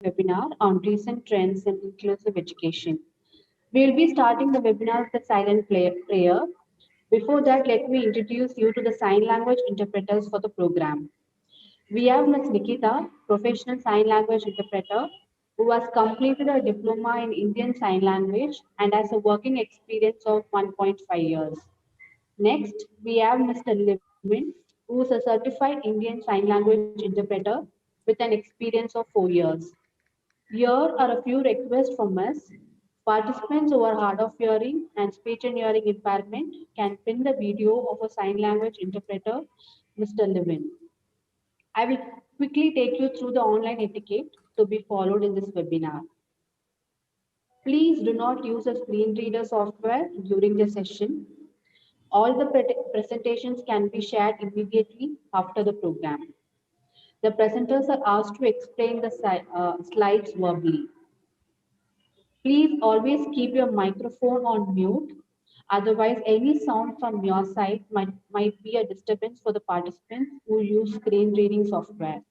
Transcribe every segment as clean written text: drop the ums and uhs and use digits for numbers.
webinar on recent trends in inclusive education. We'll be starting the webinar with a silent prayer. Before that, let me introduce you to the sign language interpreters for the program. We have Ms. Nikita, professional sign language interpreter, who has completed a diploma in Indian Sign Language and has a working experience of 1.5 years. Next, we have Mr. Levin, who is a certified Indian Sign Language interpreter with an experience of 4 years. Here are a few requests from us. Participants who are hard of hearing and speech and hearing impairment can pin the video of a sign language interpreter, Mr. Levin. I will quickly take you through the online etiquette to be followed in this webinar. Please do not use a screen reader software during the session. All the presentations can be shared immediately after the program. The presenters are asked to explain the slides verbally. Please always keep your microphone on mute. Otherwise, any sound from your side might be a disturbance for the participants who use screen reading software.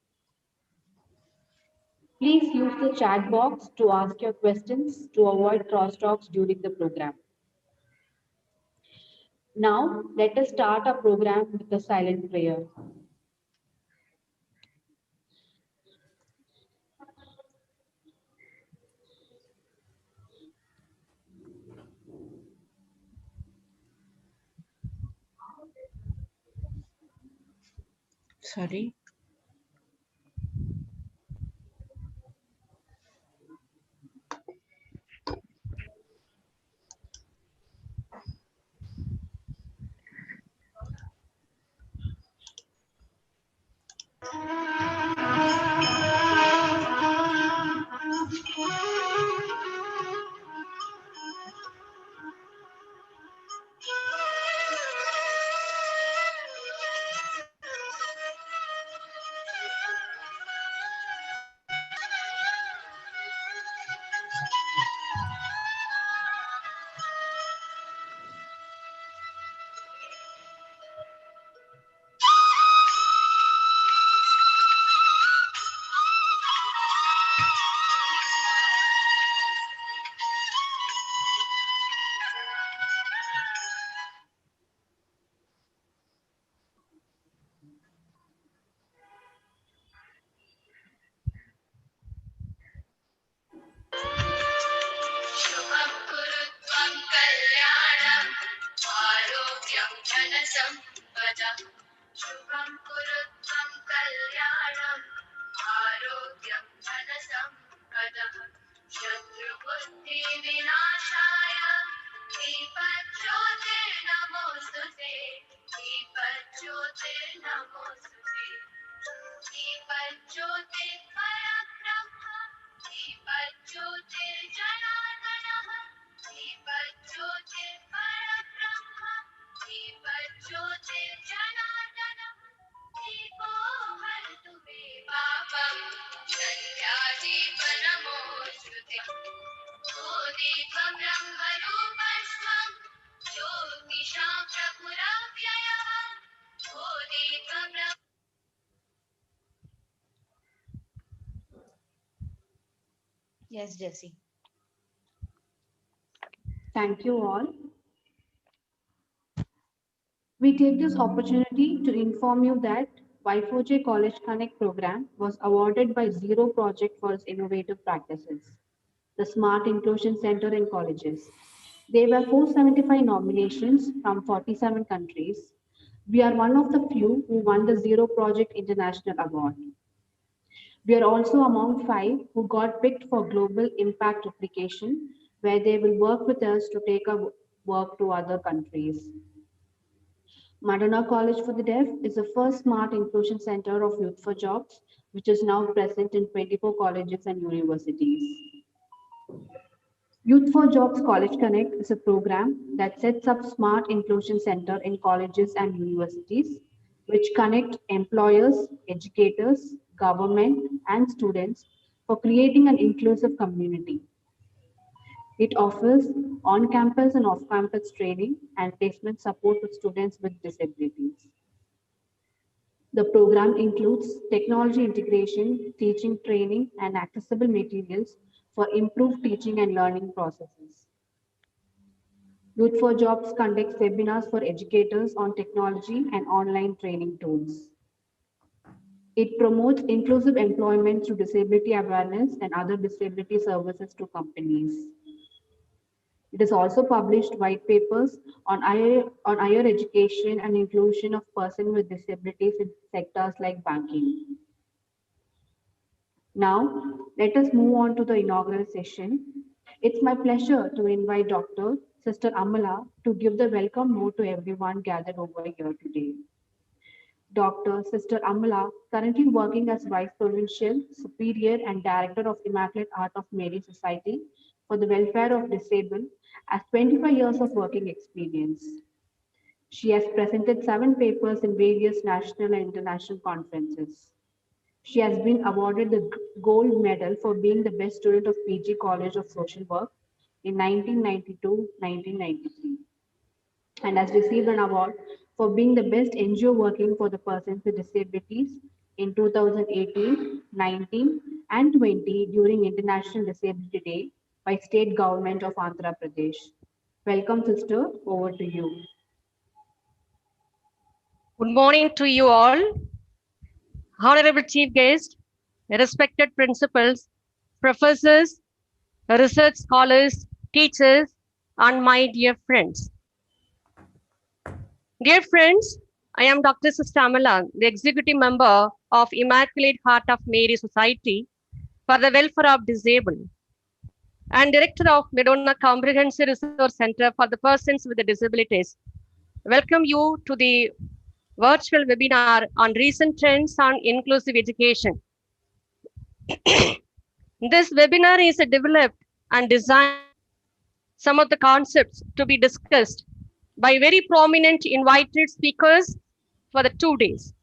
Please use the chat box to ask your questions to avoid crosstalks during the program. Now, let us start our program with a silent prayer. Sorry. शुभं कुरुत्वं कल्याणम् आरोग्यं धनसम्पदः शुभं कुरुत्वं कल्याणम् आरोग्यं धनसम्पदः शत्रुबुद्धिविनाशाय दीपज्योतिर्नमोऽस्तु ते दीपज्योतिर्नमोऽस्तु ते दीपज्योतिः परब्रह्म दीपज्योतिर्जनार्दनः दीपज्योतिर्परब्रह्म दीपज्योतिर्जनार्दनः दीपो हरतु मे पापम् सत्यादीपनमोऽस्तु ते ओ दीपं ब्रह्मरूपस्त्वं ज्योतिषां प्रभुरव्ययः ओ दीपं Yes, Jessie. Thank you all. We take this opportunity to inform you that Y4J College Connect program was awarded by Zero Project for its innovative practices, the Smart Inclusion Center in Colleges. There were 475 nominations from 47 countries. We are one of the few who won the Zero Project International Award. We are also among 5 who got picked for Global Impact Application, where they will work with us to take our work to other countries. Madonna College for the Deaf is the first smart inclusion center of Youth for Jobs, which is now present in 24 colleges and universities. Youth for Jobs College Connect is a program that sets up smart inclusion center in colleges and universities, which connect employers, educators, government, and students for creating an inclusive community. It offers on-campus and off-campus training and placement support to students with disabilities. The program includes technology integration, teaching training, and accessible materials for improved teaching and learning processes. Youth for Jobs conducts webinars for educators on technology and online training tools. It promotes inclusive employment through disability awareness and other disability services to companies. It has also published white papers on higher education and inclusion of persons with disabilities in sectors like banking. Now, let us move on to the inaugural session. It's my pleasure to invite Dr. Sister Amala to give the welcome note to everyone gathered over here today. Dr. Sister Amala, currently working as Vice Provincial, Superior, and Director of Immaculate Heart of Mary Society for the Welfare of Disabled, has 25 years of working experience. She has presented 7 papers in various national and international conferences. She has been awarded the Gold Medal for being the best student of PG College of Social Work in 1992-1993 and has received an award for being the best NGO working for the persons with disabilities in 2018, 19, and 20 during International Disability Day by State Government of Andhra Pradesh. Welcome, sister. Over to you. Good morning to you all. Honorable Chief Guest, respected principals, professors, research scholars, teachers, and my dear friends. Dear friends, I am Dr. Sister Amala, the executive member of Immaculate Heart of Mary Society for the Welfare of Disabled and director of Medona Comprehensive Resource Center for the Persons with Disabilities. Welcome you to the virtual webinar on recent trends on inclusive education. This webinar is developed and designed some of the concepts to be discussed by very prominent invited speakers for the 2 days.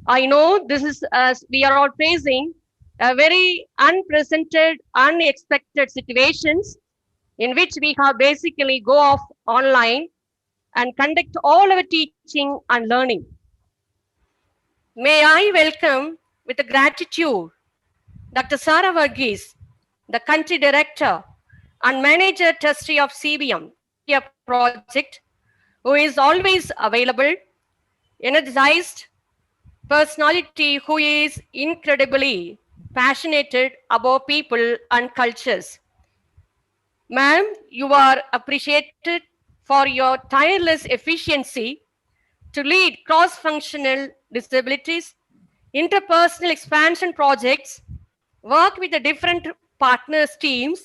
I know this is as we are all facing a very unprecedented, unexpected situations in which we have basically go off online and conduct all our teaching and learning. May I welcome with gratitude Dr. Sara Varghese, the country director and manager trustee of CBM India project, who is always available, energized personality who is incredibly passionate about people and cultures. Ma'am, you are appreciated for your tireless efficiency to lead cross-functional disabilities, interpersonal expansion projects, work with the different partners teams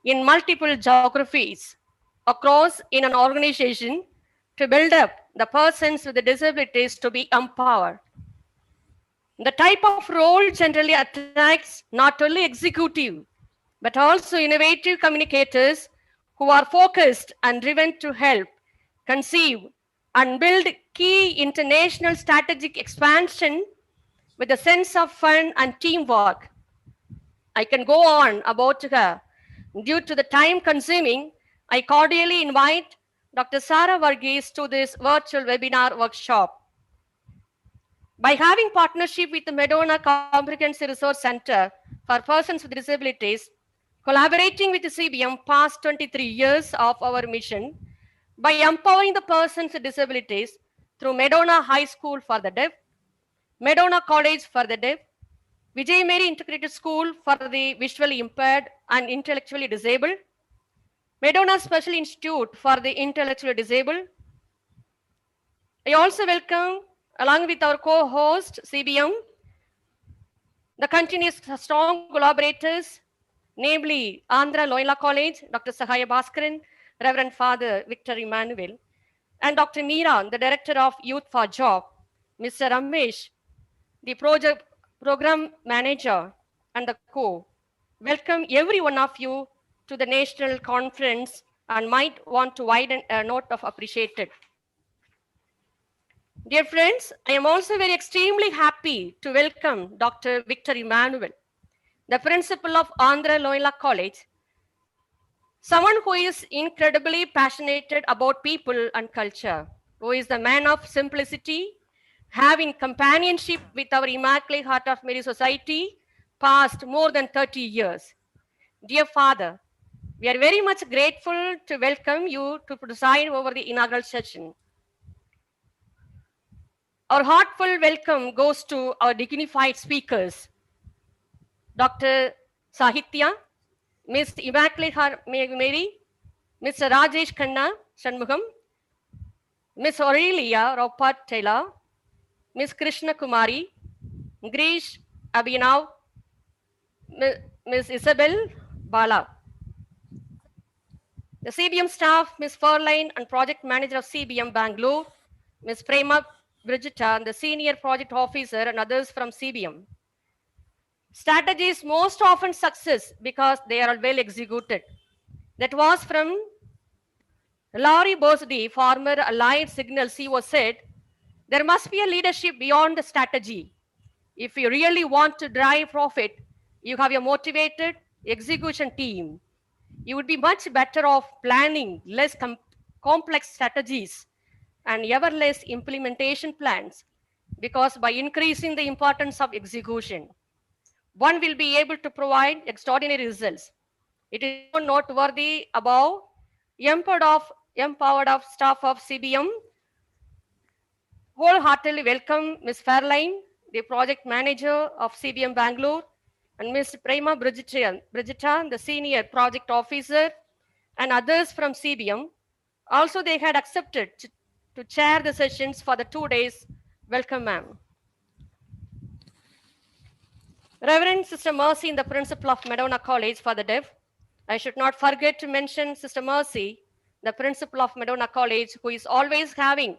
in multiple geographies across in an organization to build up the persons with the disabilities to be empowered. The type of role generally attracts not only executive but also innovative communicators who are focused and driven to help conceive and build key international strategic expansion with a sense of fun and teamwork. I can go on about her. Due to the time consuming, I cordially invite Dr. Sara Varghese to this virtual webinar workshop. By having partnership with the Medona Comprehensive Resource Center for Persons with Disabilities, collaborating with the CBM past 23 years of our mission, by empowering the persons with disabilities through Medona High School for the Deaf, Medona College for the Deaf, Vijay Mary Integrated School for the visually impaired and intellectually disabled, Medona Special Institute for the intellectually disabled. I also welcome, along with our co-host CBM, the continuous strong collaborators, namely Andhra Loyola College, Dr. Sahaya Bhaskaran, Reverend Father Victor Emmanuel, and Dr. Meera, the Director of Youth for Job, Mr. Ramesh, the project program manager, and the co. Welcome every one of you to the national conference and might want to widen a note of appreciated. Dear friends, I am also very extremely happy to welcome Dr. Victor Emmanuel, the principal of Andhra Loyola College, someone who is incredibly passionate about people and culture, who is the man of simplicity, having companionship with our Immaculate Heart of Mary Society past more than 30 years. Dear Father, we are very much grateful to welcome you to preside over the inaugural session. Our heartfelt welcome goes to our dignified speakers, Dr. Sahitya, Ms. Immaculate Heart Mary, Mr. Rajesh Khanna Shanmugam, Ms. Aurelia Ropat Taylor, Ms. Krishna Kumari, Grish Abhinav, Ms. Isabel Bala. The CBM staff, Ms. Furline and Project Manager of CBM Bangalore, Ms. Prema Brigita, and the Senior Project Officer and others from CBM. Strategies most often success because they are well executed. That was from Laurie Bosdy, former Allied Signal CEO, said, there must be a leadership beyond the strategy. If you really want to drive profit, you have a motivated execution team. You would be much better off planning less complex strategies and ever less implementation plans, because by increasing the importance of execution, one will be able to provide extraordinary results. It is so noteworthy above empowered of staff of CBM wholeheartedly welcome Ms. Fairline, the project manager of CBM Bangalore, and Ms. Prema Brigita, the senior project officer, and others from CBM. Also, they had accepted to chair the sessions for the 2 days. Welcome, ma'am. Reverend Sister Mercy, the principal of Madonna College for the Deaf. I should not forget to mention Sister Mercy, the principal of Madonna College, who is always having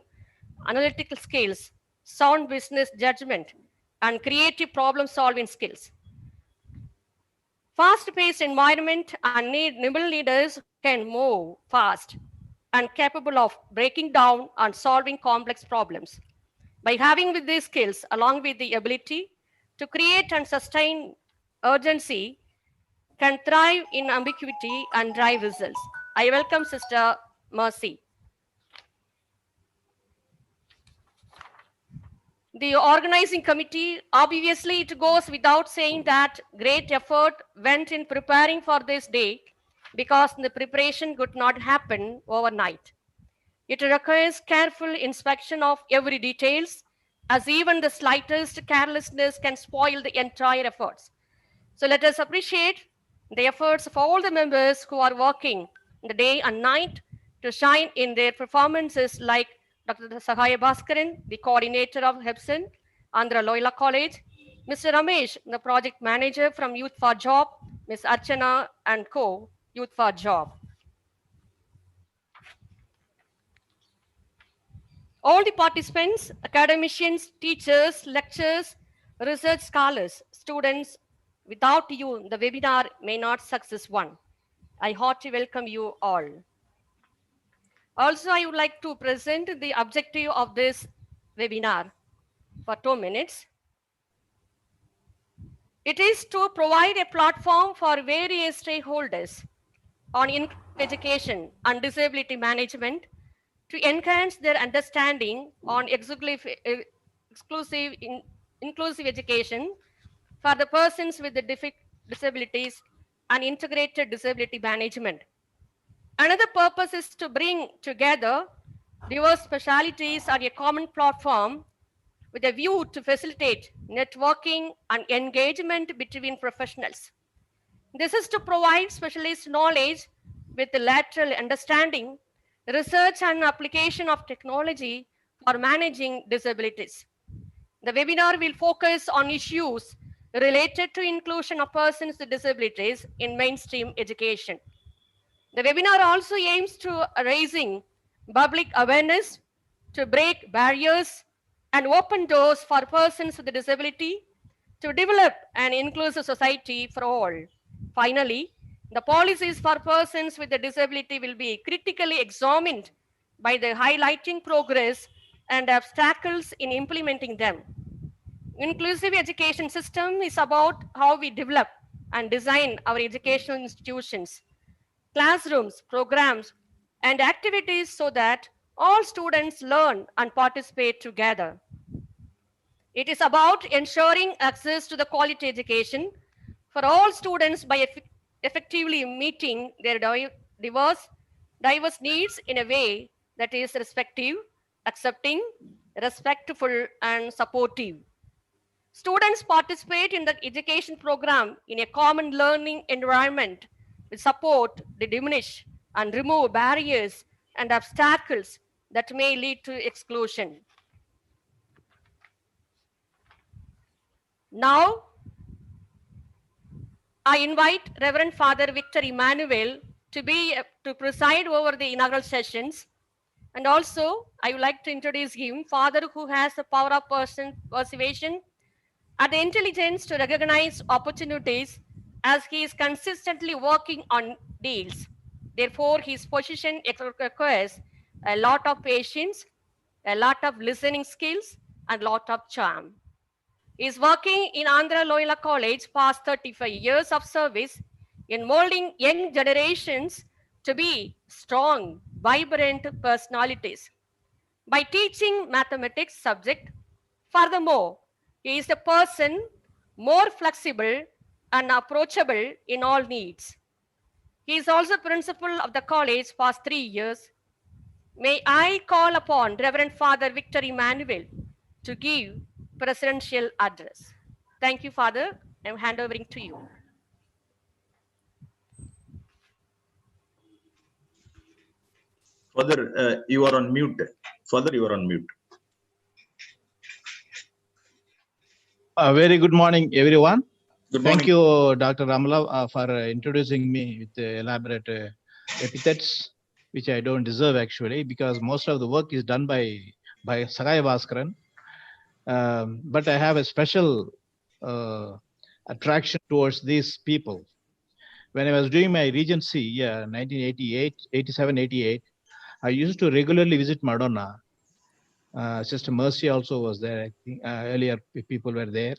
analytical skills, sound business judgment, and creative problem-solving skills. Fast-paced environment and need nimble leaders who can move fast and capable of breaking down and solving complex problems. By having with these skills, along with the ability to create and sustain urgency, can thrive in ambiguity and drive results. I welcome Sister Mercy. The organizing committee, obviously it goes without saying that great effort went in preparing for this day, because the preparation could not happen overnight. It requires careful inspection of every details, as even the slightest carelessness can spoil the entire efforts. So let us appreciate the efforts of all the members who are working the day and night to shine in their performances, like Dr. Sahaya Bhaskaran, the coordinator of Hepson, Andhra Loyola College, Mr. Ramesh, the project manager from Youth for Job, Ms. Archana and co, Youth for Job. All the participants, academicians, teachers, lecturers, research scholars, students, without you, the webinar may not success one. I heartily welcome you all. Also, I would like to present the objective of this webinar for 2 minutes. It is to provide a platform for various stakeholders on education and disability management to enhance their understanding on inclusive education for the persons with the disabilities and integrated disability management. Another purpose is to bring together diverse specialities on a common platform with a view to facilitate networking and engagement between professionals. This is to provide specialist knowledge with the lateral understanding, research and application of technology for managing disabilities. The webinar will focus on issues related to inclusion of persons with disabilities in mainstream education. The webinar also aims to raising public awareness to break barriers and open doors for persons with a disability to develop an inclusive society for all. Finally, the policies for persons with a disability will be critically examined by the highlighting progress and obstacles in implementing them. Inclusive education system is about how we develop and design our educational institutions, classrooms, programs, and activities so that all students learn and participate together. It is about ensuring access to the quality education for all students by effectively meeting their diverse needs in a way that is respectful, accepting, respectful, and supportive. Students participate in the education program in a common learning environment with support to diminish and remove barriers and obstacles that may lead to exclusion. Now, I invite Reverend Father Victor Emmanuel to preside over the inaugural sessions. And also, I would like to introduce him, Father who has the power of persuasion and the intelligence to recognize opportunities as he is consistently working on deals. Therefore, his position requires a lot of patience, a lot of listening skills, and lot of charm. He is working in Andhra Loyola College past 35 years of service in molding young generations to be strong, vibrant personalities by teaching mathematics subject. Furthermore, he is a person more flexible and approachable in all needs. He is also principal of the college past 3 years. May I call upon Reverend Father Victor Emmanuel to give presidential address. Thank you, Father. I'm handovering to you. Father, you are on mute. Father, you are on mute. Very good morning, everyone. Good morning. Thank you, Dr. Ramala, for introducing me with elaborate epithets, which I don't deserve actually, because most of the work is done by Sagai Bhaskaran. But I have a special attraction towards these people. When I was doing my regency, 1988, 87, 88, I used to regularly visit Madonna. Sister Mercy also was there. I think earlier people were there.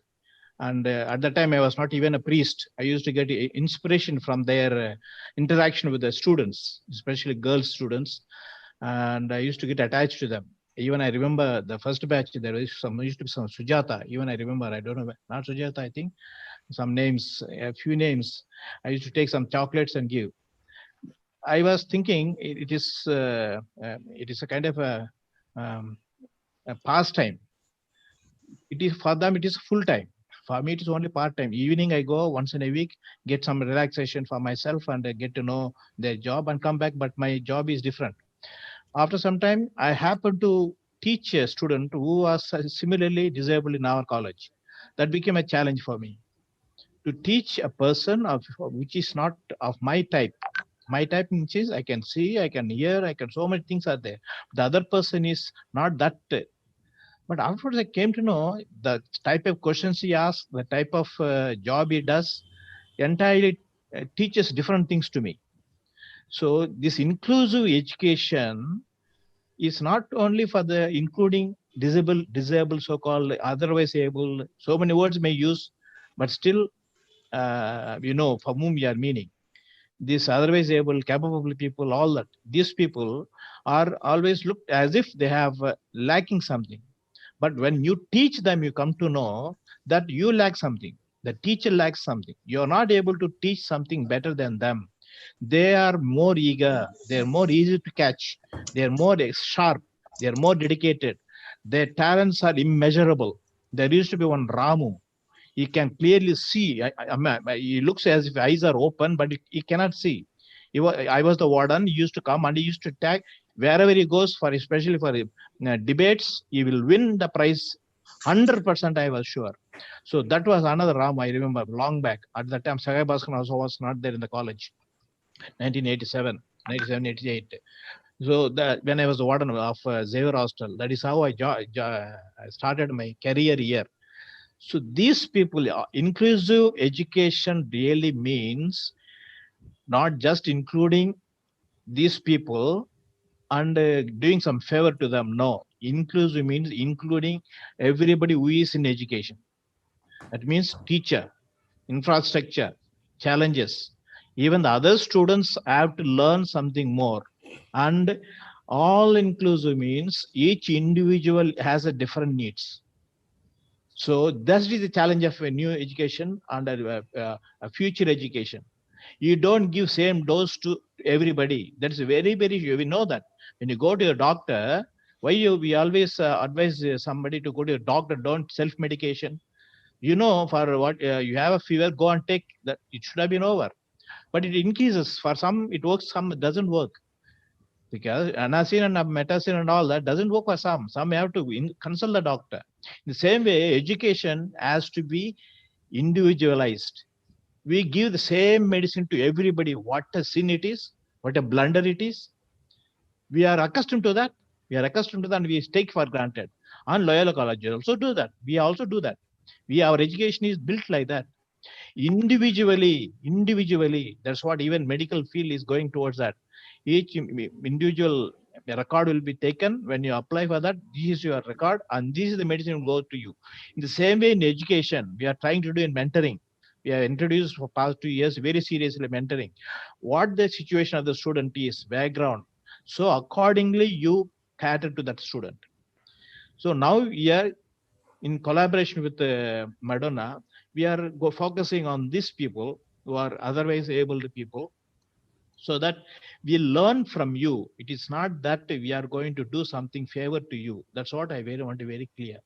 And at that time, I was not even a priest. I used to get inspiration from their interaction with the students, especially girl students. And I used to get attached to them. Even I remember the first batch, there used to be some Sujata. Even I remember, I don't know, not Sujata, I think. Some names, a few names. I used to take some chocolates and give. I was thinking it is a kind of a pastime. It is for them, it is full time. For me, it is only part time. Evening, I go once in a week, get some relaxation for myself and get to know their job and come back. But my job is different. After some time, I happened to teach a student who was similarly disabled in our college. That became a challenge for me. To teach a person which is not of my type. My type means I can see, I can hear, so many things are there. The other person is not that. But afterwards, I came to know the type of questions he asks, the type of job he does, entirely teaches different things to me. So this inclusive education is not only for the including disabled, so-called otherwise able. So many words may use, but still, for whom we are meaning. These otherwise able, capable people, all that. These people are always looked as if they have lacking something. But when you teach them, you come to know that you lack something. The teacher lacks something. You're not able to teach something better than them. They are more eager. They're more easy to catch. They're more sharp. They're more dedicated. Their talents are immeasurable. There used to be one Ramu. He can clearly see. He looks as if eyes are open, but he cannot see. I was the warden. He used to come and he used to tag. Wherever he goes, especially for debates, he will win the prize 100%, I was sure. So that was another Ram, I remember, long back. At that time, Sagai Bhaskaran also was not there in the college, 1987, 88. So when I was the warden of Xavier Hostel, that is how I started my career here. So these people, inclusive education really means not just including these people and doing some favor to them. No, inclusive means including everybody who is in education. That means teacher, infrastructure, challenges. Even the other students have to learn something more. And all inclusive means each individual has a different needs. So that is the challenge of a new education and a future education. You don't give same dose to everybody. That's very, we know that. When you go to a doctor, we always advise somebody to go to a doctor, don't self-medication. You know, for what you have a fever, go and take that. It should have been over. But it increases. For some, it works, some it doesn't work. Because anacin and metacin and all that doesn't work for some. Some have to consult the doctor. In the same way, education has to be individualized. We give the same medicine to everybody. What a sin it is, what a blunder it is. We are accustomed to that. We are accustomed to that and we take for granted. And Loyola College also do that. We also do that. Our education is built like that. Individually, that's what even medical field is going towards that. Each individual record will be taken. When you apply for that, this is your record and this is the medicine will go to you. In the same way in education, we are trying to do in mentoring. We have introduced for past 2 years very seriously mentoring. What the situation of the student is, background. So accordingly, you cater to that student. So now we are in collaboration with Madonna, we are focusing on these people who are otherwise able people, so that we learn from you. It is not that we are going to do something favor to you. That's what I want to be very clear.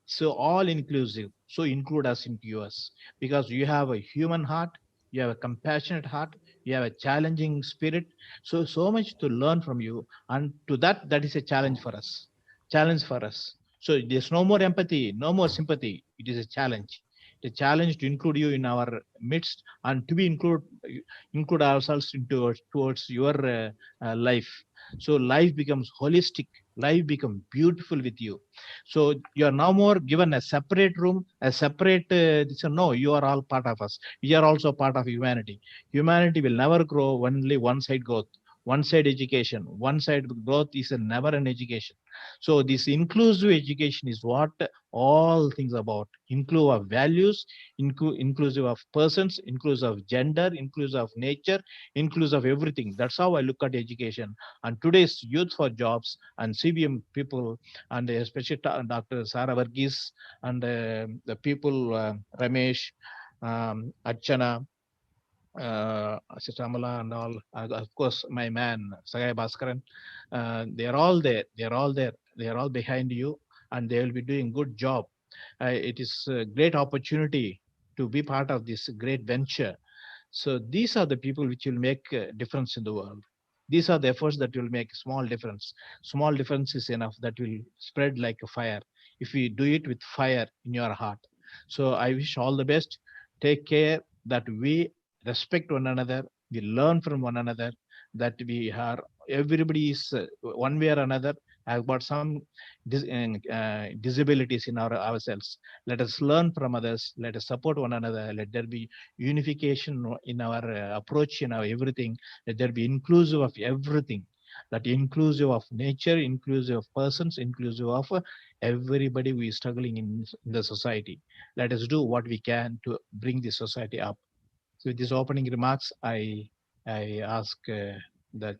So all inclusive. So include us into yours, because you have a human heart, you have a compassionate heart, you have a challenging spirit. So much to learn from you, and to that is a challenge for us. Challenge for us. So there's no more empathy, no more sympathy. It is a challenge. The challenge to include you in our midst and to be include ourselves into towards your life. So life becomes holistic. Life becomes beautiful with you. So you are now more given a separate room, a separate. No, you are all part of us. We are also part of humanity. Humanity will never grow only one side growth. One side education, one side growth is never an education. So this inclusive education is what all things about. Inclusive of values, inclusive of persons, inclusive of gender, inclusive of nature, inclusive of everything. That's how I look at education. And today's Youth for Jobs and CBM people, and especially Dr. Sara Varghese and the people, Ramesh, Archana, Sitamala and all, of course, my man, Sagai Bhaskaran, they are all there. They are all there. They are all behind you and they will be doing good job. It is a great opportunity to be part of this great venture. So these are the people which will make a difference in the world. These are the efforts that will make a small difference. Small difference is enough that will spread like a fire if we do it with fire in your heart. So I wish all the best. Take care that we respect one another, we learn from one another, that we are, everybody is one way or another have got some disabilities in ourselves. Let us learn from others, let us support one another, let there be unification in our approach, in our everything, let there be inclusive of everything, that inclusive of nature, inclusive of persons, inclusive of everybody who is struggling in the society. Let us do what we can to bring the society up. So with these opening remarks, I ask the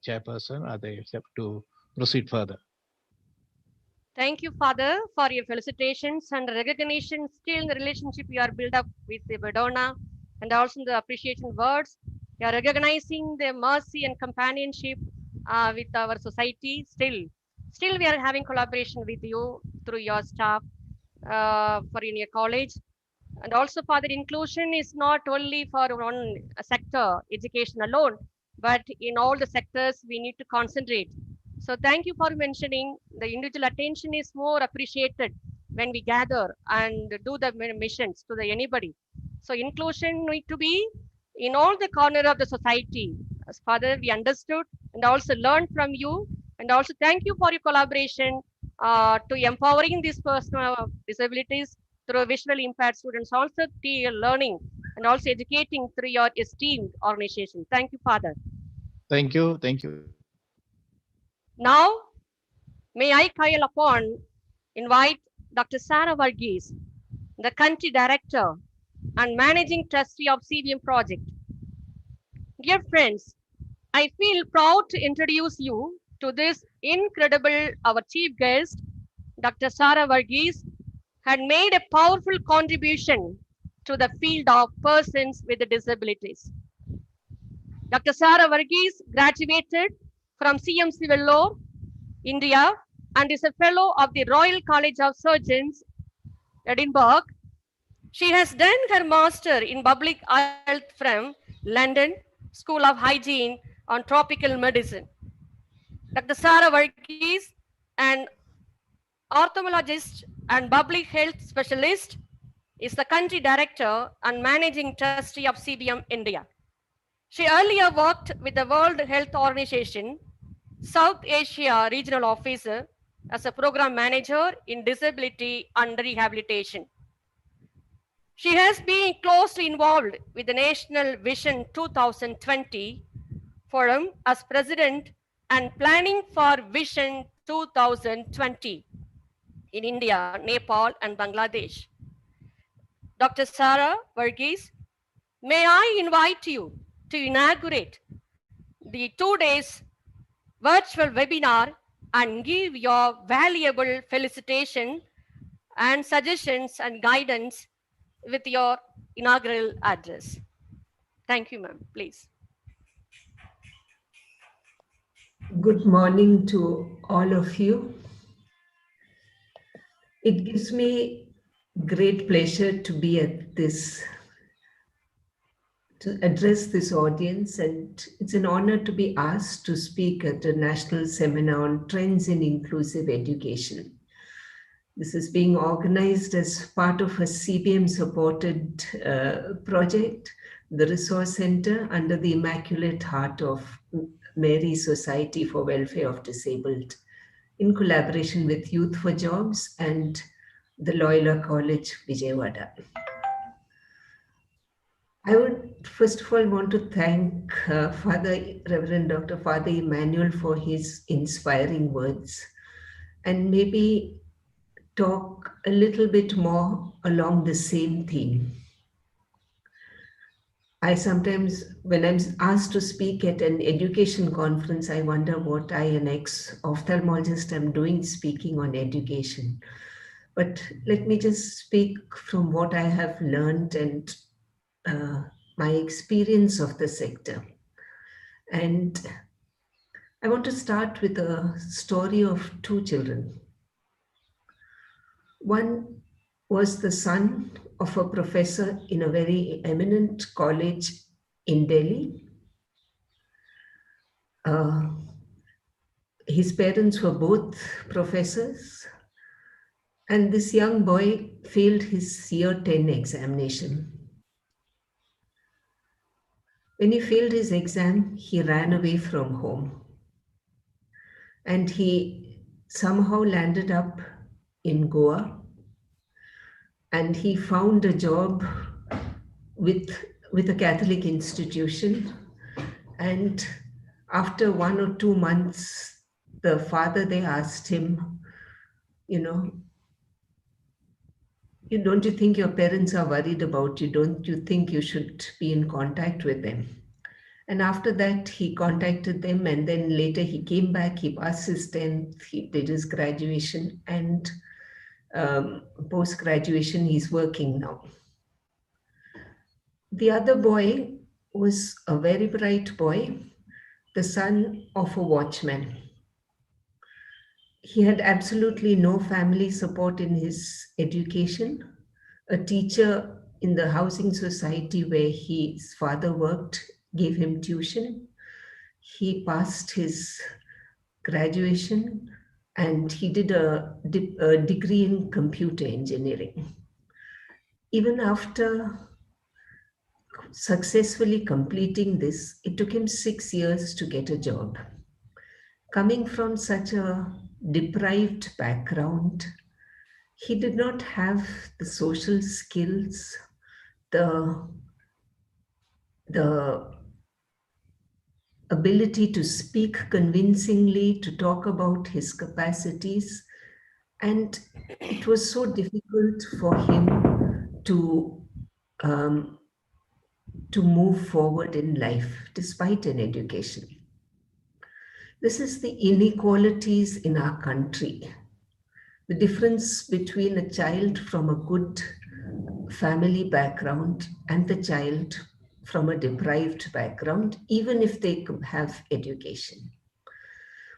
chairperson or the to proceed further. Thank you, Father, for your felicitations and recognition. Still in the relationship you are built up with the Madonna, and also in the appreciation words. You are recognizing the mercy and companionship with our society. Still we are having collaboration with you through your staff for in your college. And also, Father, inclusion is not only for one sector, education alone, but in all the sectors we need to concentrate. So thank you for mentioning the individual attention is more appreciated when we gather and do the missions to the anybody. So inclusion need to be in all the corner of the society. As Father, we understood and also learned from you. And also thank you for your collaboration to empowering these personal disabilities through visually impaired students, also learning and also educating through your esteemed organization. Thank you, Father. Thank you. Thank you. Now, may I call upon, invite Dr. Sara Varghese, the country director and managing trustee of CBM project. Dear friends, I feel proud to introduce you to this incredible, our chief guest, Dr. Sara Varghese, had made a powerful contribution to the field of persons with disabilities. Dr. Sara Varghese graduated from CMC Vellore, India, and is a fellow of the Royal College of Surgeons, Edinburgh. She has done her master in public health from London School of Hygiene on tropical medicine. Dr. Sara Varghese, an ophthalmologist and public health specialist, is the country director and managing trustee of CBM India. She earlier worked with the World Health Organization, South Asia Regional Officer, as a program manager in disability and rehabilitation. She has been closely involved with the National Vision 2020 Forum as president and planning for Vision 2020 in India, Nepal, and Bangladesh. Dr. Sara Varghese, may I invite you to inaugurate the 2 days virtual webinar and give your valuable felicitation and suggestions and guidance with your inaugural address. Thank you, ma'am. Please. Good morning to all of you. It gives me great pleasure to be at this, to address this audience, and it's an honor to be asked to speak at a national seminar on trends in inclusive education. This is being organized as part of a CBM-supported project, the Resource Center under the Immaculate Heart of Mary Society for Welfare of Disabled, in collaboration with Youth for Jobs and the Loyola College, Vijayawada. I would first of all want to thank Reverend Dr. Father Emmanuel for his inspiring words, and maybe talk a little bit more along the same theme. I sometimes, when I'm asked to speak at an education conference, I wonder what I, an ex-ophthalmologist, am doing speaking on education. But let me just speak from what I have learned and my experience of the sector. And I want to start with a story of two children. One was the son of a professor in a very eminent college in Delhi. His parents were both professors, and this young boy failed his year 10 examination. When he failed his exam, he ran away from home, and he somehow landed up in Goa, and he found a job with a Catholic institution. And after 1 or 2 months, the father, they asked him, don't you think your parents are worried about you? Don't you think you should be in contact with them? And after that, he contacted them, and then later he came back, he passed his 10th, he did his graduation, and post-graduation, he's working now. The other boy was a very bright boy, the son of a watchman. He had absolutely no family support in his education. A teacher in the housing society where his father worked gave him tuition. He passed his graduation, and he did a degree in computer engineering. Even after successfully completing this, it took him 6 years to get a job. Coming from such a deprived background, he did not have the social skills, the ability to speak convincingly, to talk about his capacities. And it was so difficult for him to move forward in life despite an education. This is the inequalities in our country. the difference between a child from a good family background and the child from a deprived background, even if they have education.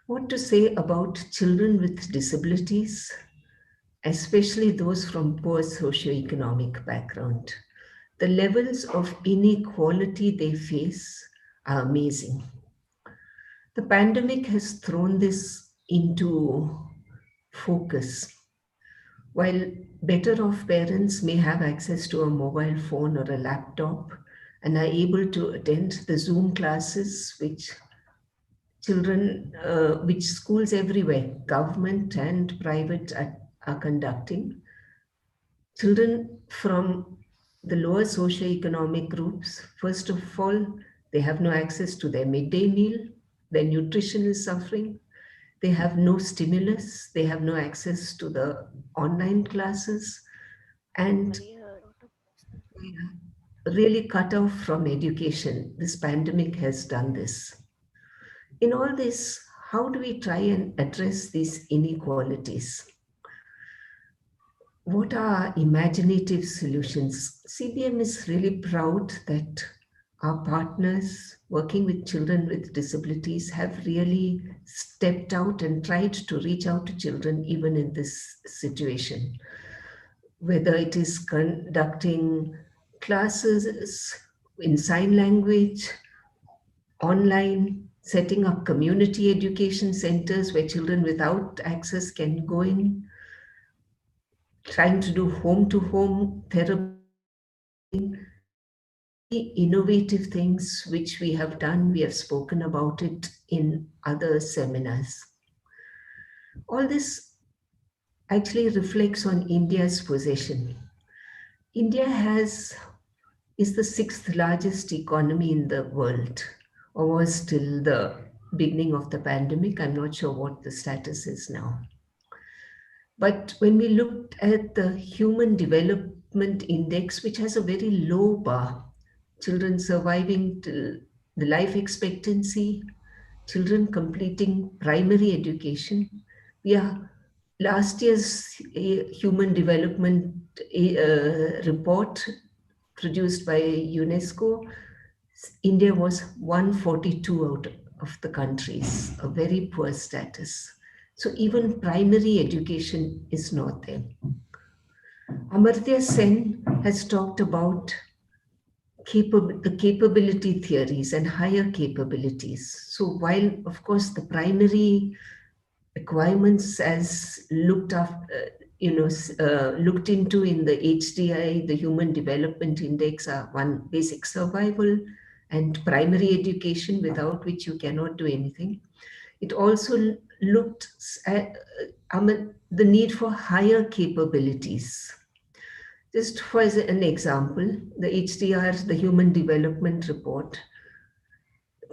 What to say about children with disabilities, especially those from poor socioeconomic background? The levels of inequality they face are amazing. The pandemic has thrown this into focus. While better off parents may have access to a mobile phone or a laptop and are able to attend the Zoom classes, which schools everywhere, government and private, are conducting, children from the lower socioeconomic groups, first of all, they have no access to their midday meal, their nutrition is suffering, they have no stimulus, they have no access to the online classes, and they are really cut off from education. This pandemic has done this. In all this, how do we try and address these inequalities? What are imaginative solutions? CBM is really proud that our partners working with children with disabilities have really stepped out and tried to reach out to children even in this situation. Whether it is conducting classes in sign language, online, setting up community education centers where children without access can go in, trying to do home-to-home therapy, innovative things which we have done. We have spoken about it in other seminars. All this actually reflects on India's position. India is the 6th largest economy in the world, or was till the beginning of the pandemic. I'm not sure what the status is now. But when we looked at the Human Development Index, which has a very low bar, children surviving till the life expectancy, children completing primary education, we are last year's Human Development report produced by UNESCO, India was 142 out of the countries, a very poor status. So even primary education is not there. Amartya Sen has talked about the capability theories and higher capabilities. So while, of course, the primary requirements as looked into in the HDI, the Human Development Index, are one, basic survival and primary education, without which you cannot do anything. It also looked at the need for higher capabilities. Just for an example, the HDR, the Human Development Report,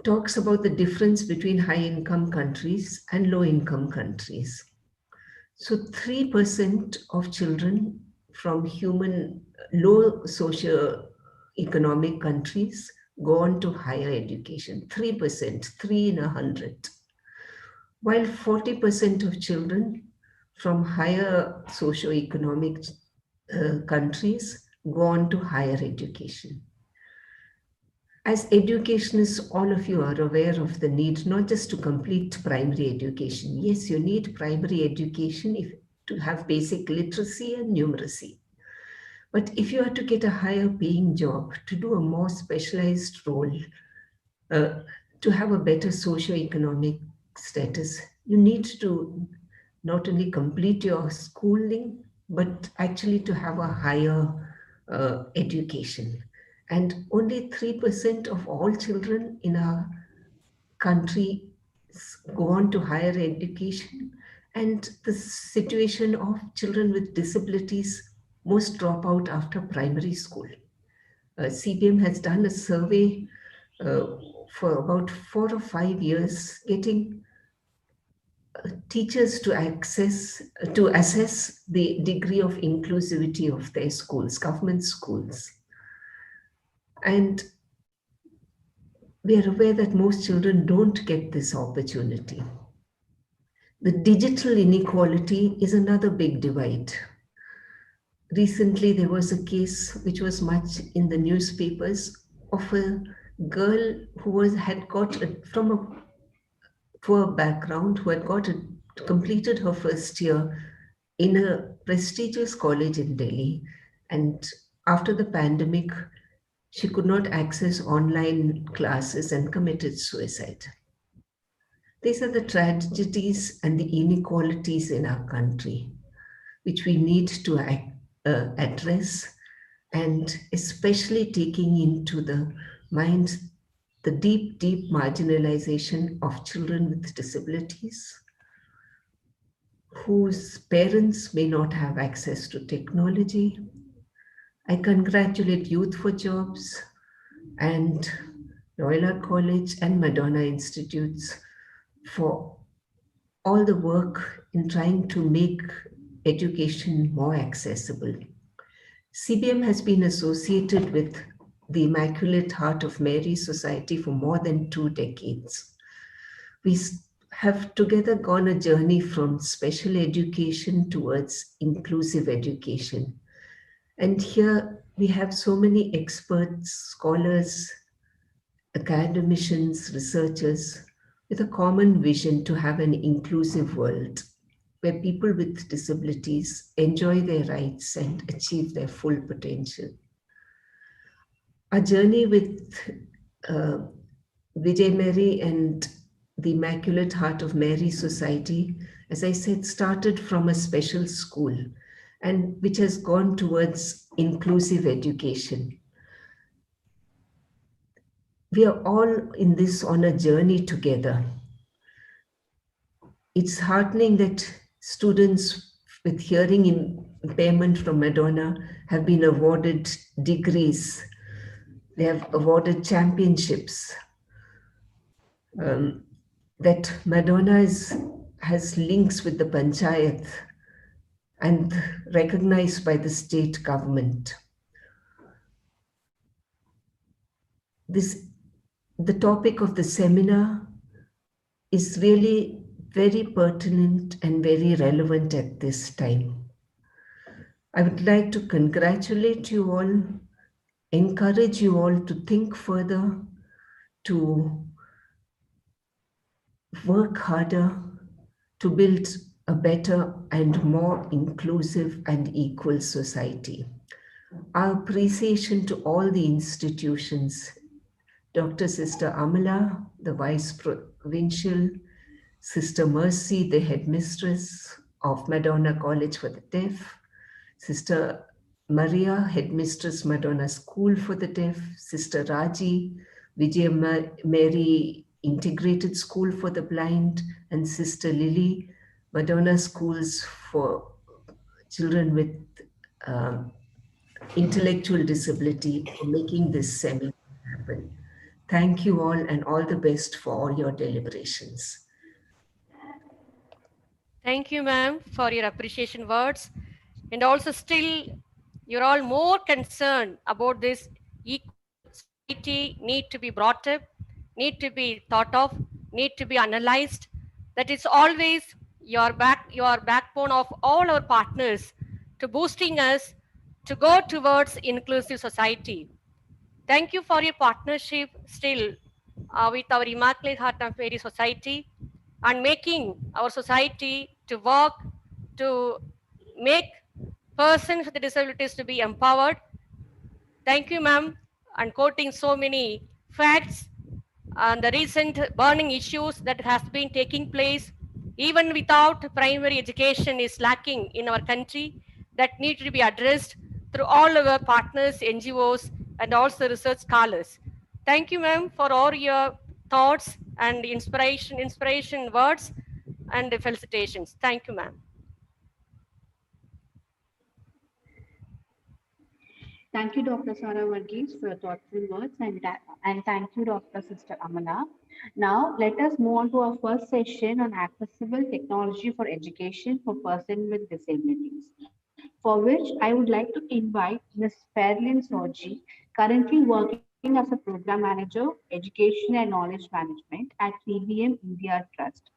talks about the difference between high-income countries and low-income countries. So 3% of children from low socio-economic countries go on to higher education. 3%, 3 in 100. While 40% of children from higher socio-economic countries go on to higher education. As educationists, all of you are aware of the need not just to complete primary education. Yes, you need primary education to have basic literacy and numeracy. But if you are to get a higher paying job, to do a more specialized role, to have a better socio-economic status, you need to not only complete your schooling, but actually to have a higher education. And only 3% of all children in our country go on to higher education. And the situation of children with disabilities, most drop out after primary school. CBM has done a survey for about 4 or 5 years, getting teachers to assess the degree of inclusivity of their schools, government schools. And we are aware that most children don't get this opportunity. The digital inequality is another big divide. Recently, there was a case which was much in the newspapers of a girl who had got from a poor background, who had completed her first year in a prestigious college in Delhi. And after the pandemic, she could not access online classes and committed suicide. These are the tragedies and the inequalities in our country, which we need to address, and especially taking into the mind the deep, deep marginalization of children with disabilities, whose parents may not have access to technology. I congratulate Youth for Jobs and Loyola College and Madonna Institutes for all the work in trying to make education more accessible. CBM has been associated with the Immaculate Heart of Mary Society for more than 2 decades. We have together gone a journey from special education towards inclusive education. And here we have so many experts, scholars, academicians, researchers with a common vision to have an inclusive world where people with disabilities enjoy their rights and achieve their full potential. Our journey with Vijay Mary and the Immaculate Heart of Mary Society, as I said, started from a special school and which has gone towards inclusive education. We are all in this on a journey together. It's heartening that students with hearing impairment from Madonna have been awarded degrees. They have awarded championships. That Madonna has links with the Panchayat and recognized by the state government. The topic of the seminar is really very pertinent and very relevant at this time. I would like to congratulate you all, encourage you all to think further, to work harder, to build a better and more inclusive and equal society. Our appreciation to all the institutions, Dr. Sister Amala, the Vice Provincial, Sister Mercy, the Headmistress of Madonna College for the Deaf, Sister Maria, Headmistress Madonna School for the Deaf, Sister Raji, Vijay Mary Integrated School for the Blind, and Sister Lily, Madonna Schools for Children with Intellectual Disability, for making this seminar happen. Thank you all and all the best for all your deliberations. Thank you, ma'am, for your appreciation words. And also still, you're all more concerned about this equal society need to be brought up, need to be thought of, need to be analyzed. That is always your backbone of all our partners to boosting us to go towards inclusive society. Thank you for your partnership still with our Immaculate Heart of Mary Society and making our society to work to make persons with disabilities to be empowered. Thank you, ma'am, and quoting so many facts and the recent burning issues that has been taking place even without primary education is lacking in our country that need to be addressed through all our partners, NGOs, and also research scholars. Thank you, ma'am, for all your thoughts and inspiration words and felicitations. Thank you, ma'am. Thank you, Dr. Sara Varghese, for your thoughtful words, and thank you, Dr. Sister Amala. Now, let us move on to our first session on accessible technology for education for persons with disabilities, for which I would like to invite Ms. Fairlyn Soji, currently working as a Program Manager, Education and Knowledge Management at CBM India Trust,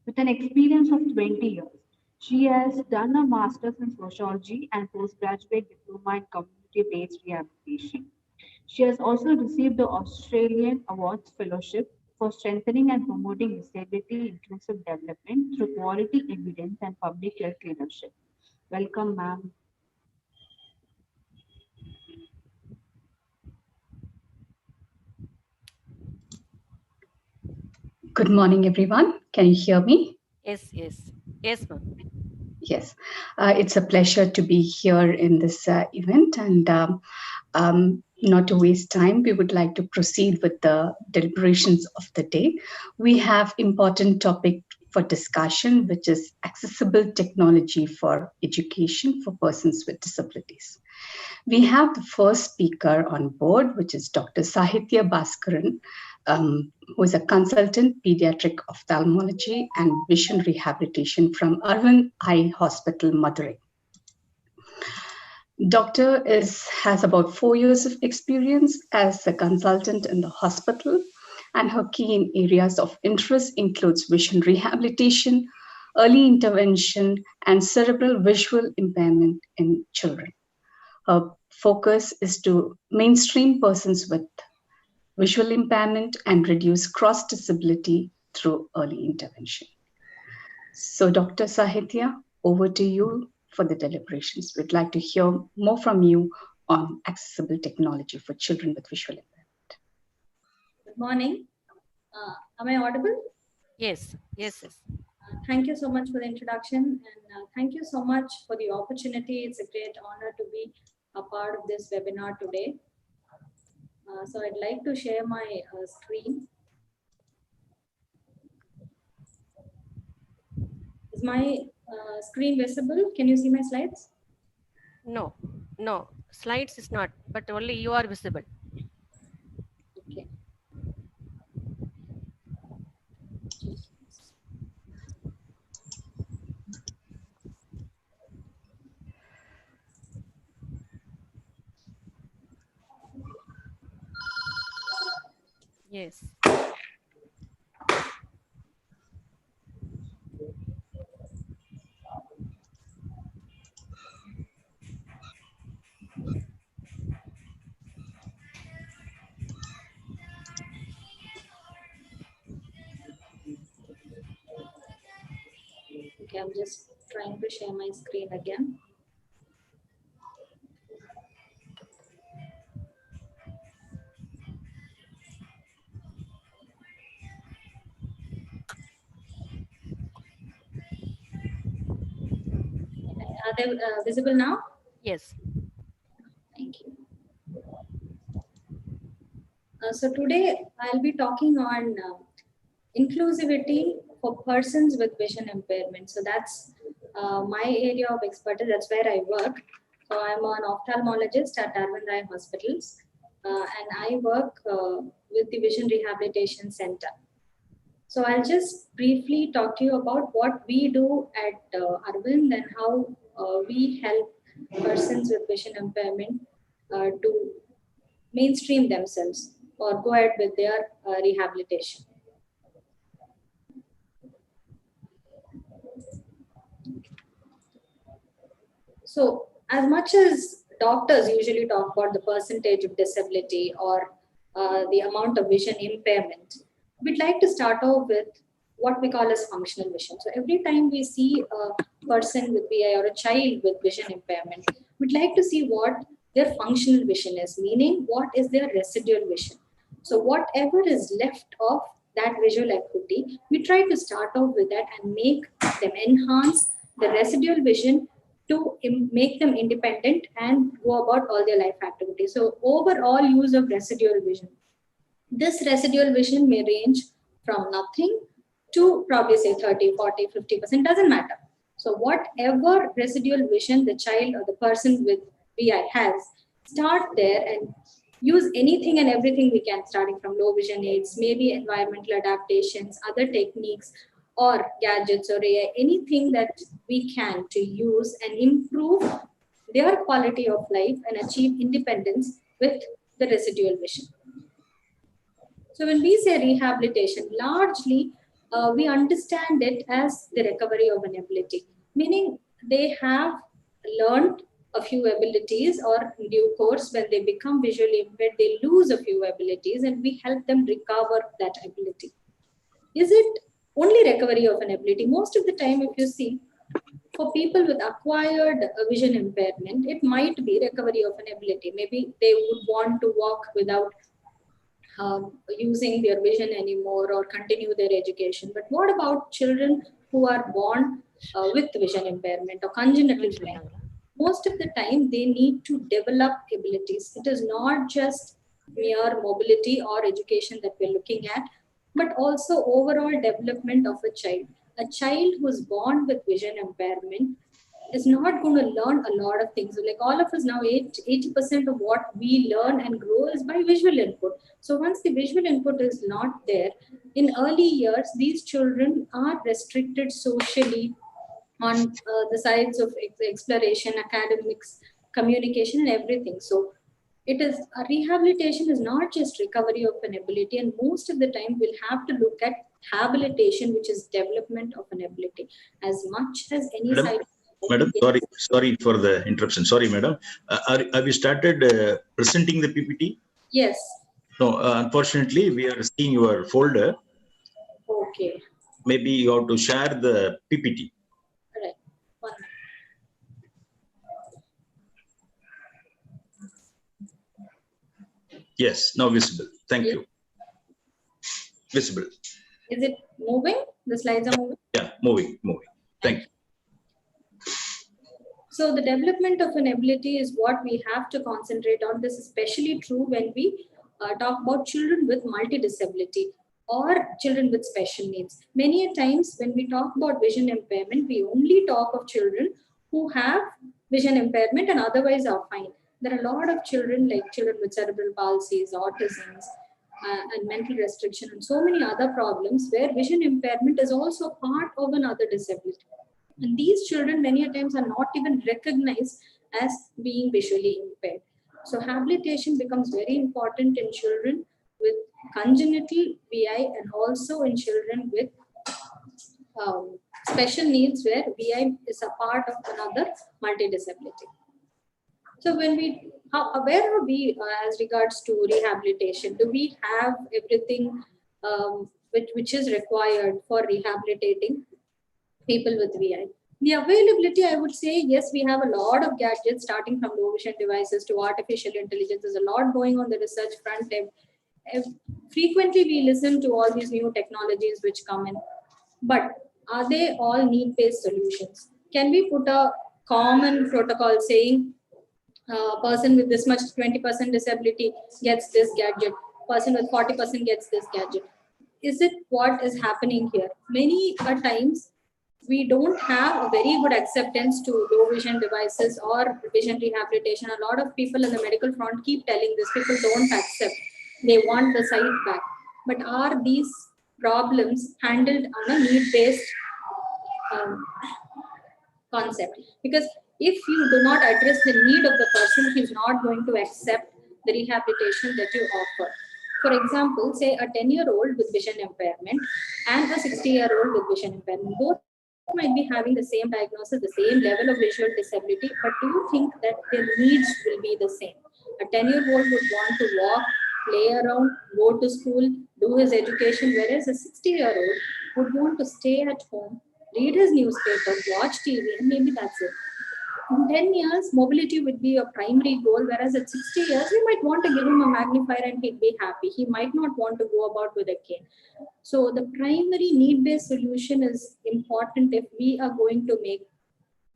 to with an experience of 20 years. She has done a master's in sociology and postgraduate diploma in community-based rehabilitation. She has also received the Australian Awards Fellowship for strengthening and promoting disability inclusive development through quality evidence and public health leadership. Welcome, ma'am. Good morning, everyone. Can you hear me? Yes, yes, yes, ma'am. Yes, it's a pleasure to be here in this event. And not to waste time, we would like to proceed with the deliberations of the day. We have important topic for discussion, which is accessible technology for education for persons with disabilities. We have the first speaker on board, which is Dr. Sahithya Bhaskaran, who is a consultant pediatric ophthalmology and vision rehabilitation from Arvind Eye Hospital, Madurai. Doctor has about 4 years of experience as a consultant in the hospital, and her key areas of interest includes vision rehabilitation, early intervention, and cerebral visual impairment in children. Her focus is to mainstream persons with visual impairment and reduce cross disability through early intervention. So, Dr. Sahithya, over to you for the deliberations. We'd like to hear more from you on accessible technology for children with visual impairment. Good morning. Am I audible? Yes, yes, yes. Thank you so much for the introduction, and thank you so much for the opportunity. It's a great honor to be a part of this webinar today. So I'd like to share my screen. Is my screen visible? Can you see my slides? No, no, slides is not, but only you are visible. Okay. Yes. Okay, I'm just trying to share my screen again. Are they visible now? Yes. Thank you. So today I'll be talking on inclusivity for persons with vision impairment. So that's my area of expertise. That's where I work. So I'm an ophthalmologist at Arvind Eye Hospitals, and I work with the Vision Rehabilitation Center. So I'll just briefly talk to you about what we do at Arvind and how we help persons with vision impairment to mainstream themselves or go ahead with their rehabilitation. So as much as doctors usually talk about the percentage of disability or the amount of vision impairment, we'd like to start off with what we call as functional vision. So every time we see a person with VI or a child with vision impairment, we'd like to see what their functional vision is, meaning what is their residual vision. So whatever is left of that visual acuity, we try to start off with that and make them enhance the residual vision to make them independent and go about all their life activities. So overall use of residual vision. This residual vision may range from nothing to probably say 30, 40, 50%, doesn't matter. So whatever residual vision the child or the person with VI has, start there and use anything and everything we can, starting from low vision aids, maybe environmental adaptations, other techniques, or gadgets or AI, anything that we can to use and improve their quality of life and achieve independence with the residual vision. So when we say rehabilitation, largely we understand it as the recovery of an ability, meaning they have learned a few abilities, or in due course when they become visually impaired, they lose a few abilities and we help them recover that ability. Is it only recovery of an ability? Most of the time, if you see, for people with acquired vision impairment, it might be recovery of an ability. Maybe they would want to walk without using their vision anymore or continue their education. But what about children who are born with vision impairment or congenital blind? Most of the time, they need to develop abilities. It is not just mere mobility or education that we're looking at, but also overall development of a child. A child who's born with vision impairment is not going to learn a lot of things. Like all of us now, 80% of what we learn and grow is by visual input. So once the visual input is not there, in early years, these children are restricted socially on the sides of exploration, academics, communication, and everything. So it is a rehabilitation is not just recovery of an ability, and most of the time we'll have to look at habilitation, which is development of an ability, as much as any Madam, side. Madam, sorry for the interruption. Sorry, madam. Have you started presenting the PPT? Yes. No, unfortunately, we are seeing your folder. Okay. Maybe you have to share the PPT. Right. One minute. Yes, now visible. Thank you. Visible. Is it moving? The slides are moving? Yeah, moving. Thank you. So the development of an ability is what we have to concentrate on. This is especially true when we talk about children with multi-disability or children with special needs. Many a times when we talk about vision impairment, we only talk of children who have vision impairment and otherwise are fine. There are a lot of children, like children with cerebral palsies, autisms, and mental restriction, and so many other problems where vision impairment is also part of another disability. And these children many a times are not even recognized as being visually impaired. So habilitation becomes very important in children with congenital VI and also in children with special needs where VI is a part of another multi-disability. So when we, where are we as regards to rehabilitation? Do we have everything which is required for rehabilitating people with VI? The availability, I would say, yes, we have a lot of gadgets starting from low vision devices to artificial intelligence. There's a lot going on the research front end. Frequently, we listen to all these new technologies which come in, but are they all need-based solutions? Can we put a common protocol saying person with this much 20% disability gets this gadget, person with 40% gets this gadget? Is it what is happening here? Many times, we don't have a very good acceptance to low vision devices or vision rehabilitation. A lot of people in the medical front keep telling this. People don't accept. They want the sight back. But are these problems handled on a need-based concept? Because if you do not address the need of the person, he's not going to accept the rehabilitation that you offer. For example, say a 10-year-old with vision impairment and a 60-year-old with vision impairment. Both might be having the same diagnosis, the same level of visual disability, but do you think that their needs will be the same? A 10-year-old would want to walk, play around, go to school, do his education, whereas a 60-year-old would want to stay at home, read his newspaper, watch TV, and maybe that's it. In 10 years, mobility would be a primary goal, whereas at 60 years, we might want to give him a magnifier and he'd be happy. He might not want to go about with a cane. So the primary need-based solution is important if we are going to make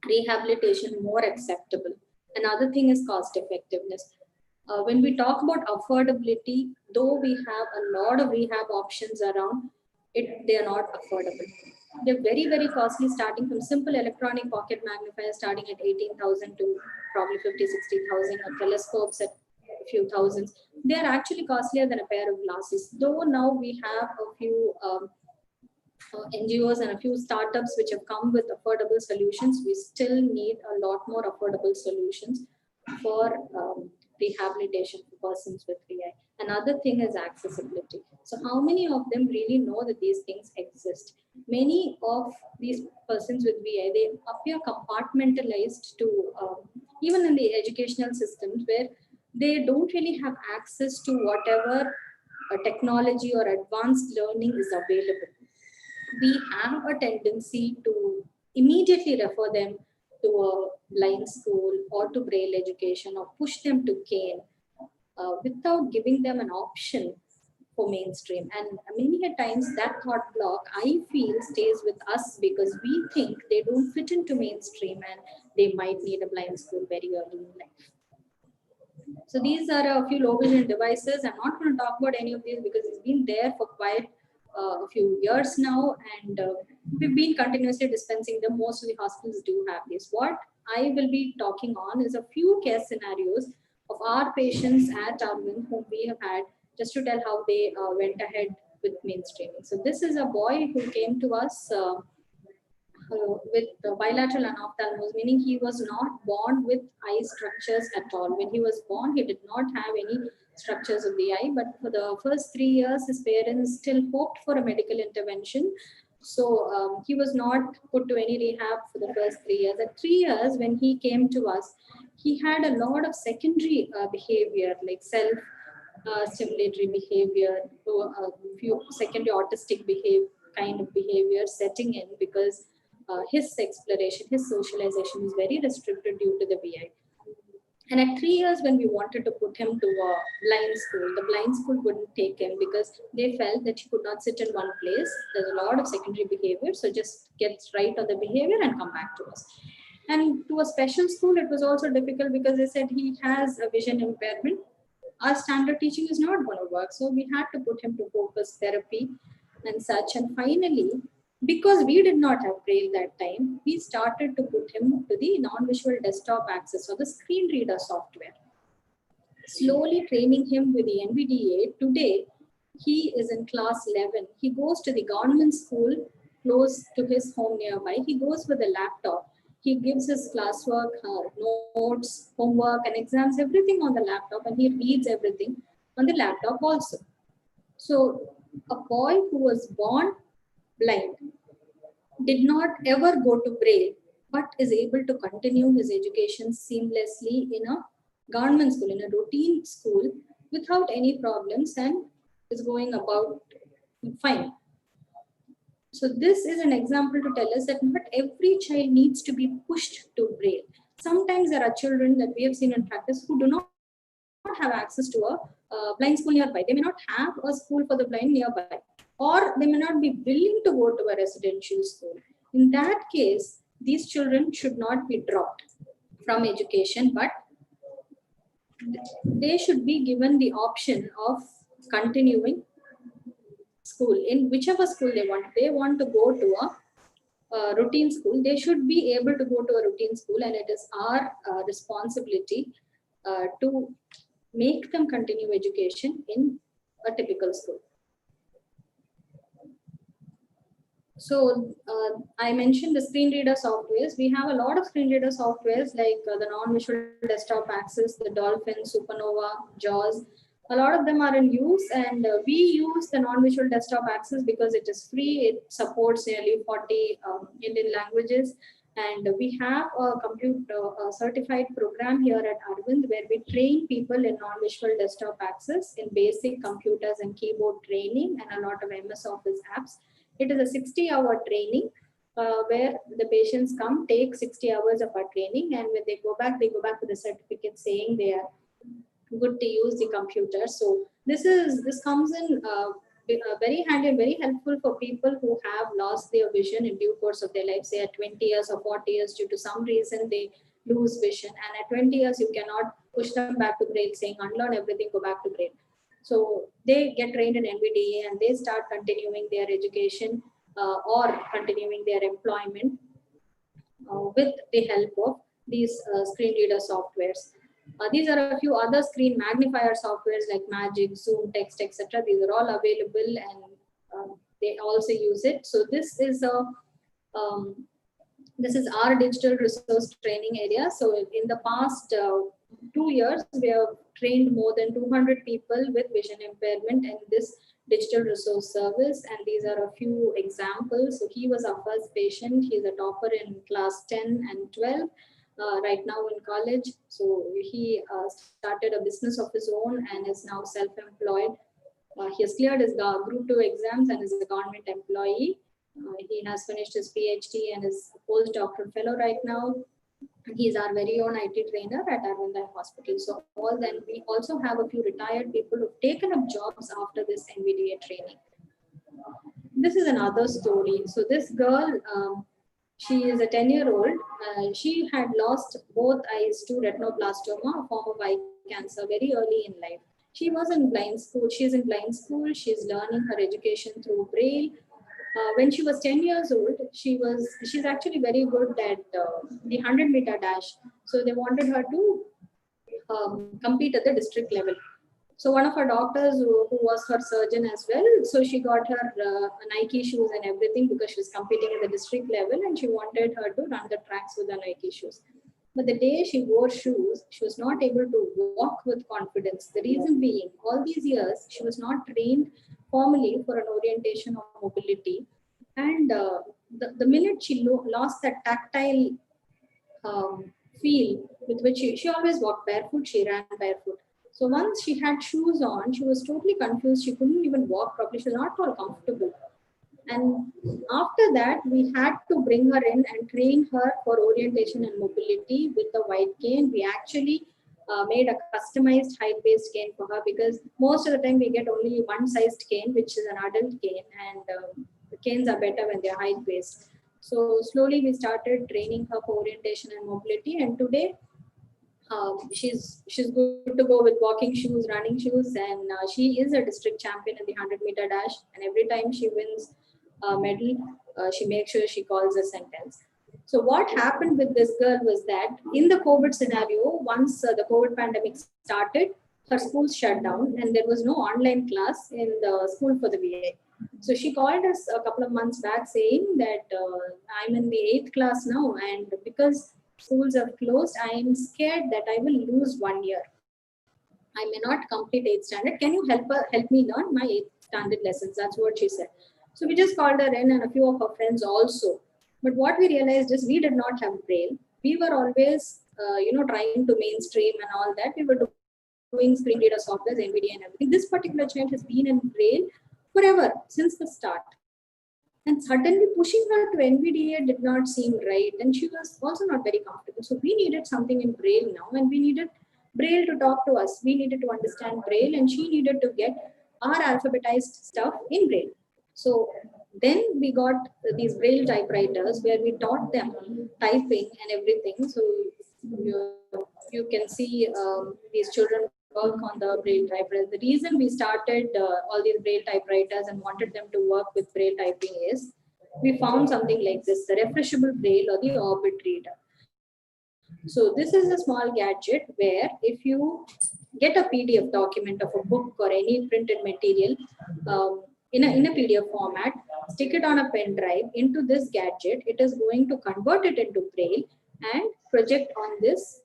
rehabilitation more acceptable. Another thing is cost effectiveness. When we talk about affordability, though we have a lot of rehab options around, they are not affordable. They're very, very costly, starting from simple electronic pocket magnifiers starting at 18,000 to probably 50, 60,000, or telescopes at a few thousands. They are actually costlier than a pair of glasses. Though now we have a few NGOs and a few startups which have come with affordable solutions, we still need a lot more affordable solutions for rehabilitation for persons with VI. Another thing is accessibility. So how many of them really know that these things exist? Many of these persons with VI, they appear compartmentalized to even in the educational systems, where they don't really have access to whatever technology or advanced learning is available. We have a tendency to immediately refer them to a blind school or to braille education, or push them to cane without giving them an option for mainstream. And many a times that thought block, I feel, stays with us because we think they don't fit into mainstream and they might need a blind school very early in life. So these are a few low vision devices. I'm not going to talk about any of these because it's been there for quite a few years now, and we've been continuously dispensing them. Most of the hospitals do have this. What I will be talking on is a few case scenarios of our patients at Arvind whom we have had, just to tell how they went ahead with mainstreaming. So this is a boy who came to us with bilateral anophthalmos, meaning he was not born with eye structures at all. When he was born, he did not have any structures of the eye, but for the first 3 years, his parents still hoped for a medical intervention. So he was not put to any rehab for the first 3 years. At 3 years, when he came to us, he had a lot of secondary behavior, like self-stimulatory behavior, a few secondary autistic kind of behavior setting in, because his exploration, his socialization was very restricted due to the VI. And at 3 years, when we wanted to put him to a blind school, the blind school wouldn't take him because they felt that he could not sit in one place. There's a lot of secondary behavior, so just get right on the behavior and come back to us. And to a special school, it was also difficult because they said he has a vision impairment. Our standard teaching is not going to work, so we had to put him to focus therapy and such. And finally, because we did not have Braille that time, we started to put him to the non-visual desktop access or the screen reader software. Slowly training him with the NVDA. Today, he is in class 11. He goes to the government school close to his home nearby. He goes with a laptop. He gives his classwork, notes, homework, and exams, everything on the laptop, and he reads everything on the laptop also. So a boy who was born blind, did not ever go to Braille, but is able to continue his education seamlessly in a government school, in a routine school, without any problems, and is going about fine. So this is an example to tell us that not every child needs to be pushed to Braille. Sometimes there are children that we have seen in practice who do not have access to a blind school nearby. They may not have a school for the blind nearby, or they may not be willing to go to a residential school. In that case, these children should not be dropped from education, but they should be given the option of continuing school in whichever school they want. They want to go to a routine school, they should be able to go to a routine school, and it is our responsibility to make them continue education in a typical school. So I mentioned the screen reader softwares. We have a lot of screen reader softwares like the non-visual desktop access, the Dolphin, Supernova, JAWS. A lot of them are in use, and we use the non-visual desktop access because it is free. It supports nearly 40 Indian languages. And we have a certified program here at Arvind where we train people in non-visual desktop access in basic computers and keyboard training and a lot of MS Office apps. It is a 60-hour training where the patients come, take 60 hours of our training, and when they go back with a certificate saying they are good to use the computer. So this comes in very handy and very helpful for people who have lost their vision in due course of their life, say at 20 years or 40 years, due to some reason they lose vision. And at 20 years, you cannot push them back to Braille saying, unlearn everything, go back to Braille. So they get trained in NVDA and they start continuing their education or continuing their employment with the help of these screen reader softwares. These are a few other screen magnifier softwares like Magic, Zoom, Text, etc. These are all available, and they also use it. So this is our digital resource training area. So in the past, 2 years, we have trained more than 200 people with vision impairment in this digital resource service. And these are a few examples. So he was our first patient. He's a topper in class 10 and 12. Right now in college. So he started a business of his own and is now self-employed. He has cleared his group 2 exams and is a government employee. He has finished his PhD and is a postdoctoral fellow right now. He's our very own IT trainer at Arvind Eye Hospital. So all then we also have a few retired people who've taken up jobs after this NVDA training. This is another story. So this girl, she is a 10-year-old. She had lost both eyes to retinoblastoma, a form of eye cancer, very early in life. She was in blind school. She's in blind school. She's learning her education through Braille. When she was 10 years old, she's actually very good at the 100-meter dash. So they wanted her to compete at the district level. So one of her doctors who was her surgeon as well, so she got her Nike shoes and everything because she was competing at the district level and she wanted her to run the tracks with the Nike shoes. But the day she wore shoes, she was not able to walk with confidence. The reason being, all these years, she was not trained formally for an orientation or mobility. And the minute she lost that tactile feel with which she always walked barefoot, she ran barefoot. So once she had shoes on, she was totally confused. She couldn't even walk properly. She was not at all comfortable. And after that, we had to bring her in and train her for orientation and mobility with the white cane. We actually made a customized height-based cane for her because most of the time we get only one-sized cane, which is an adult cane, and the canes are better when they're height-based. So slowly we started training her for orientation and mobility, and today she's good to go with walking shoes, running shoes, and she is a district champion in the 100-meter dash. And every time she wins a medal, she makes sure she calls a sentence. So what happened with this girl was that in the COVID scenario, once the COVID pandemic started, her school shut down and there was no online class in the school for the VA. So she called us a couple of months back saying that I'm in the 8th class now, and because schools have closed, I am scared that I will lose 1 year. I may not complete 8th standard. Can you help me learn my 8th standard lessons? That's what she said. So we just called her in and a few of her friends also. But what we realized is we did not have Braille. We were always, trying to mainstream and all that. We were doing screen reader software, NVDA and everything. This particular child has been in Braille forever, since the start. And suddenly pushing her to NVDA did not seem right. And she was also not very comfortable. So we needed something in Braille now, and we needed Braille to talk to us. We needed to understand Braille, and she needed to get our alphabetized stuff in Braille. So then we got these Braille typewriters where we taught them typing and everything. So you can see these children work on the Braille typewriter. The reason we started all these Braille typewriters and wanted them to work with Braille typing is we found something like this, the refreshable Braille or the Orbit reader. So this is a small gadget where if you get a PDF document of a book or any printed material in a PDF format, stick it on a pen drive into this gadget, it is going to convert it into Braille and project on this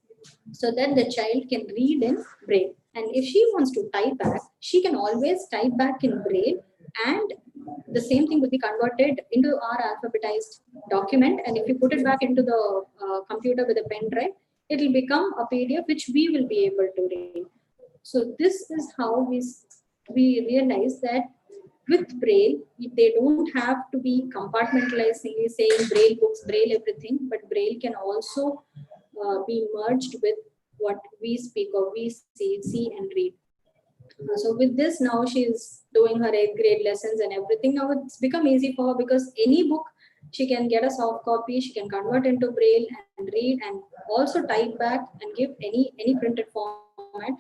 so that the child can read in Braille. And if she wants to type back, she can always type back in Braille, and the same thing will be converted into our alphabetized document. And if you put it back into the computer with a pen drive, it will become a PDF which we will be able to read. So this is how we realize that with Braille, they don't have to be compartmentalized, saying Braille books, Braille everything, but Braille can also be merged with what we speak or we see and read. So with this, now she's doing her 8th grade lessons and everything. Now it's become easy for her because any book, she can get a soft copy, she can convert into Braille and read, and also type back and give any printed format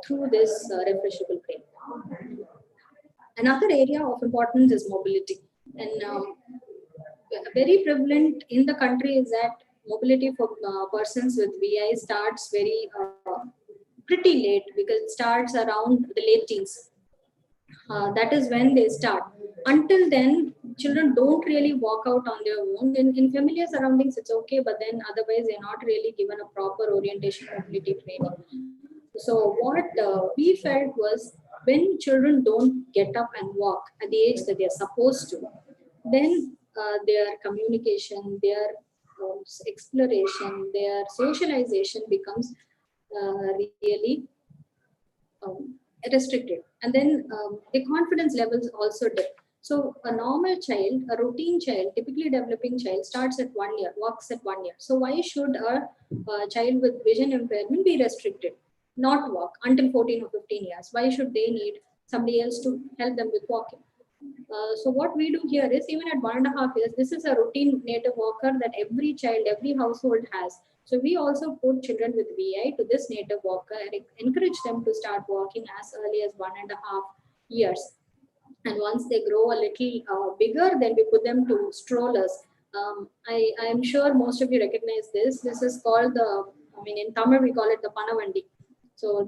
through this refreshable Braille. Another area of importance is mobility. And very prevalent in the country is that mobility for persons with VI starts pretty late, because it starts around the late teens. That is when they start. Until then, children don't really walk out on their own. In familiar surroundings, it's okay, but then otherwise they're not really given a proper orientation mobility training. So what we felt was when children don't get up and walk at the age that they're supposed to, then their communication, their exploration, their socialization becomes really restricted. And then the confidence levels also dip. So a normal child, a routine child, typically developing child starts at 1 year, walks at 1 year. So why should a child with vision impairment be restricted, not walk until 14 or 15 years? Why should they need somebody else to help them with walking? So what we do here is even at 1.5 years, this is a routine native walker that every child, every household has. So we also put children with VI to this native walker and encourage them to start walking as early as 1.5 years. And once they grow a little bigger, then we put them to strollers. I am sure most of you recognize this. This is called in Tamil we call it the Panavandi. So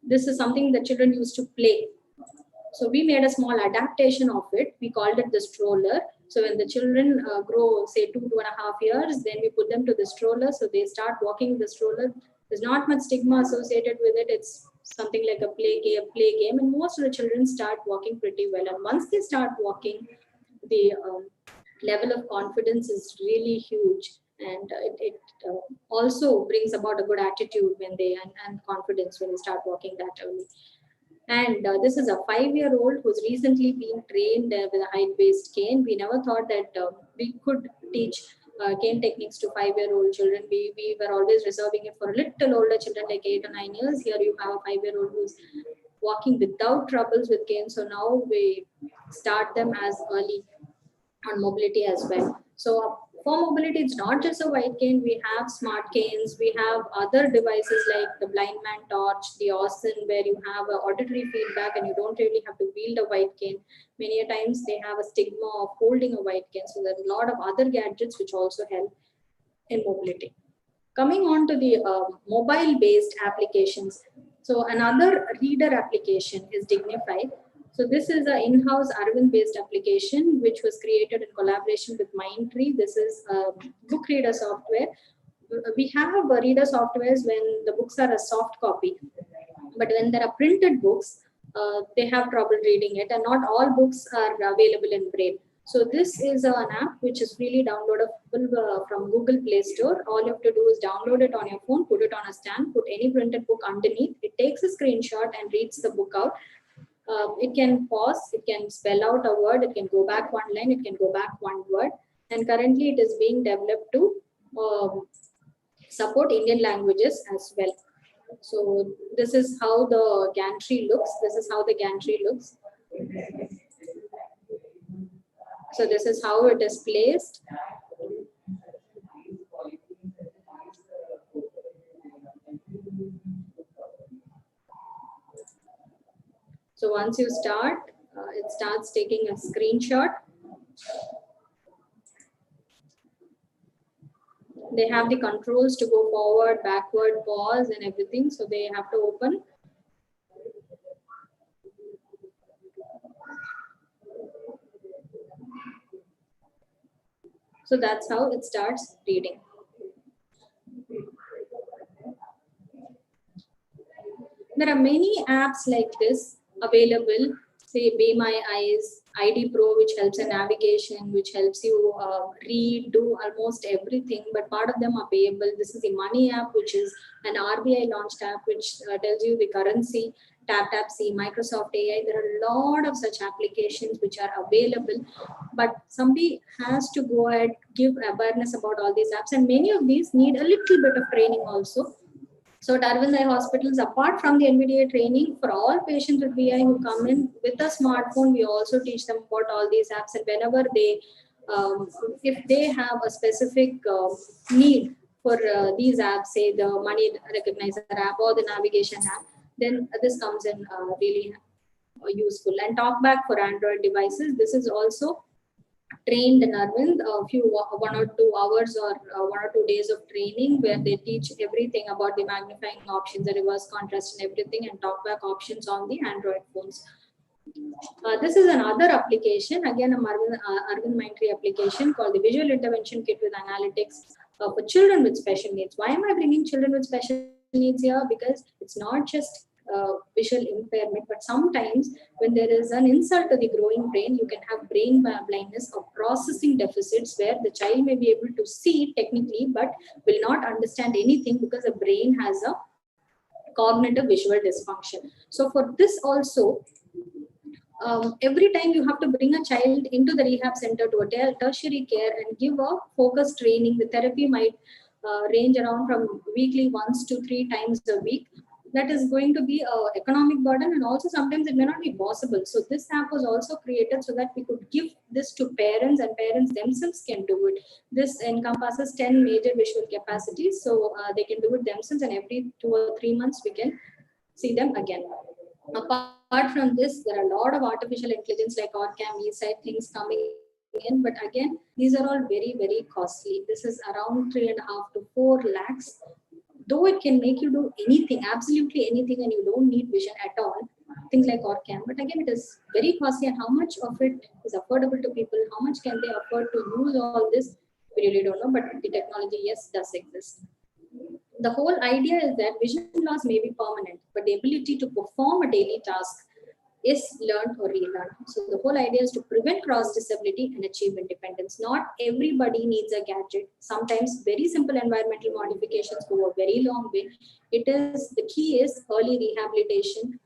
this is something that children used to play. So we made a small adaptation of it. We called it the stroller. So when the children grow, say 2.5 years, then we put them to the stroller. So they start walking the stroller. There's not much stigma associated with it. It's something like a play game. And most of the children start walking pretty well. And once they start walking, the level of confidence is really huge. And it also brings about a good attitude when they and confidence when they start walking that early. And this is a 5-year-old who's recently been trained with a height-based cane. We never thought that we could teach cane techniques to 5-year-old children. We were always reserving it for little older children like 8 or 9 years. Here you have a 5-year-old who's walking without troubles with cane. So now we start them as early on mobility as well. So for mobility, it's not just a white cane. We have smart canes. We have other devices like the blind man torch, the Austin, where you have a auditory feedback and you don't really have to wield a white cane. Many a times they have a stigma of holding a white cane. So there's a lot of other gadgets which also help in mobility. Coming on to the mobile-based applications. So another reader application is Dignify. So this is an in-house Arvind-based application which was created in collaboration with Mindtree. This is book reader software. We have reader softwares when the books are a soft copy, but when there are printed books, they have trouble reading it, and not all books are available in Braille. So this is an app which is freely downloadable from Google Play Store. All you have to do is download it on your phone, put it on a stand, put any printed book underneath. It takes a screenshot and reads the book out. It can pause, it can spell out a word, it can go back one line, it can go back one word. And currently it is being developed to support Indian languages as well. So this is how the gantry looks. So this is how it is placed. So once you start, it starts taking a screenshot. They have the controls to go forward, backward, pause and everything. So they have to open. So that's how it starts reading. There are many apps like this available, say Be My Eyes, ID Pro, which helps in navigation, which helps you read, do almost everything, but part of them are payable. This is the Money app, which is an RBI launched app, which tells you the currency, TapTapSee, Microsoft AI. There are a lot of such applications which are available, but somebody has to go ahead, give awareness about all these apps, and many of these need a little bit of training also. So at Arvind Eye Hospitals, apart from the NVDA training, for all patients with VI who come in with a smartphone, we also teach them about all these apps. And whenever they, if they have a specific need for these apps, say the Money Recognizer app or the navigation app, then this comes in really useful. And TalkBack for Android devices, this is also trained in Arvind, one or 2 hours or 1 or 2 days of training where they teach everything about the magnifying options, the reverse contrast and everything, and TalkBack options on the Android phones. This is another application, again, a Arvind Mindtree application called the Visual Intervention Kit with Analytics for children with special needs. Why am I bringing children with special needs here? Because it's not just visual impairment, but sometimes when there is an insult to the growing brain, you can have brain blindness or processing deficits where the child may be able to see technically, but will not understand anything because the brain has a cognitive visual dysfunction. So for this also, every time you have to bring a child into the rehab center to a tertiary care and give a focused training. The therapy might range around from weekly once to 3 times a week. That is going to be an economic burden, and also sometimes it may not be possible. So this app was also created so that we could give this to parents, and parents themselves can do it. This encompasses 10 major visual capacities, so they can do it themselves, and every 2 or 3 months we can see them again. Apart from this, there are a lot of artificial intelligence like OrCam, eSight things coming in, but again, these are all very, very costly. This is around 3.5 to 4 lakhs. Though it can make you do anything, absolutely anything, and you don't need vision at all, things like OrCam, but again, it is very costly, and how much of it is affordable to people, how much can they afford to use all this, we really don't know, but the technology, yes, does exist. The whole idea is that vision loss may be permanent, but the ability to perform a daily task is learned or relearned. So the whole idea is to prevent cross disability and achieve independence. Not everybody needs a gadget. Sometimes very simple environmental modifications go a very long way. The key is early rehabilitation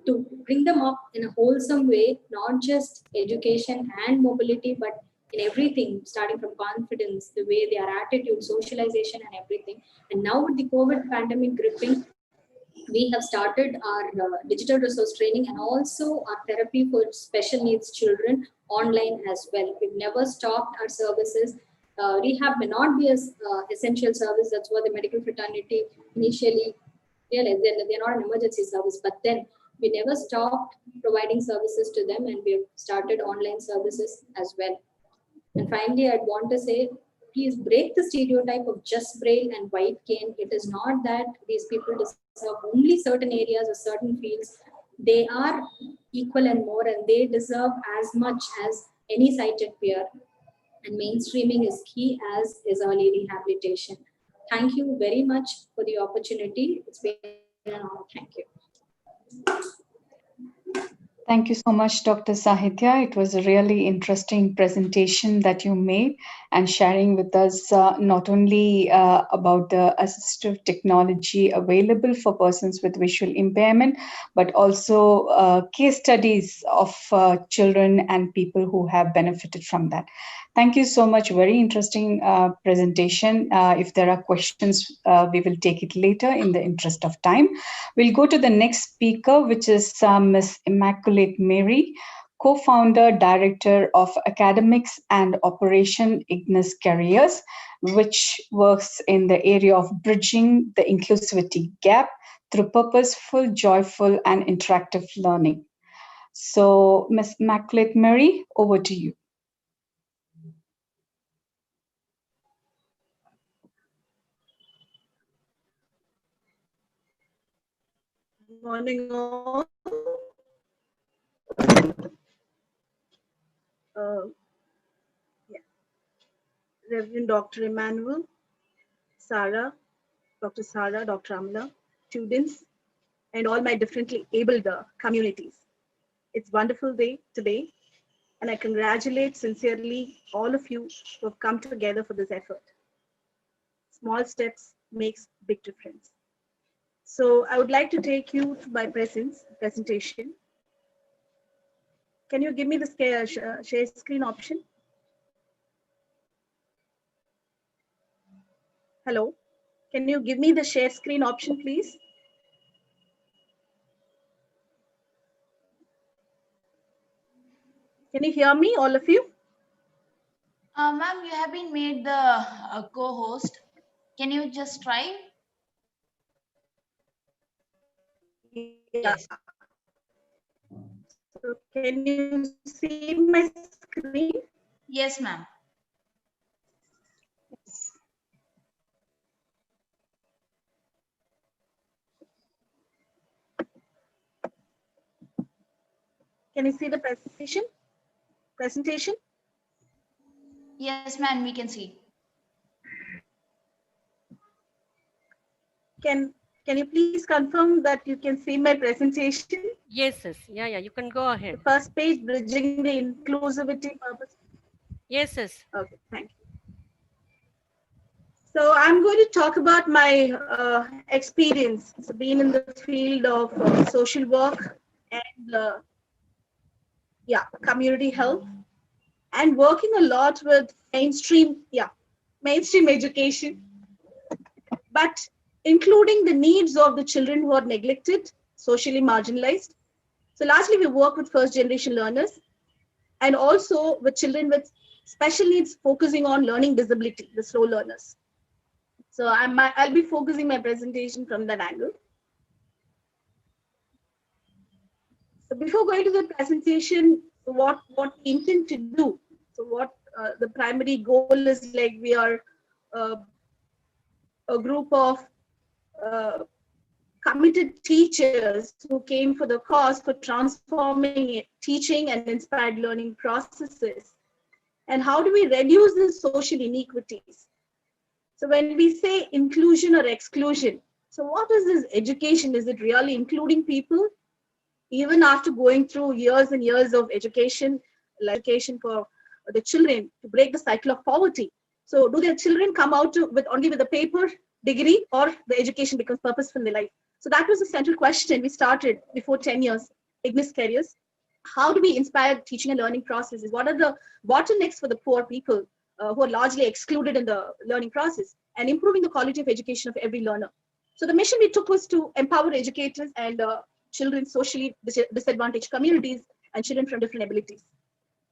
to bring them up in a wholesome way, not just education and mobility, but in everything, starting from confidence, the way their attitude, socialization, and everything. And now with the COVID pandemic gripping, we have started our digital resource training and also our therapy for special needs children online as well. We've never stopped our services. Rehab may not be as essential service. That's what the medical fraternity initially realized. They're not an emergency service, but then we never stopped providing services to them, and we've started online services as well. And finally, I'd want to say, please break the stereotype of just braille and white cane. It is not that these people deserve only certain areas or certain fields. They are equal and more, and they deserve as much as any sighted peer. And mainstreaming is key, as is early rehabilitation. Thank you very much for the opportunity. It's been an honor. Thank you. Thank you so much, Dr. Sahitya. It was a really interesting presentation that you made and sharing with us not only about the assistive technology available for persons with visual impairment, but also case studies of children and people who have benefited from that. Thank you so much. Very interesting presentation. If there are questions, we will take it later in the interest of time. We'll go to the next speaker, which is Ms. Immaculate Mary, co-founder, director of Academics and Operation Ignis Careers, which works in the area of bridging the inclusivity gap through purposeful, joyful, and interactive learning. So, Ms. Immaculate Mary, over to you. Good morning, all. Reverend Dr. Emmanuel, Sarah, Dr. Sarah, Dr. Amla, students, and all my differently abled communities. It's a wonderful day today, and I congratulate sincerely all of you who have come together for this effort. Small steps makes big difference. So I would like to take you to my presentation. Can you give me the share screen option? Hello, can you give me the share screen option, please? Can you hear me, all of you? Ma'am, you have been made the co-host. Can you just try? Yes. So can you see my screen? Yes, ma'am. Can you see the presentation? Presentation? Yes, ma'am, we can see. Can you please confirm that you can see my presentation? Yes, yes. Yeah, yeah. You can go The ahead. first page, bridging the inclusivity purpose. Yes, yes. Okay, thank you. So I'm going to talk about my experience. So being in the field of social work and community health, and working a lot with mainstream education, but including the needs of the children who are neglected, socially marginalized. So largely we work with first generation learners and also with children with special needs, focusing on learning disability, the slow learners. So I'll be focusing my presentation from that angle. So before going to the presentation, what we intend to do. So what the primary goal is, like we are a group of committed teachers who came for the cause for transforming teaching and inspired learning processes. And how do we reduce the social inequities? So when we say inclusion or exclusion, so what is this education? Is it really including people? Even after going through years and years of education for the children to break the cycle of poverty. So do their children come out with only with a paper degree, or the education becomes purposeful in their life? So that was the central question we started before 10 years, Ignis Careers. How do we inspire teaching and learning processes? What are the bottlenecks for the poor people who are largely excluded in the learning process, and improving the quality of education of every learner? So the mission we took was to empower educators and children, socially disadvantaged communities, and children from different abilities.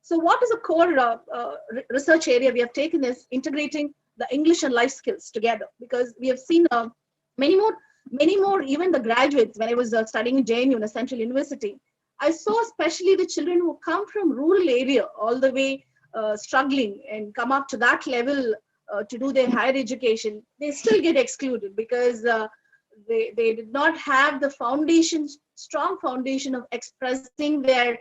So what is a core research area we have taken is integrating the English and life skills together, because we have seen many more, even the graduates. When I was studying in JNU, in a central university, I saw especially the children who come from rural area all the way struggling and come up to that level to do their higher education, they still get excluded because they did not have the strong foundation of expressing their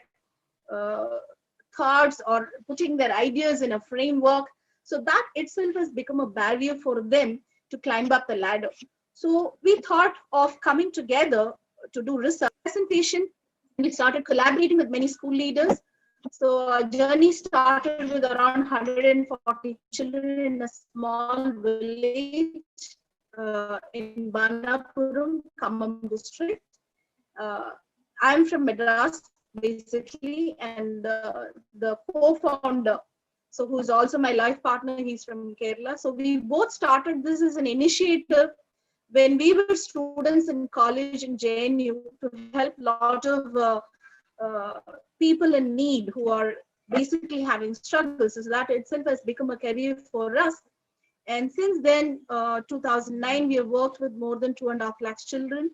thoughts or putting their ideas in a framework. So that itself has become a barrier for them to climb up the ladder. So we thought of coming together to do research presentation. We started collaborating with many school leaders. So our journey started with around 140 children in a small village in Banapuram, Khammam district. I'm from Madras, basically, and the co-founder, so who's also my life partner, he's from Kerala. So we both started this as an initiative when we were students in college in JNU to help a lot of people in need who are basically having struggles. So that itself has become a career for us. And since then, 2009, we have worked with more than 2.5 lakhs children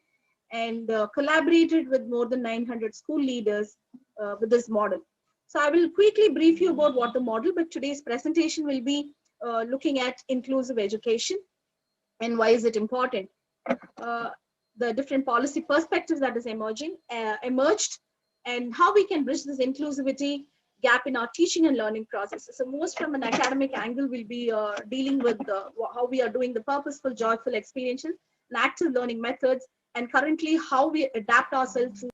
and collaborated with more than 900 school leaders with this model. So I will quickly brief you about what the model, but today's presentation will be looking at inclusive education and why is it important. The different policy perspectives that is emerged, and how we can bridge this inclusivity gap in our teaching and learning processes. So most from an academic angle, we'll be dealing with how we are doing the purposeful, joyful experiential and active learning methods, and currently how we adapt ourselves to.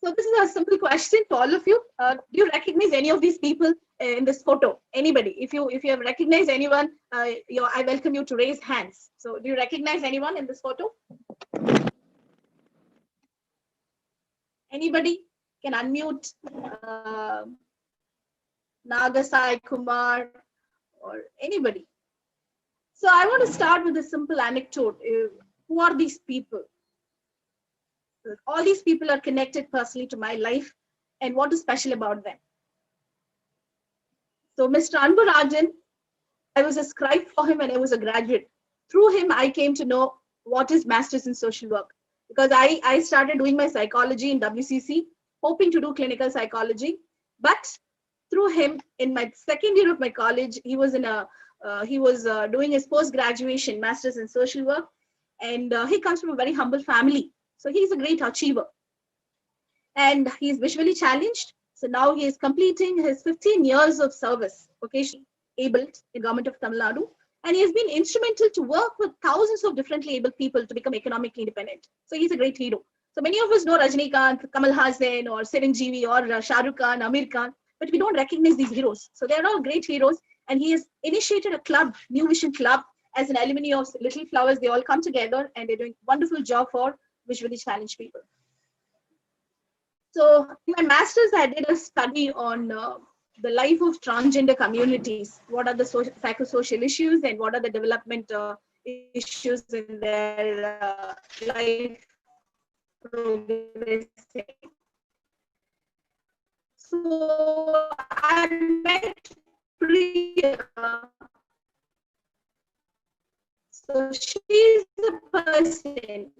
So this is a simple question to all of you. Do you recognize any of these people in this photo? Anybody? If you have recognized anyone, I welcome you to raise hands. So do you recognize anyone in this photo? Anybody can unmute. Naga Sai Kumar or anybody. So I want to start with a simple anecdote. Who are these people? All these people are connected personally to my life, and what is special about them? So Mr. Anburajan, I was a scribe for him when I was a graduate. Through him, I came to know what is Masters in Social Work, because I started doing my psychology in WCC, hoping to do clinical psychology. But through him, in my second year of my college, he was doing his post-graduation Masters in Social Work, and he comes from a very humble family. So he's a great achiever. and he's visually challenged. So now he is completing his 15 years of service, vocationally abled in government of Tamil Nadu. And he has been instrumental to work with thousands of differently abled people to become economically independent. So he's a great hero. So many of us know Rajinikanth, Kamal Hassan, or Chiranjeevi, or Shah Rukh Khan, Amir Khan, but we don't recognize these heroes. So they're all great heroes. And he has initiated a club, New Vision Club, as an alumni of Little Flowers. They all come together and they're doing a wonderful job for visually challenged people. So in my master's, I did a study on the life of transgender communities. What are the psychosocial issues and what are the development issues in their life progressing. So I met Priya. So she's the person.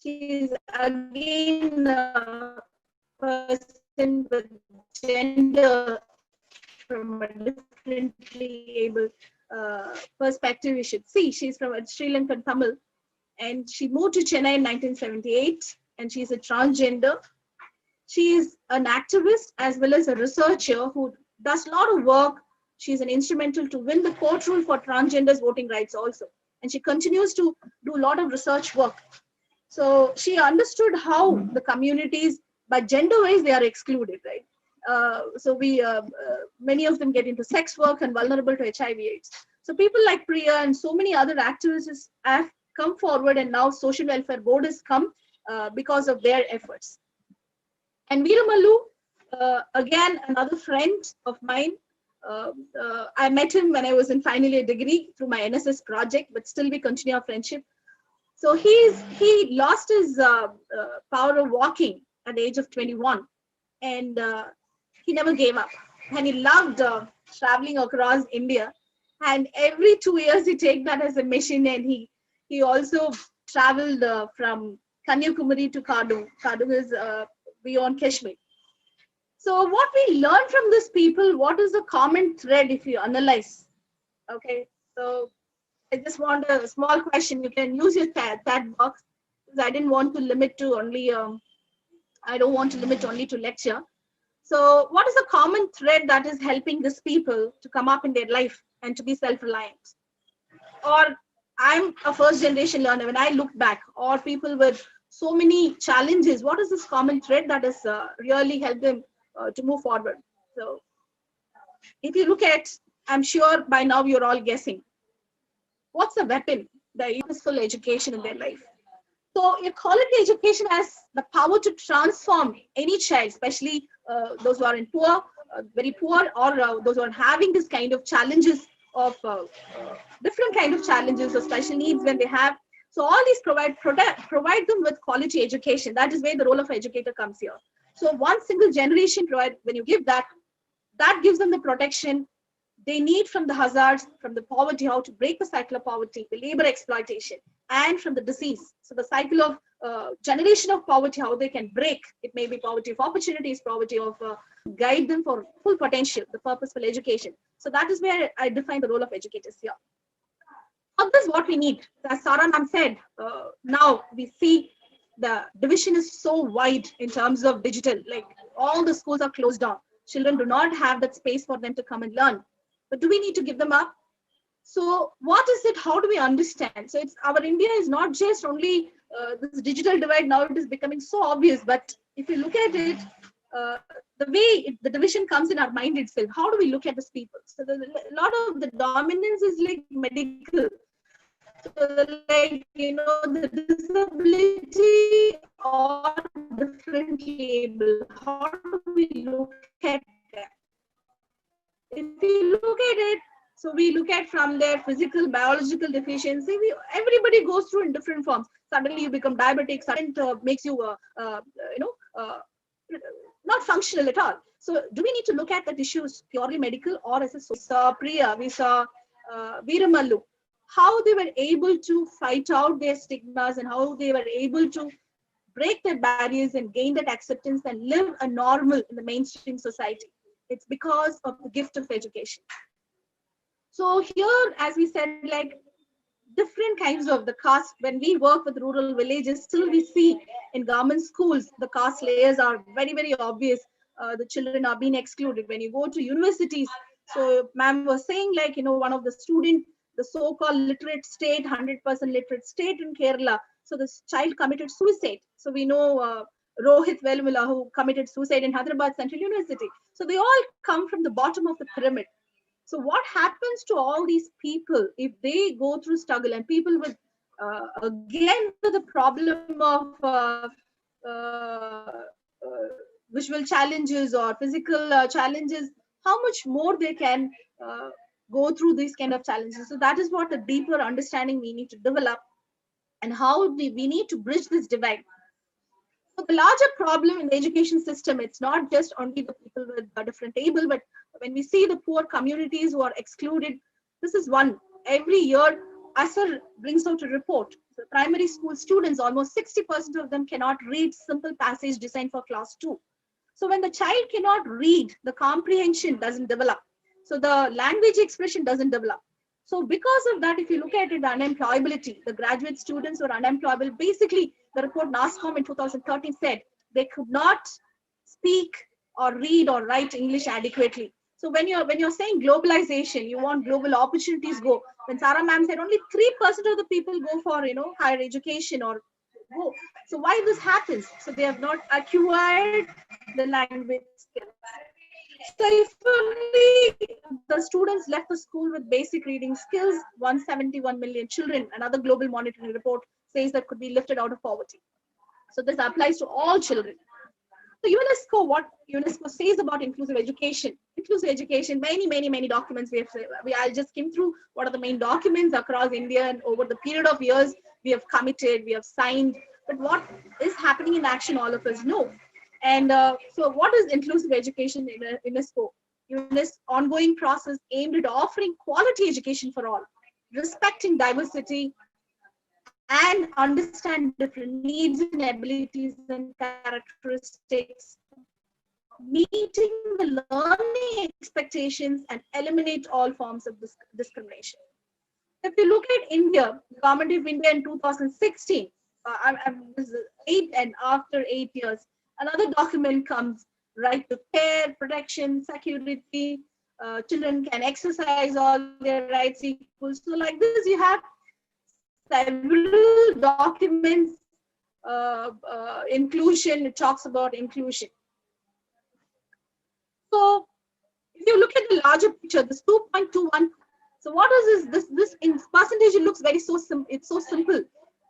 She's again a person with gender from a differently able perspective. You should see she's from a Sri Lankan Tamil, and she moved to Chennai in 1978, and she's a transgender. She is an activist as well as a researcher who does a lot of work. She's an instrumental to win the court rule for transgenders voting rights also. And she continues to do a lot of research work. So she understood how the communities, by gender-wise, they are excluded, right? So many of them get into sex work and vulnerable to HIV/AIDS. So people like Priya and so many other activists have come forward, and now Social Welfare Board has come because of their efforts. And Veeramallu, again, another friend of mine. I met him when I was in final year degree through my NSS project, but still we continue our friendship. So he lost his power of walking at the age of 21, and he never gave up. And he loved traveling across India. And every 2 years he take that as a mission, and he also traveled from Kanyakumari to Kadu. Kadu is beyond Kashmir. So what we learn from these people, what is the common thread if you analyze? Okay, so I just want a small question. You can use your chat box, because I didn't want to limit to only, I don't want to limit only to lecture. So what is the common thread that is helping these people to come up in their life and to be self-reliant? Or I'm a first generation learner, when I look back, or people with so many challenges, what is this common thread that has really helped them to move forward? So if you look at, I'm sure by now you're all guessing, what's the weapon? The useful education in their life. So a quality education has the power to transform any child, especially those who are in poor, very poor, or those who are having this kind of challenges of different kind of challenges or special needs when they have. So all these provide them with quality education. That is where the role of educator comes here. So one single generation when you give that, that gives them the protection they need from the hazards, from the poverty, how to break the cycle of poverty, the labor exploitation, and from the disease. So the cycle of generation of poverty, how they can break. It may be poverty of opportunities, poverty of guide them for full potential, the purposeful education. So that is where I define the role of educators here. This is what we need. As Sarah ma'am said, now we see the division is so wide in terms of digital, like all the schools are closed down. Children do not have that space for them to come and learn. But do we need to give them up? So what is it? How do we understand? So it's our India is not just only this digital divide. Now it is becoming so obvious. But if you look at it, the way the division comes in our mind itself, how do we look at these people? So a lot of the dominance is like medical. So like, the disability or differently able, how do we look at that? If we look at it, so we look at from their physical, biological deficiency, everybody goes through in different forms. Suddenly you become diabetic, suddenly makes you, not functional at all. So do we need to look at that issues purely medical, or as a saw Priya, we saw Veeramallu, how they were able to fight out their stigmas and how they were able to break their barriers and gain that acceptance and live a normal in the mainstream society. It's because of the gift of education. So here, as we said, like different kinds of the caste. When we work with rural villages, still we see in government schools, the caste layers are very, very obvious. The children are being excluded. When you go to universities, so ma'am was saying, like, one of the student, the so-called literate state, 100% literate state in Kerala. So this child committed suicide. So we know Rohit Velmula, who committed suicide in Hyderabad Central University. So they all come from the bottom of the pyramid. So what happens to all these people if they go through struggle, and people with, again, the problem of visual challenges or physical challenges, how much more they can go through these kind of challenges. So that is what a deeper understanding we need to develop, and how we need to bridge this divide. So the larger problem in the education system, it's not just only the people with a different able, but when we see the poor communities who are excluded, this is one. Every year, ASR brings out a report. The primary school students, almost 60% of them cannot read simple passage designed for class 2. So when the child cannot read, the comprehension doesn't develop. So the language expression doesn't develop. So because of that, if you look at it, the unemployability, the graduate students were unemployable. Basically, the report NASSCOM in 2013 said they could not speak or read or write English adequately. So when you're saying globalization, you want global opportunities go. When Sarah ma'am said only 3% of the people go for higher education or go. So why this happens? So they have not acquired the language skills. So if only the students left the school with basic reading skills, 171 million children, another global monitoring report says, that could be lifted out of poverty. So this applies to all children. So UNESCO, what UNESCO says about inclusive education, many documents I'll just skim through what are the main documents across India, and over the period of years, we have committed, we have signed, but what is happening in action, all of us know. And so what is inclusive education in UNESCO? UNESCO's ongoing process aimed at offering quality education for all, respecting diversity, and understand different needs and abilities and characteristics, meeting the learning expectations, and eliminate all forms of discrimination. If you look at India, the government of India in 2016, after 8 years, another document comes, right to care, protection, security, children can exercise all their rights equal. So like this, you have several documents, inclusion, it talks about inclusion. So if you look at the larger picture, this 2.21, so what is this in percentage, it looks it's so simple,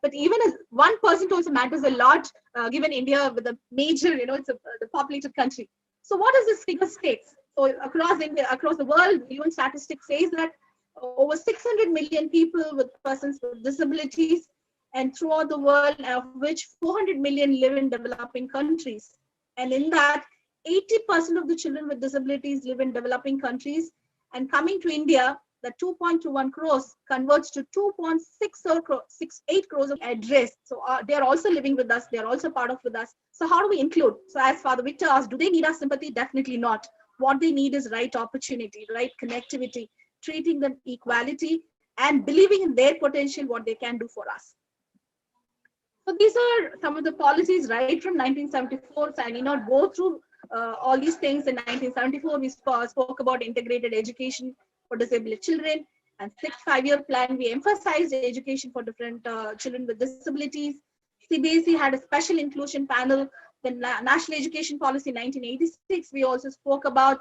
but even as 1% also matters a lot, given India with a major, it's the populated country. So what does this figure states? So across India, across the world, UN statistics says that over 600 million people with persons with disabilities, and throughout the world, of which 400 million live in developing countries. And in that, 80% of the children with disabilities live in developing countries. And coming to India, the 2.21 crores converts to 2.68 crores of address. So they are also living with us. They are also part of with us. So how do we include? So as Father Victor asked, do they need our sympathy? Definitely not. What they need is right opportunity, right connectivity, treating them equality, and believing in their potential, what they can do for us. So these are some of the policies right from 1974. So I need not go through all these things. In 1974, we spoke about integrated education for disabled children, and 6th five-year plan, we emphasized education for different children with disabilities. CBSE had a special inclusion panel. The National Education Policy 1986, we also spoke about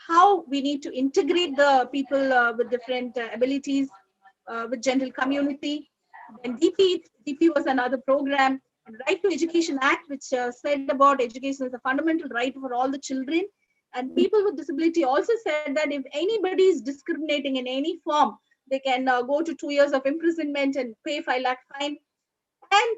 how we need to integrate the people with different abilities with general community. And DP was another program. And Right to Education Act, which said about education as a fundamental right for all the children. And people with disability also said that if anybody is discriminating in any form, they can go to 2 years of imprisonment and pay 5 lakh fine. And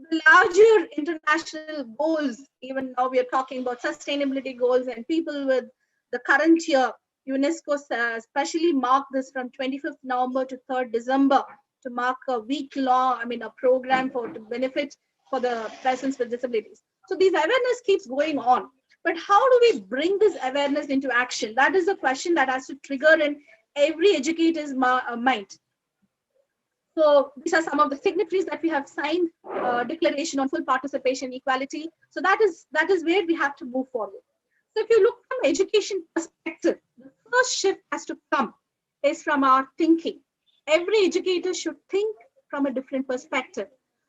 the larger international goals, even now we are talking about sustainability goals, and people with the current year, UNESCO especially marked this from 25th November to 3rd December to mark a week-long, a program to benefit for the persons with disabilities. So these awareness keeps going on. But how do we bring this awareness into action? That is a question that has to trigger in every educator's mind. So these are some of the signatories that we have signed, Declaration on Full Participation Equality. So that is where we have to move forward. So if you look from education perspective, the first shift has to come is from our thinking. Every educator should think from a different perspective.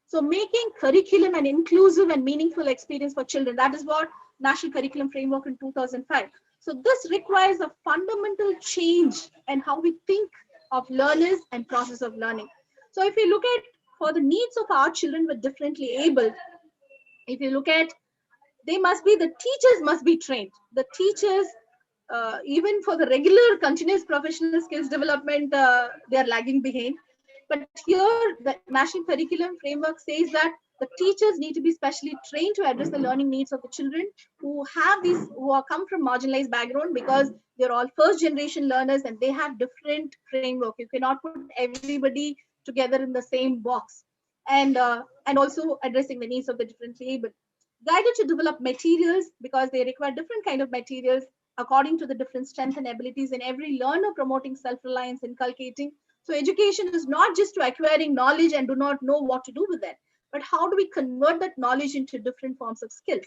So making curriculum an inclusive and meaningful experience for children, that is what National Curriculum Framework in 2005. So this requires a fundamental change in how we think of learners and process of learning. So if you look at for the needs of our children with differently able, if you look at, the teachers must be trained. The teachers, even for the regular continuous professional skills development, they are lagging behind. But here, the National Curriculum Framework says that the teachers need to be specially trained to address the learning needs of the children who are come from marginalized background, because they're all first generation learners and they have different framework. You cannot put everybody together in the same box. And also addressing the needs of the differently able. Guided to develop materials, because they require different kind of materials according to the different strengths and abilities in every learner, promoting self-reliance, inculcating. So education is not just to acquiring knowledge and do not know what to do with it, but how do we convert that knowledge into different forms of skills?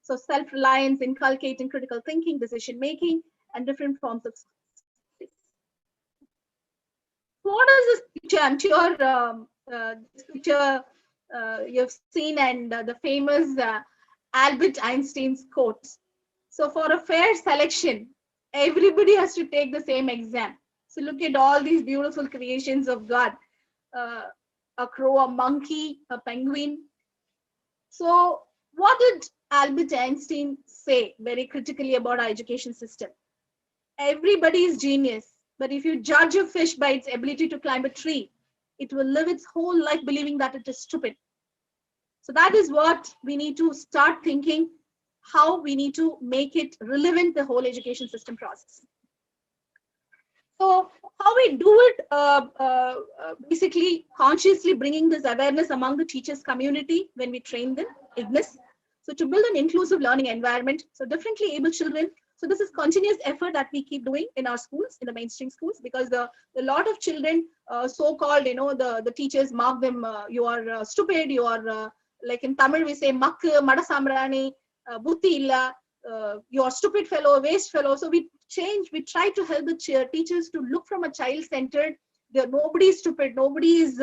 So self-reliance, inculcating critical thinking, decision-making, and different forms of skills. What is this picture? I'm sure this picture you've seen, and the famous Albert Einstein's quote. So for a fair selection, everybody has to take the same exam. So look at all these beautiful creations of God. A crow, a monkey, a penguin. So what did Albert Einstein say very critically about our education system? Everybody is genius, but if you judge a fish by its ability to climb a tree, it will live its whole life believing that it is stupid. So that is what we need to start thinking, how we need to make it relevant, the whole education system process. So how we do it, basically consciously bringing this awareness among the teachers community when we train them, IGNIS. So to build an inclusive learning environment, so differently able children. So this is continuous effort that we keep doing in our schools, in the mainstream schools, because a lot of children, so-called, the teachers mark them, you are stupid, you are, like in Tamil we say, mak, mada samrani, buddhi illa, you are stupid fellow, waste fellow. So we try to help the teachers to look from a child-centered, nobody is stupid, nobody is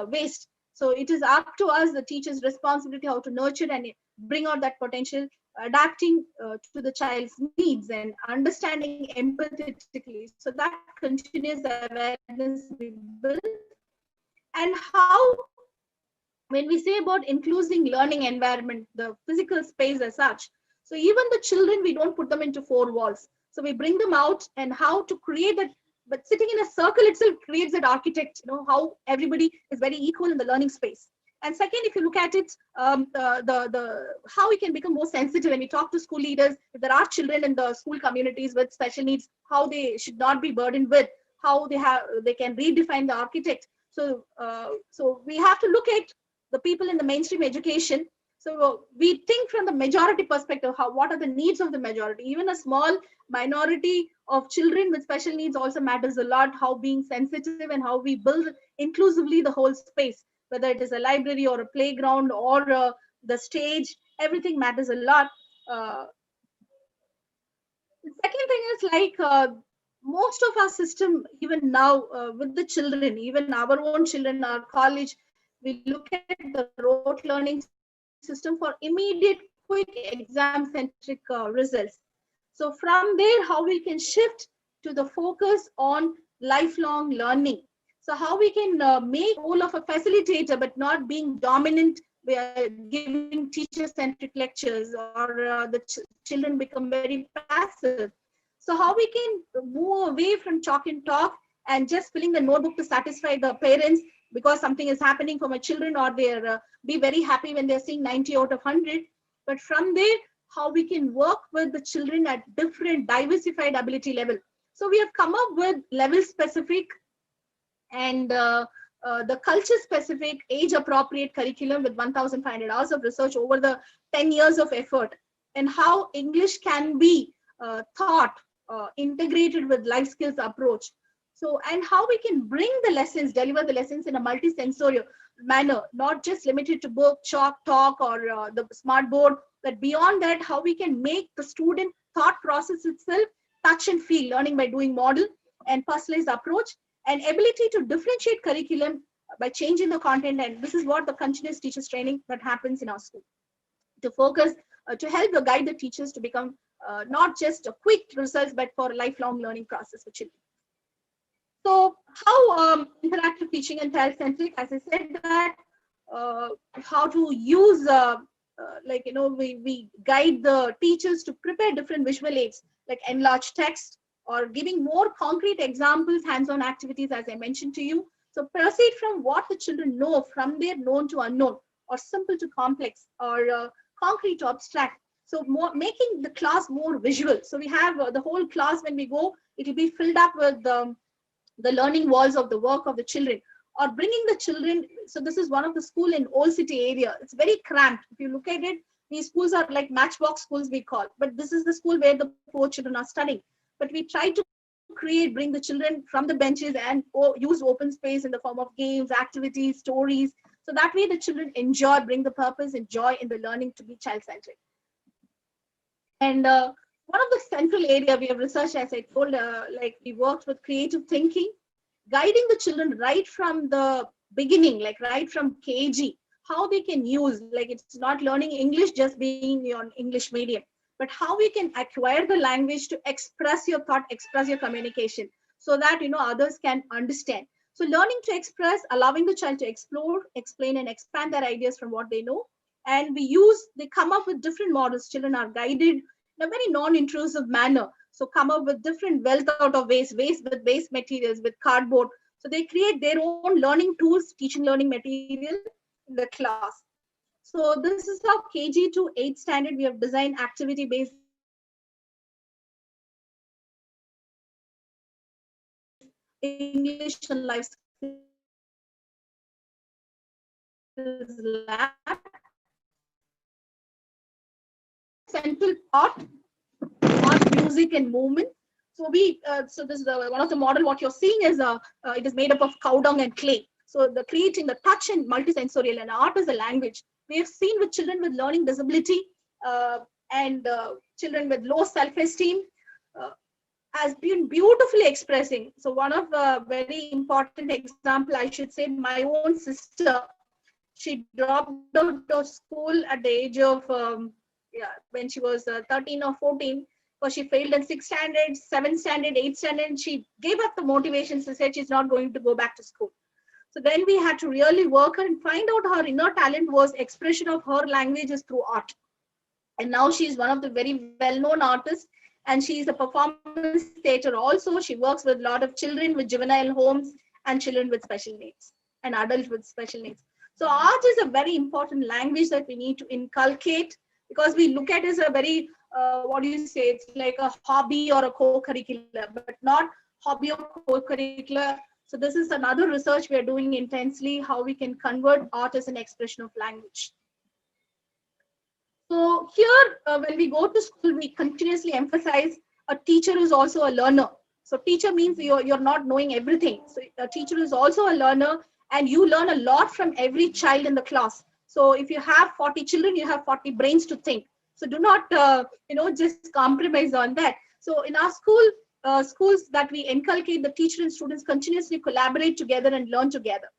waste. So it is up to us, the teacher's responsibility, how to nurture and bring out that potential, adapting to the child's needs and understanding empathetically. So that continuous awareness we build. And how, when we say about inclusive learning environment, the physical space as such, so even the children, we don't put them into four walls. So we bring them out, and how to create that, but sitting in a circle itself creates that architect, how everybody is very equal in the learning space. And second, if you look at it, how we can become more sensitive when we talk to school leaders, if there are children in the school communities with special needs, how they should not be burdened with, how they can redefine the architect. So, so we have to look at the people in the mainstream education. So we think from the majority perspective, what are the needs of the majority? Even a small minority of children with special needs also matters a lot, how being sensitive and how we build inclusively the whole space, whether it is a library or a playground or the stage, everything matters a lot. The second thing is like most of our system, even now with the children, even our own children, our college, we look at the rote learning system for immediate, quick exam-centric results. So from there, how we can shift to the focus on lifelong learning. So how we can make role of a facilitator, but not being dominant, giving teacher-centric lectures, or the children become very passive. So how we can move away from chalk and talk and just filling the notebook to satisfy the parents because something is happening for my children, or they're be very happy when they're seeing 90 out of 100. But from there, how we can work with the children at different diversified ability level. So we have come up with level specific and the culture specific, age appropriate curriculum with 1,500 hours of research over the 10 years of effort, and how English can be taught, integrated with life skills approach. So, and how we can bring the lessons, deliver the lessons in a multi-sensorial manner, not just limited to book, chalk, talk, or the smart board, but beyond that, how we can make the student thought process itself touch and feel, learning by doing model and personalized approach, and ability to differentiate curriculum by changing the content. And this is what the continuous teachers training that happens in our school, to focus, to help guide the teachers to become not just a quick results, but for a lifelong learning process for children. So how interactive teaching and child-centric, as I said that, how to use, we guide the teachers to prepare different visual aids, like enlarged text, or giving more concrete examples, hands-on activities, as I mentioned to you. So proceed from what the children know, from their known to unknown, or simple to complex, or concrete to abstract. So making the class more visual. So we have the whole class, when we go, it will be filled up with the learning walls of the work of the children, or bringing the children. So this is one of the school in Old City area. It's very cramped. If you look at it, these schools are like matchbox schools, we call, but this is the school where the poor children are studying. But we try to bring the children from the benches and use open space in the form of games, activities, stories. So that way the children enjoy, bring the purpose and joy in the learning to be child-centric. And one of the central area we have researched, as I told, like we worked with creative thinking, guiding the children right from the beginning, like right from KG, how they can use, like it's not learning English just being on English medium, but how we can acquire the language to express your thought, express your communication, so that others can understand. So learning to express, allowing the child to explore, explain, and expand their ideas from what they know. And they come up with different models. Children are guided in a very non-intrusive manner. So come up with different wealth out of waste with waste materials, with cardboard. So they create their own learning tools, teaching learning material in the class. So this is how KG to 8th standard, we have designed activity-based English and life skills lab. Central part, art, music, and movement. So so this is one of the model. What you're seeing is it is made up of cow dung and clay. So the creating the touch and multisensorial, and art is a language. We have seen with children with learning disability and children with low self-esteem has been beautifully expressing. So one of the very important example, I should say, my own sister, she dropped out of school at the age of when she was 13 or 14, because she failed in 6th standard, 7th standard, 8th standard, and she gave up the motivation. She said she's not going to go back to school. So then we had to really work and find out her inner talent was expression of her languages through art. And now she's one of the very well-known artists, and she's a performance theater also. She works with a lot of children with juvenile homes and children with special needs and adults with special needs. So art is a very important language that we need to inculcate, because we look at it as a very, it's like a hobby or a co-curricular, but not hobby or co-curricular. So this is another research we are doing intensely, how we can convert art as an expression of language. So here, when we go to school, we continuously emphasize a teacher is also a learner. So teacher means you're not knowing everything. So a teacher is also a learner, and you learn a lot from every child in the class. So if you have 40 children, you have 40 brains to think. So do not, just compromise on that. So in our schools that we inculcate, the teacher and students continuously collaborate together and learn together.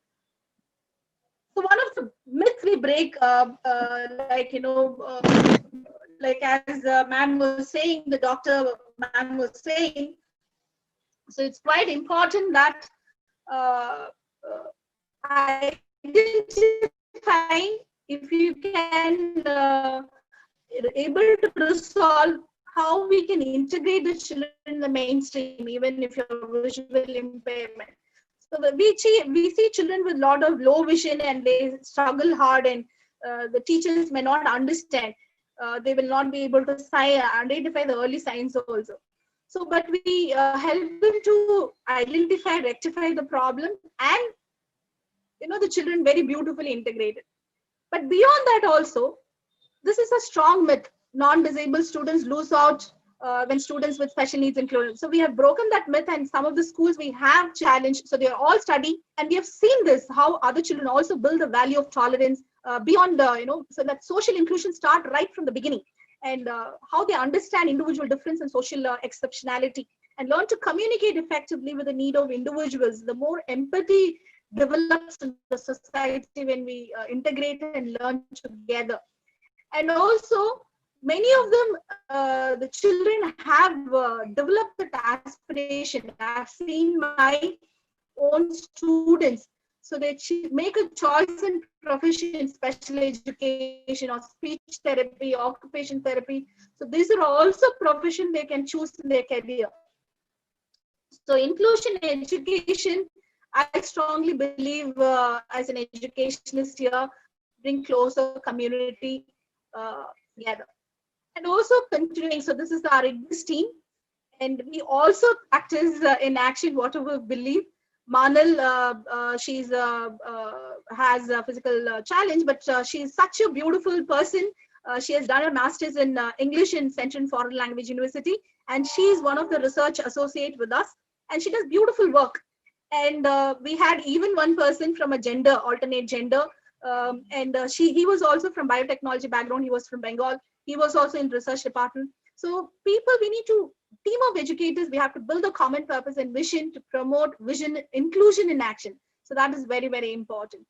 So one of the myths we break, like as the man was saying, the doctor man was saying, so it's quite important that identifying, if you can able to resolve how we can integrate the children in the mainstream, even if you have visual impairment. So we see children with a lot of low vision, and they struggle hard, and the teachers may not understand. They will not be able to identify the early signs also. So, but we help them to identify, rectify the problem, and the children very beautifully integrated. But beyond that also, this is a strong myth. Non-disabled students lose out when students with special needs included. So we have broken that myth, and some of the schools we have challenged. So they are all studying, and we have seen this, how other children also build the value of tolerance beyond so that social inclusion start right from the beginning, and how they understand individual difference and social exceptionality, and learn to communicate effectively with the need of individuals. The more empathy develops in the society when we integrate and learn together. And also, many of them, the children have developed that aspiration. I've seen my own students. So they make a choice in profession, special education or speech therapy, occupation therapy. So these are also professions they can choose in their career. So inclusion education, I strongly believe as an educationist here, bring closer community together. And also continuing, so this is our IGNIS team, and we also practice in action whatever we believe. Manal, she's has a physical challenge, but she's such a beautiful person. She has done her master's in English in Central Foreign Language University, and she is one of the research associate with us, and she does beautiful work. And we had even one person from a alternate gender, and he was also from biotechnology background. He was from Bengal. He was also in research department. So people, we need to, team of educators, we have to build a common purpose and vision to promote vision inclusion in action. So that is very, very important.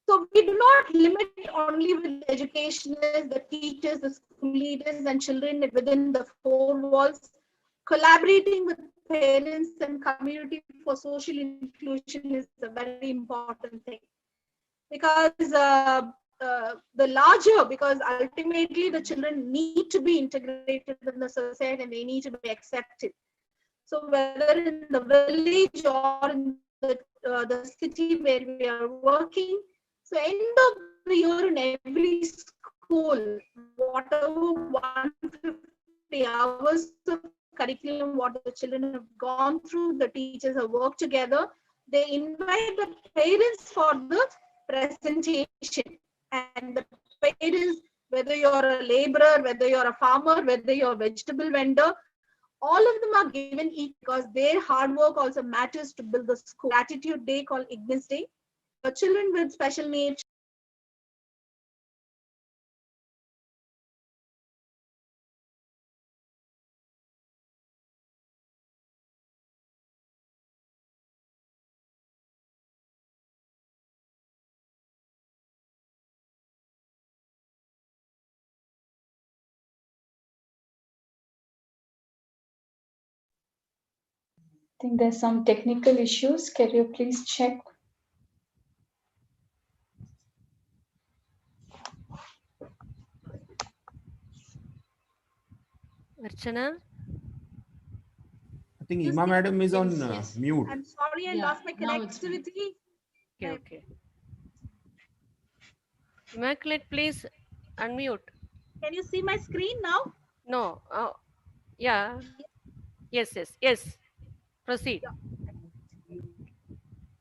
So we do not limit only with educationalists, the teachers, the school leaders and children within the four walls. Collaborating with parents and community for social inclusion is a very important thing, because because ultimately the children need to be integrated in the society and they need to be accepted. So whether in the village or in the city where we are working, so end of the year in every school, whatever 150 hours of curriculum, what the children have gone through, the teachers have worked together, they invite the parents for the presentation. And the parents, whether you're a laborer, whether you're a farmer, whether you're a vegetable vendor, all of them are given each, because their hard work also matters to build the school. Gratitude Day called IGNIS Day. For children with special needs, I think there's some technical issues. Can you please check? Archana? I think Ima madam is on yes. mute. I'm sorry, I lost my connectivity. Okay. Immaculate, please unmute. Can you see my screen now? No. Yeah. Yes. Proceed. Yeah.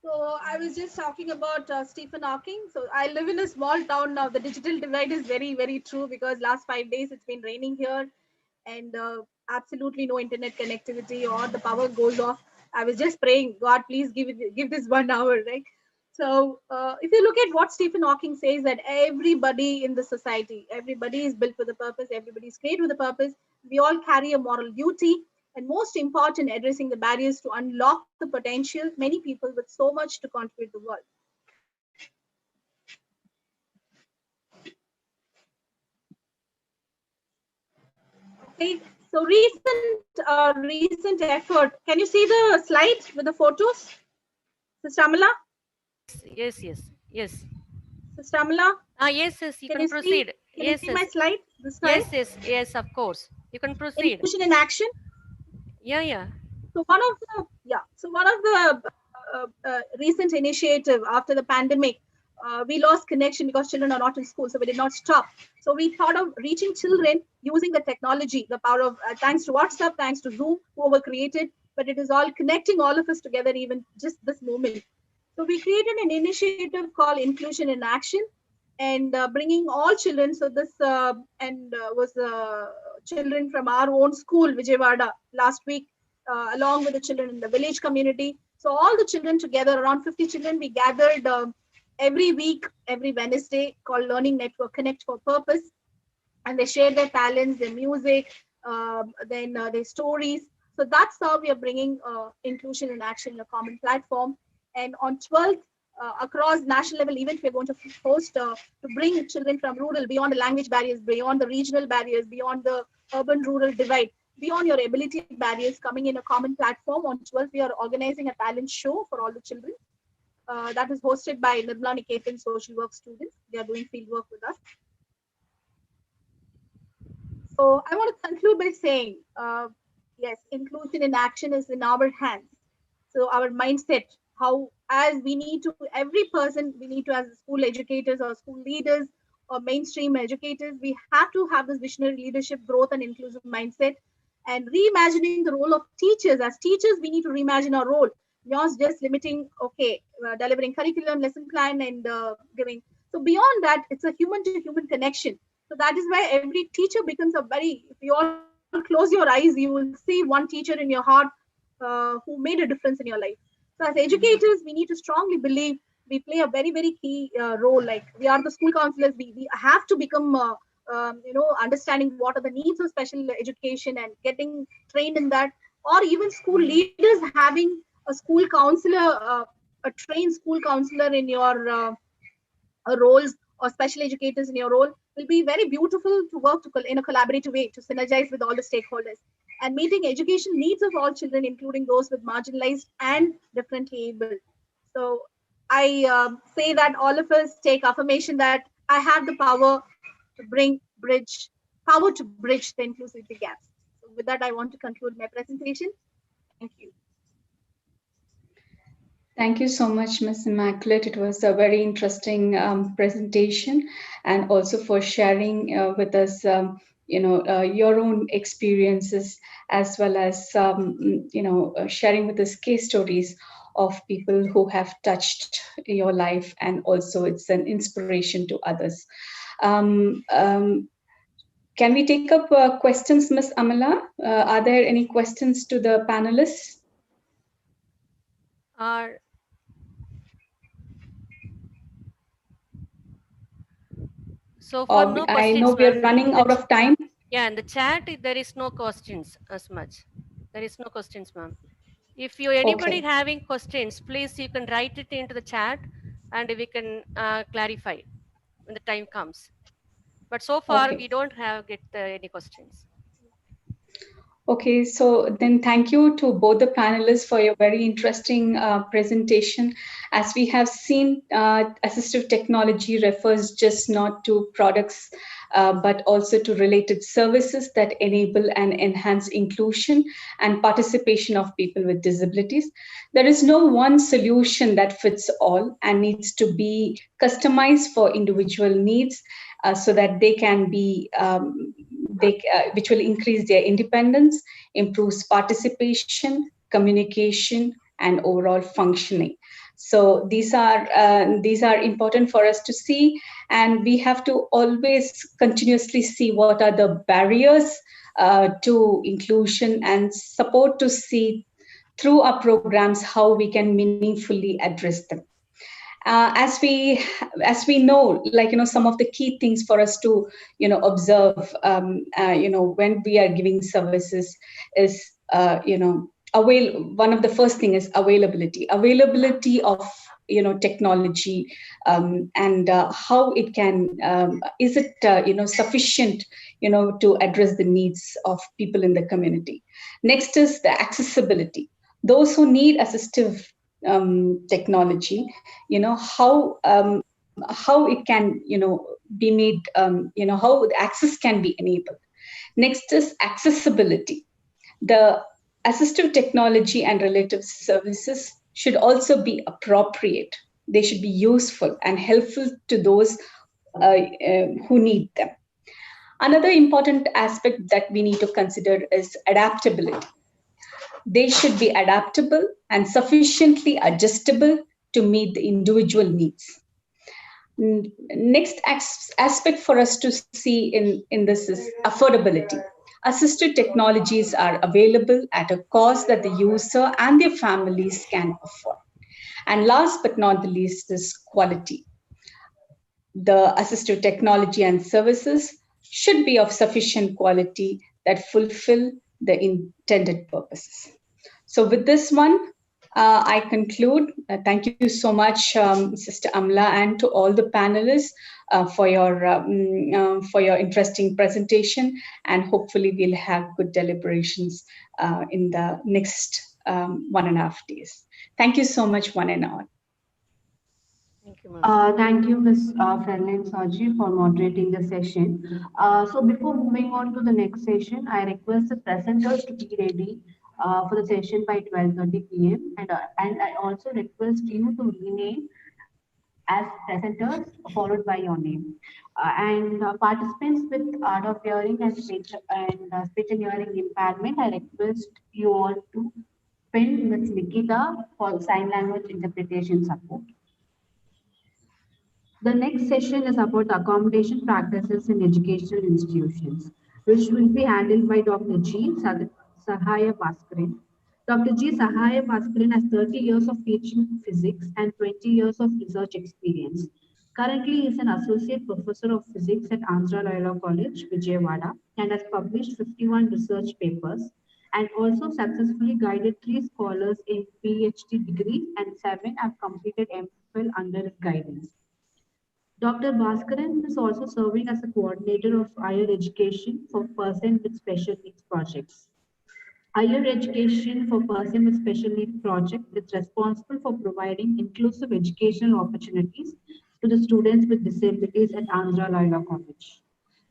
So I was just talking about Stephen Hawking. So I live in a small town now. The digital divide is very, very true, because last 5 days it's been raining here, and absolutely no internet connectivity, or the power goes off. I was just praying, God, please give this 1 hour, right? So if you look at what Stephen Hawking says, that everybody in the society, everybody is built with a purpose, everybody is created with a purpose. We all carry a moral duty, and most important, addressing the barriers to unlock the potential. Many people with so much to contribute to the world. Okay, so recent effort. Can you see the slide with the photos, Sister Amala? Yes. Sister Amala? Yes, you can proceed. Can you see my slide? This slide? Yes, of course. You can proceed. Inclusion in action. Yeah. So one of the recent initiative after the pandemic, we lost connection because children are not in school, so we did not stop. So we thought of reaching children using the technology, the power of thanks to WhatsApp, thanks to Zoom, who were created, but it is all connecting all of us together, even just this moment. So we created an initiative called Inclusion in Action. and bringing all children. So this was children from our own school, Vijayawada, last week, along with the children in the village community. So all the children together, around 50 children, we gathered every week, every Wednesday, called Learning Network Connect for Purpose. And they share their talents, their music, then their stories. So that's how we are bringing inclusion in action in a common platform. And on 12th, across national level event, we're going to host to bring children from rural, beyond the language barriers, beyond the regional barriers, beyond the urban-rural divide, beyond your ability barriers, coming in a common platform. On 12th, we are organizing a talent show for all the children. That is hosted by Nirmala Niketan social work students. They are doing field work with us. So I want to conclude by saying, yes, inclusion in action is in our hands. So our mindset, how as we need to, every person, we need to, as school educators or school leaders or mainstream educators, we have to have this visionary leadership, growth and inclusive mindset, and reimagining the role of teachers. As teachers, we need to reimagine our role, not just limiting, okay, delivering curriculum, lesson plan and giving. So beyond that, it's a human to human connection. So that is why every teacher becomes a very, if you all close your eyes, you will see one teacher in your heart who made a difference in your life. So as educators, we need to strongly believe we play a very, very key role. Like we are the school counselors, we have to become, understanding what are the needs of special education and getting trained in that, or even school leaders having a school counselor, a trained school counselor in your roles, or special educators in your role, will be very beautiful to work in a collaborative way to synergize with all the stakeholders and meeting education needs of all children, including those with marginalized and differently able. So I say that all of us take affirmation that I have the power to power to bridge the inclusivity gaps. So with that, I want to conclude my presentation. Thank you. Thank you so much, Ms. Immaculate. It was a very interesting presentation, and also for sharing with us, your own experiences, as well as, sharing with us case stories of people who have touched your life, and also it's an inspiration to others. Can we take up questions, Ms. Amala? Are there any questions to the panelists? So for no questions, I know we are running out of time. Yeah, in the chat, there is no questions as much. There is no questions, ma'am. If anybody having questions, please, you can write it into the chat and we can clarify when the time comes. But so far, we don't get any questions. Okay, so then thank you to both the panelists for your very interesting presentation. As we have seen, assistive technology refers just not to products, but also to related services that enable and enhance inclusion and participation of people with disabilities. There is no one solution that fits all and needs to be customized for individual needs so that they can be which will increase their independence, improves participation, communication, and overall functioning. So these are important for us to see, and we have to always continuously see what are the barriers to inclusion and support to see through our programs how we can meaningfully address them. As we know, some of the key things for us to, observe, when we are giving services is, one of the first thing is availability of, technology, and how it can, is it, sufficient, to address the needs of people in the community. Next is the accessibility. Those who need assistive technology, how it can, be made, how the access can be enabled. Next is accessibility. The assistive technology and related services should also be appropriate. They should be useful and helpful to those who need them. Another important aspect that we need to consider is adaptability. They should be adaptable and sufficiently adjustable to meet the individual needs. Next aspect for us to see in this is affordability. Assistive technologies are available at a cost that the user and their families can afford. And last but not the least is quality. The assistive technology and services should be of sufficient quality that fulfill the intended purposes. So with this one, I conclude. Thank you so much, Sister Amla, and to all the panelists for your interesting presentation. And hopefully, we'll have good deliberations in the next 1.5 days. Thank you so much, one and all. Thank you, Ms. Ferlin Saji, for moderating the session. So before moving on to the next session, I request the presenters to be ready for the session by 12:30 p.m. And I also request you to rename as presenters followed by your name. And participants with hard of hearing and speech and hearing impairment, I request you all to pin Ms. Nikita for sign language interpretation support. The next session is about accommodation practices in educational institutions, which will be handled by Dr. G. Sahaya Bhaskaran. Dr. G. Sahaya Bhaskaran has 30 years of teaching physics and 20 years of research experience. Currently, he is an associate professor of physics at Andhra Loyola College, Vijayawada, and has published 51 research papers and also successfully guided 3 scholars in PhD degrees and 7 have completed MPhil under his guidance. Dr. Bhaskaran is also serving as a coordinator of higher education for persons with special needs projects. Higher education for persons with special needs project is responsible for providing inclusive educational opportunities to the students with disabilities at Andhra Loyola College.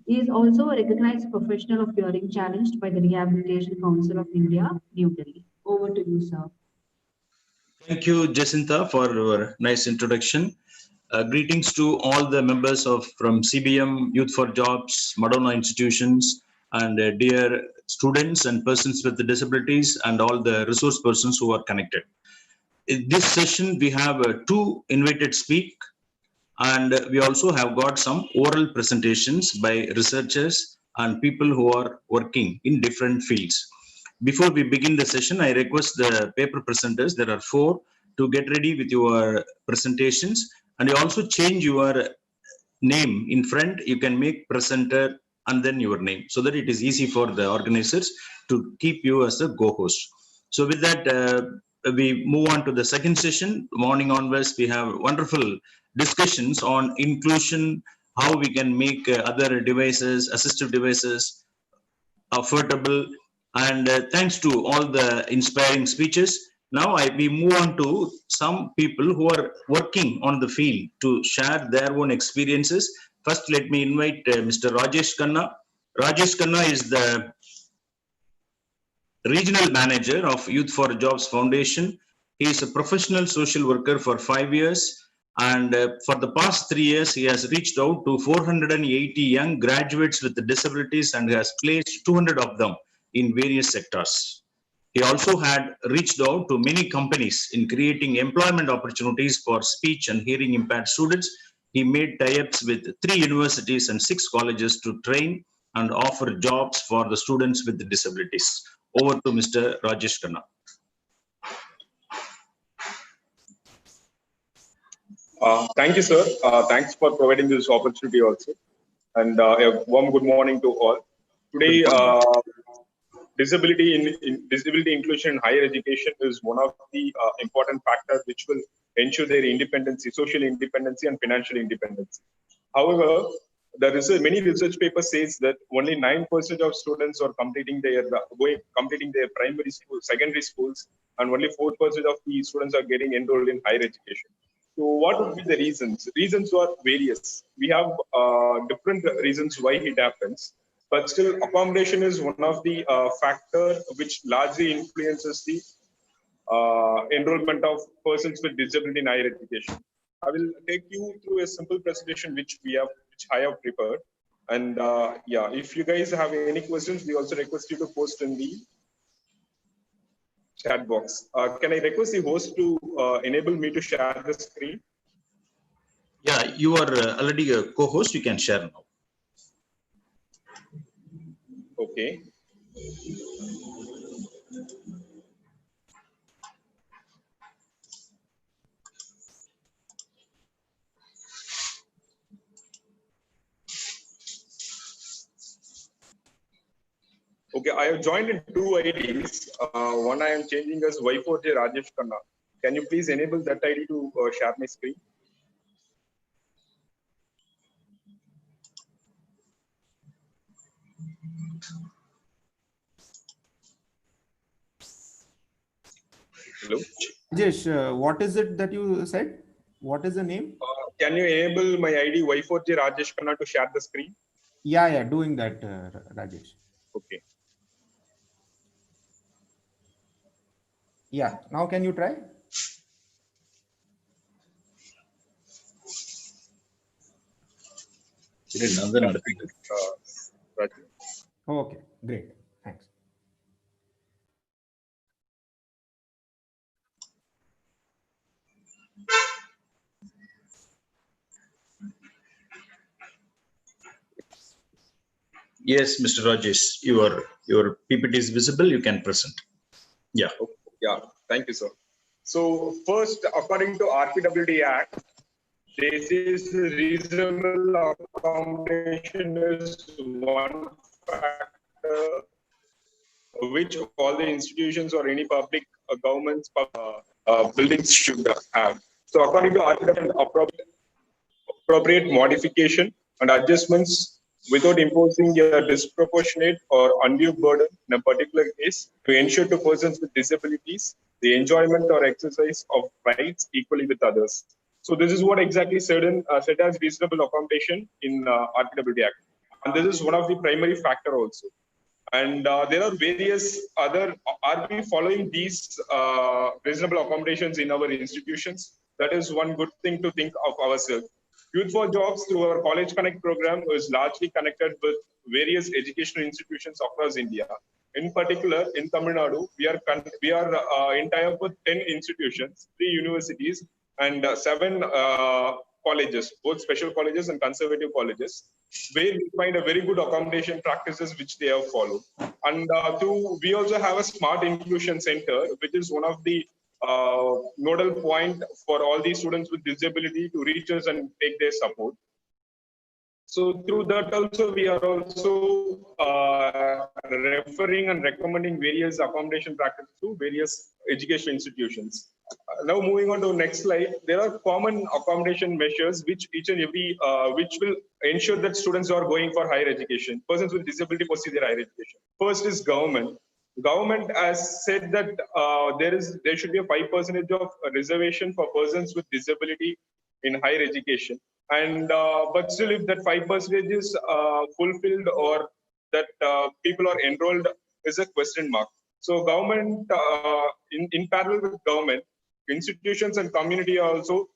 He is also a recognized professional of hearing challenged by the Rehabilitation Council of India, New Delhi. Over to you, sir. Thank you, Jacinta, for your nice introduction. Greetings to all the members from CBM, Youth for Jobs, Madonna institutions, and dear students and persons with disabilities and all the resource persons who are connected. In this session, we have 2 invited speak, and we also have got some oral presentations by researchers and people who are working in different fields. Before we begin the session, I request the paper presenters, there are 4, to get ready with your presentations. And you also change your name in front. You can make presenter and then your name so that it is easy for the organizers to keep you as a co-host. So with that, we move on to the second session. Morning onwards, we have wonderful discussions on inclusion, how we can make other devices, assistive devices, affordable. And thanks to all the inspiring speeches. Now we move on to some people who are working on the field to share their own experiences. First, let me invite Mr. Rajesh Khanna. Rajesh Khanna is the Regional Manager of Youth for Jobs Foundation. He is a professional social worker for 5 years. And for the past 3 years, he has reached out to 480 young graduates with disabilities and has placed 200 of them in various sectors. He also had reached out to many companies in creating employment opportunities for speech and hearing impaired students. He made tie-ups with 3 universities and 6 colleges to train and offer jobs for the students with disabilities. Over to Mr. Rajesh Khanna. Thank you, sir. Thanks for providing this opportunity also. And a warm good morning to all. Today, disability inclusion in higher education is one of the important factors which will ensure their independence, social independence and financial independence. However, many research papers says that only 9% of students are completing their primary school, secondary schools, and only 4% of the students are getting enrolled in higher education. So what would be the reasons? Reasons are various. We have different reasons why it happens. But still, accommodation is one of the factors which largely influences the enrollment of persons with disability in higher education. I will take you through a simple presentation which I have prepared. And yeah, if you guys have any questions, we also request you to post in the chat box. Can I request the host to enable me to share the screen? Yeah, you are already a co-host. You can share now. Okay. Okay, I have joined in two IDs. One I am changing as Y4J Rajesh Khanna. Can you please enable that ID to share my screen? Hello. Rajesh, what is it that you said? What is the name? Can you enable my ID Y4J Rajesh Khanna to share the screen? Yeah, doing that, Rajesh. Okay. Yeah, now can you try? Okay, great. Thanks. Yes, Mr. Rajesh, your PPT is visible. You can present. Yeah. Okay. Yeah. Thank you, sir. So first, according to RPWD Act, this is reasonable accommodation is one factor which all the institutions or any public governments buildings should have. So according to RPWD, appropriate modification and adjustments without imposing a disproportionate or undue burden in a particular case to ensure to persons with disabilities the enjoyment or exercise of rights equally with others. So this is what exactly said as reasonable accommodation in RPWD Act. And this is one of the primary factor also. And there are various other, are we following these reasonable accommodations in our institutions? That is one good thing to think of ourselves. Youth for Jobs through our College Connect program is largely connected with various educational institutions across India. In particular, in Tamil Nadu, we are in tie-up with 10 institutions, 3 universities, and 7 colleges, both special colleges and conservative colleges, where we find a very good accommodation practices which they have followed. And we also have a smart inclusion center, which is one of the nodal point for all these students with disability to reach us and take their support. So through that also, we are also referring and recommending various accommodation practices to various education institutions. Now moving on to the next slide, there are common accommodation measures which each and every, which will ensure that students are going for higher education, persons with disability pursue their higher education. First is government. Government has said that there should be a 5% of reservation for persons with disability in higher education. And but still, if that 5% is fulfilled or that people are enrolled is a question mark. So government, in parallel with government, institutions and community are also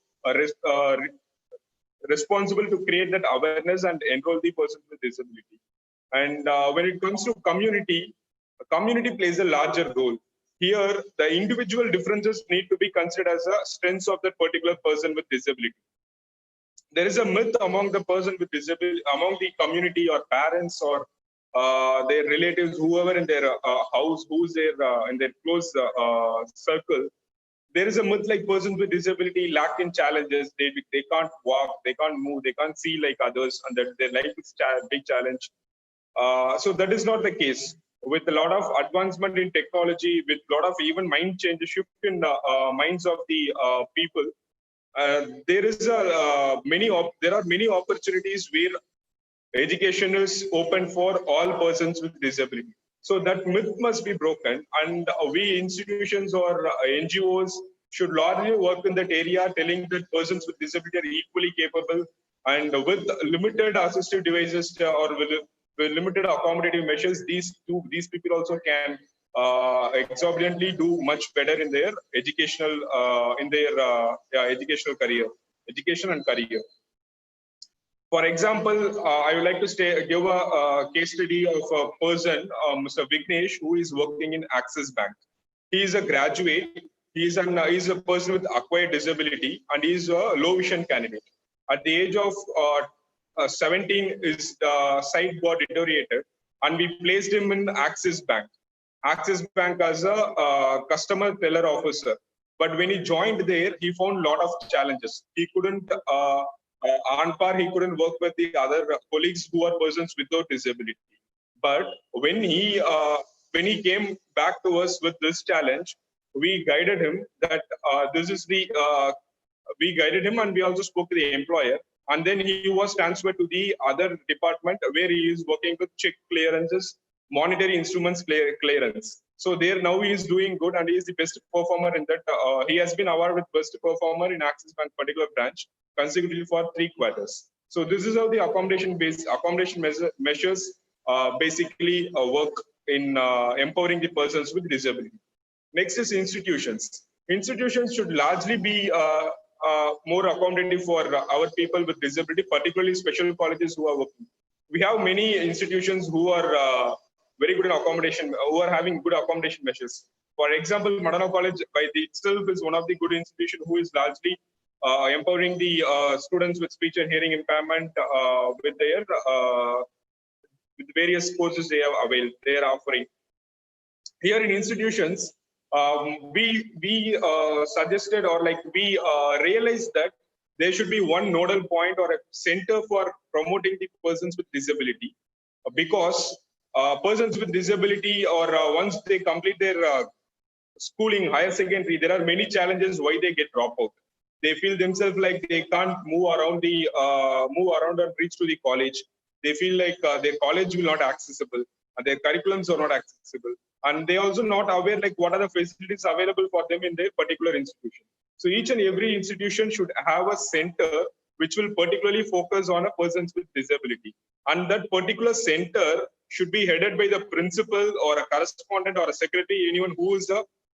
responsible to create that awareness and enroll the person with disability. And when it comes to community, community plays a larger role. Here, the individual differences need to be considered as a strength of that particular person with disability. There is a myth among the person with disability, among the community or parents or their relatives, whoever in their house, who's there in their close circle. There is a myth like persons with disability lack in challenges. They can't walk, they can't move, they can't see like others, and that their life is a big challenge. So that is not the case. With a lot of advancement in technology, with a lot of even mind change, shift in the minds of the people, there are many opportunities where education is open for all persons with disability. So that myth must be broken, and we institutions or NGOs should largely work in that area, telling that persons with disability are equally capable, and with limited assistive devices or with limited accommodative measures, these people also can exorbitantly do much better in their educational educational career, education and career. For example, I would like to give a case study of a person, Mr. Vignesh, who is working in Axis Bank. He is a graduate. He is a person with acquired disability, and he is a low vision candidate. At the age of 17, his sight got deteriorated, and we placed him in Axis Bank. Axis Bank as a customer teller officer. But when he joined there, he found a lot of challenges. He couldn't, on par, he couldn't work with the other colleagues who are persons without disability. But when he came back to us with this challenge, we guided him that we guided him, and we also spoke to the employer. And then he was transferred to the other department where he is working with check clearances, monetary instruments clearance. So there now he is doing good, and he is the best performer in that. He has been awarded with best performer in Axis Bank particular branch consecutively for 3 quarters. So this is how the accommodation measures basically work in empowering the persons with disability. Next is institutions. Institutions should largely be more accommodative for our people with disability, particularly special colleges who are working. We have many institutions who are very good in accommodation, who are having good accommodation measures. For example, Madonna College by itself is one of the good institutions who is largely empowering the students with speech and hearing impairment with their with various courses they are offering. Here in institutions, we suggested, or like we realized that there should be one nodal point or a center for promoting the persons with disability, because persons with disability, or once they complete their schooling, higher secondary, there are many challenges why they get dropped out. They feel themselves like they can't move around and reach to the college. They feel like their college will not accessible, and their curriculums are not accessible, and they also not aware like what are the facilities available for them in their particular institution. So each and every institution should have a center which will particularly focus on a persons with disability, and that particular center should be headed by the principal or a correspondent or a secretary, anyone who is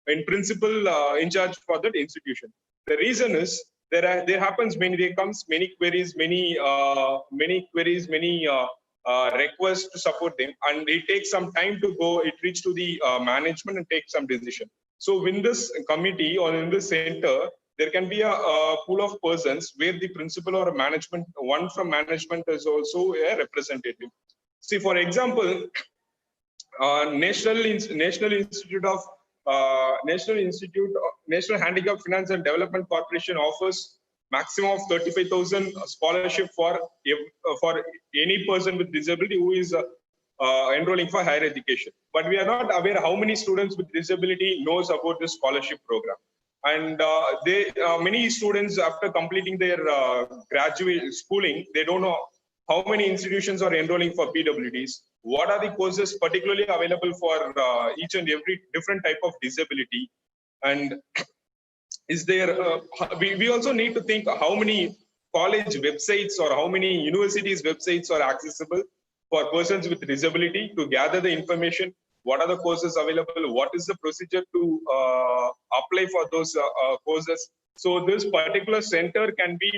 in principal in charge for that institution. The reason is there happens there comes many queries, many requests to support them, and it takes some time to go. It reach to the management and take some decision. So in this committee or in this center, there can be a pool of persons where the principal or management, one from management is also a representative. See, for example, National Handicap Finance and Development Corporation offers maximum of 35,000 scholarship for any person with disability who is enrolling for higher education. But we are not aware how many students with disability knows about this scholarship program. And many students, after completing their graduate schooling, they don't know how many institutions are enrolling for PWDs. What are the courses particularly available for each and every different type of disability? And is there, we also need to think how many college websites or how many universities websites are accessible for persons with disability to gather the information. What are the courses available? What is the procedure to apply for those courses? So this particular center can be,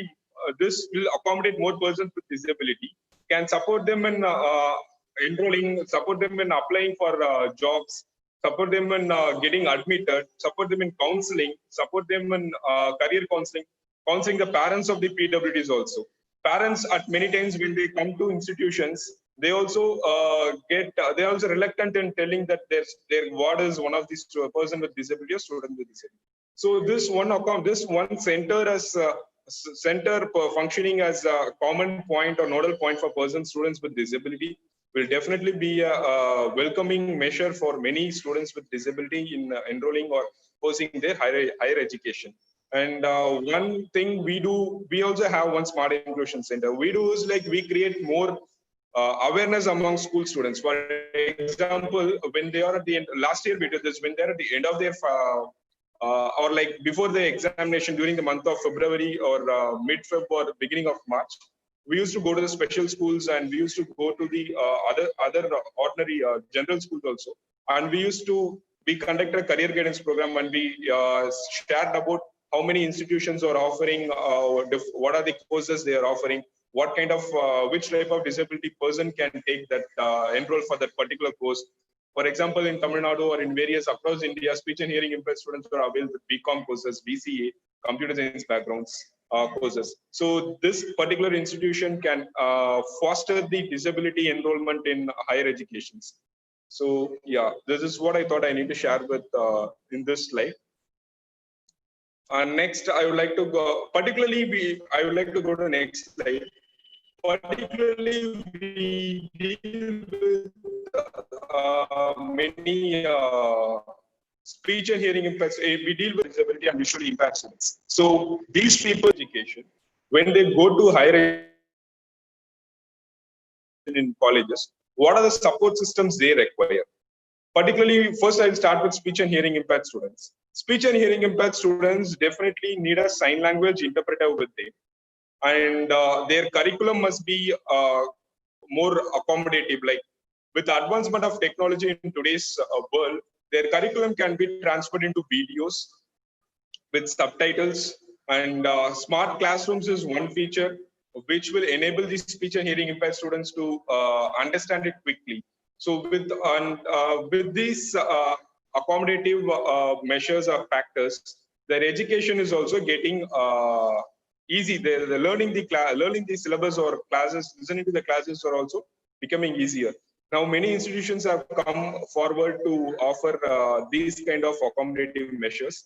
this will accommodate more persons with disability, can support them in enrolling, support them in applying for jobs, support them in getting admitted, support them in counseling, support them in career counseling the parents of the PWDs also. Parents at many times when they come to institutions, they also they're also reluctant in telling that their ward is one of these person with disability or student with disability. So this one center as center functioning as a common point or nodal point for students with disability will definitely be a welcoming measure for many students with disability in enrolling or pursuing their higher education. And one thing we do, we also have one smart inclusion center. We do is like we create more awareness among school students. For example, when they are at the end, last year we did this, when they're at the end of their or like before the examination during the month of February or mid-Feb or beginning of March, we used to go to the special schools and we used to go to the other ordinary general schools also. And we conducted a career guidance program, and we shared about how many institutions are offering, what are the courses they are offering, what kind of, which type of disability person can take that, enroll for that particular course. For example, in Tamil Nadu or in various across India, speech and hearing impaired students are available with BCom courses, BCA, computer science backgrounds. courses. So this particular institution can foster the disability enrollment in higher educations. So yeah, this is what I thought I need to share with in this slide. Next, I would like to go, I would like to go to the next slide. Particularly, we deal with many speech and hearing impacts. We deal with disability and visually impaired students. So these people, education, when they go to higher education in colleges, what are the support systems they require? Particularly, first I'll start with speech and hearing impaired students. Speech and hearing impaired students definitely need a sign language interpreter with them. And their curriculum must be more accommodative. Like with the advancement of technology in today's world, their curriculum can be transferred into videos with subtitles, and smart classrooms is one feature which will enable these speech and hearing impaired students to understand it quickly. So with these accommodative measures or factors, their education is also getting easy. They're learning the syllabus or classes, listening to the classes are also becoming easier. Now, many institutions have come forward to offer these kind of accommodative measures,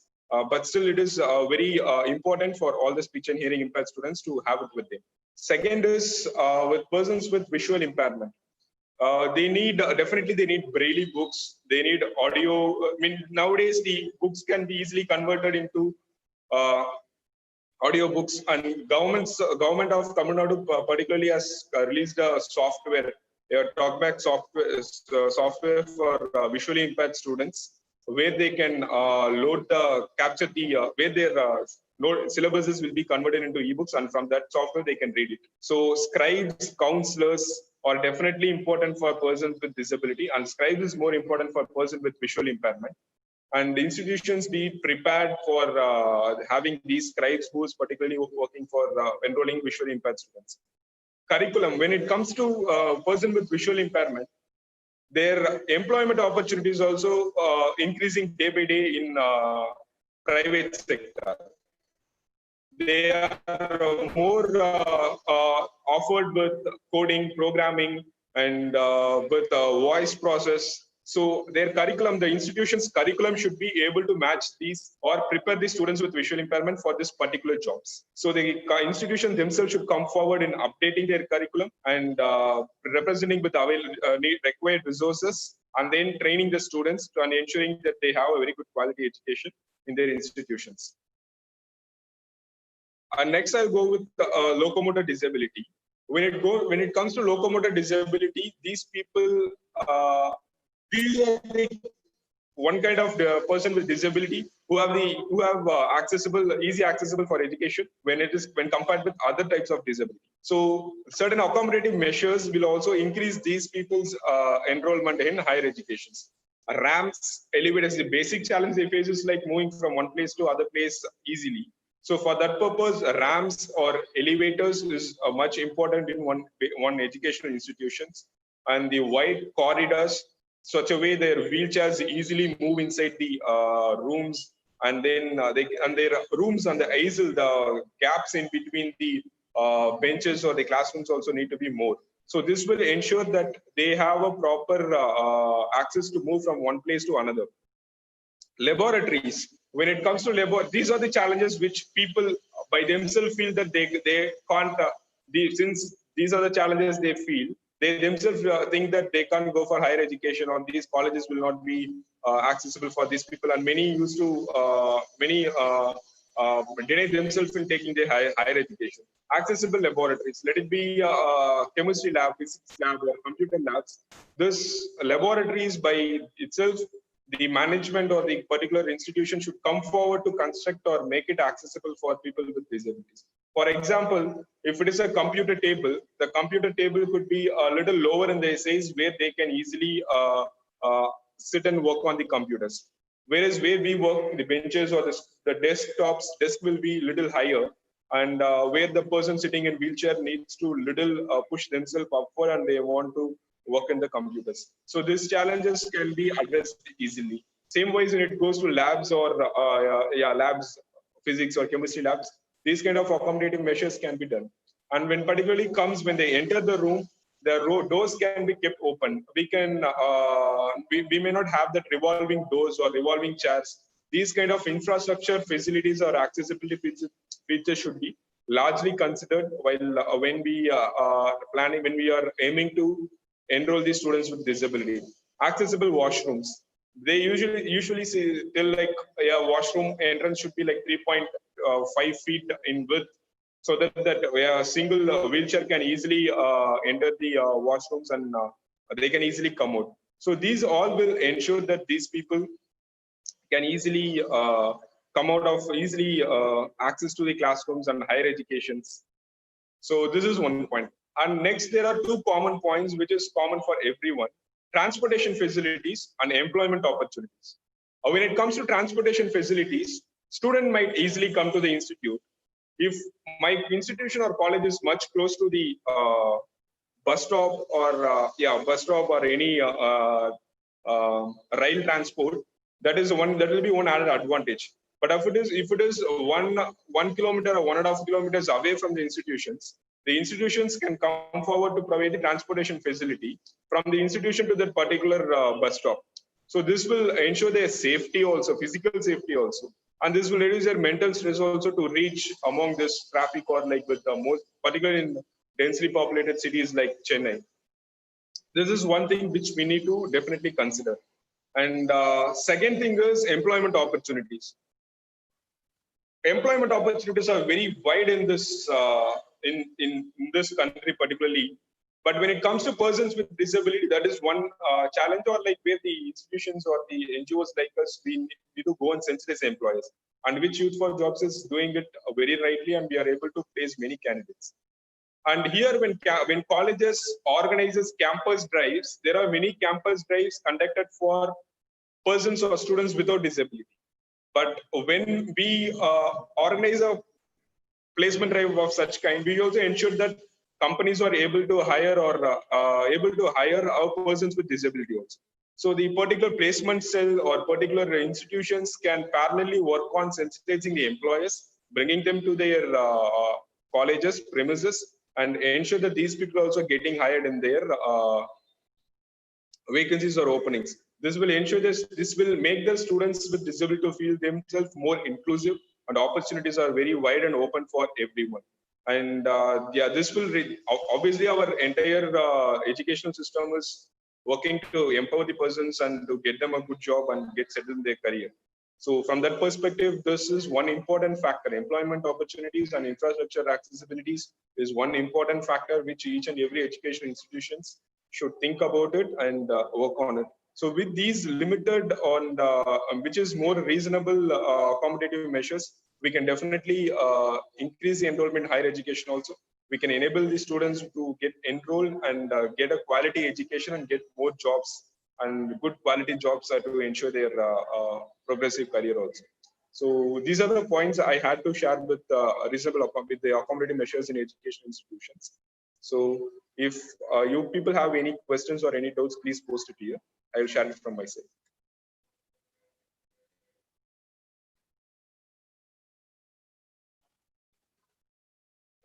but still it is very important for all the speech and hearing impaired students to have it with them. Second is with persons with visual impairment. They need definitely they need Braille books. They need audio. I mean, nowadays the books can be easily converted into audio books, and government of Tamil Nadu particularly has released a software, a talkback software for visually impaired students, where they can capture the where their syllabuses will be converted into ebooks, and from that software they can read it. So scribes, counselors are definitely important for persons with disability, and scribes is more important for persons with visual impairment. And institutions be prepared for having these scribes who is particularly working for enrolling visually impaired students. Curriculum, when it comes to person with visual impairment, their employment opportunities also increasing day by day in private sector. They are more offered with coding, programming, and with voice process. So their curriculum, the institution's curriculum should be able to match these or prepare the students with visual impairment for this particular jobs. So the institution themselves should come forward in updating their curriculum and representing with required resources, and then training the students and ensuring that they have a very good quality education in their institutions. Next, I'll go with locomotor disability. When it comes to locomotor disability, these people one kind of person with disability who have easy accessible for education when compared with other types of disability. So certain accommodative measures will also increase these people's enrollment in higher educations. Ramps, elevators, the basic challenge they face is like moving from one place to other place easily. So for that purpose, ramps or elevators is much important in one educational institutions, and the wide corridors, such a way their wheelchairs easily move inside the rooms, and then their rooms and the aisle, the gaps in between the benches or the classrooms also need to be more. So this will ensure that they have a proper access to move from one place to another. Laboratories. When it comes to these are the challenges which people by themselves feel that they can't. Since these are the challenges they feel, they themselves think that they can't go for higher education, or these colleges will not be accessible for these people, and many used to deny themselves in taking their higher education. Accessible laboratories, let it be chemistry lab, physics lab, or computer labs. This laboratories by itself, the management or the particular institution should come forward to construct or make it accessible for people with disabilities. For example, if it is a computer table, the computer table could be a little lower in the size where they can easily sit and work on the computers. Whereas where we work, the benches or the desk will be little higher, and where the person sitting in wheelchair needs to little push themselves upward, and they want to work in the computers. So these challenges can be addressed easily. Same ways when it goes to labs or labs, physics or chemistry labs, these kind of accommodative measures can be done. And when particularly comes when they enter the room, the doors can be kept open. We can we may not have that revolving doors or revolving chairs. These kind of infrastructure facilities or accessibility features should be largely considered while when we planning, when we are aiming to enroll these students with disability. Accessible washrooms. They usually see till like washroom entrance should be like 3.5 feet in width, so that a single wheelchair can easily enter the washrooms and they can easily come out. So these all will ensure that these people can easily come out of easily access to the classrooms and higher educations. So this is one point. And next, there are two common points which is common for everyone: transportation facilities and employment opportunities. When it comes to transportation facilities, student might easily come to the institute. If my institution or college is much close to the bus stop or any rail transport, that will be one added advantage. But if it is 1 kilometer or 1.5 kilometers away from the institutions can come forward to provide the transportation facility from the institution to that particular bus stop. So this will ensure their safety also, physical safety also. And this will reduce their mental stress also to reach among this traffic, or like with the most, particularly in densely populated cities like Chennai. This is one thing which we need to definitely consider. And second thing is employment opportunities. Employment opportunities are very wide in this in this country particularly. But when it comes to persons with disability, that is one challenge, or like where the institutions or the NGOs like us, we need to go and sensitize employers, and which Youth for Jobs is doing it very rightly, and we are able to place many candidates. And here, when colleges organizes campus drives, there are many campus drives conducted for persons or students without disability. But when we organize a placement drive of such kind, we also ensure that companies are able to hire our persons with disability also. So the particular placement cell or particular institutions can parallelly work on sensitizing the employers, bringing them to their colleges premises, and ensure that these people are also getting hired in their vacancies or openings. This will ensure this will make the students with disability to feel themselves more inclusive, and opportunities are very wide and open for everyone. And this will obviously our entire educational system is working to empower the persons and to get them a good job and get settled in their career. So from that perspective, this is one important factor. Employment opportunities and infrastructure accessibilities is one important factor which each and every educational institutions should think about it and work on it. So with these limited on which is more reasonable accommodative measures, we can definitely increase the enrollment in higher education also. We can enable the students to get enrolled and get a quality education and get more jobs and good quality jobs to ensure their progressive career also. So these are the points I had to share with reasonable with the accommodative measures in education institutions. So if you people have any questions or any doubts, please post it here. I will share it from my side.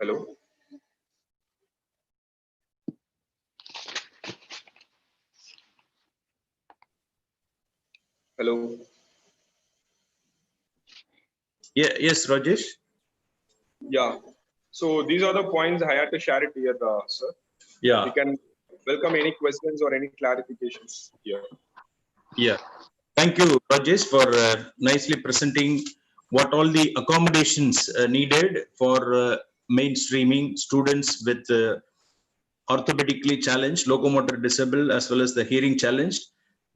Hello. Hello. Yeah. Yes, Rajesh. Yeah. So these are the points I had to share it here, sir. Yeah. We can welcome any questions or any clarifications here. Yeah. Thank you, Rajesh, for nicely presenting what all the accommodations needed for mainstreaming students with orthopedically challenged, locomotor disabled, as well as the hearing challenged.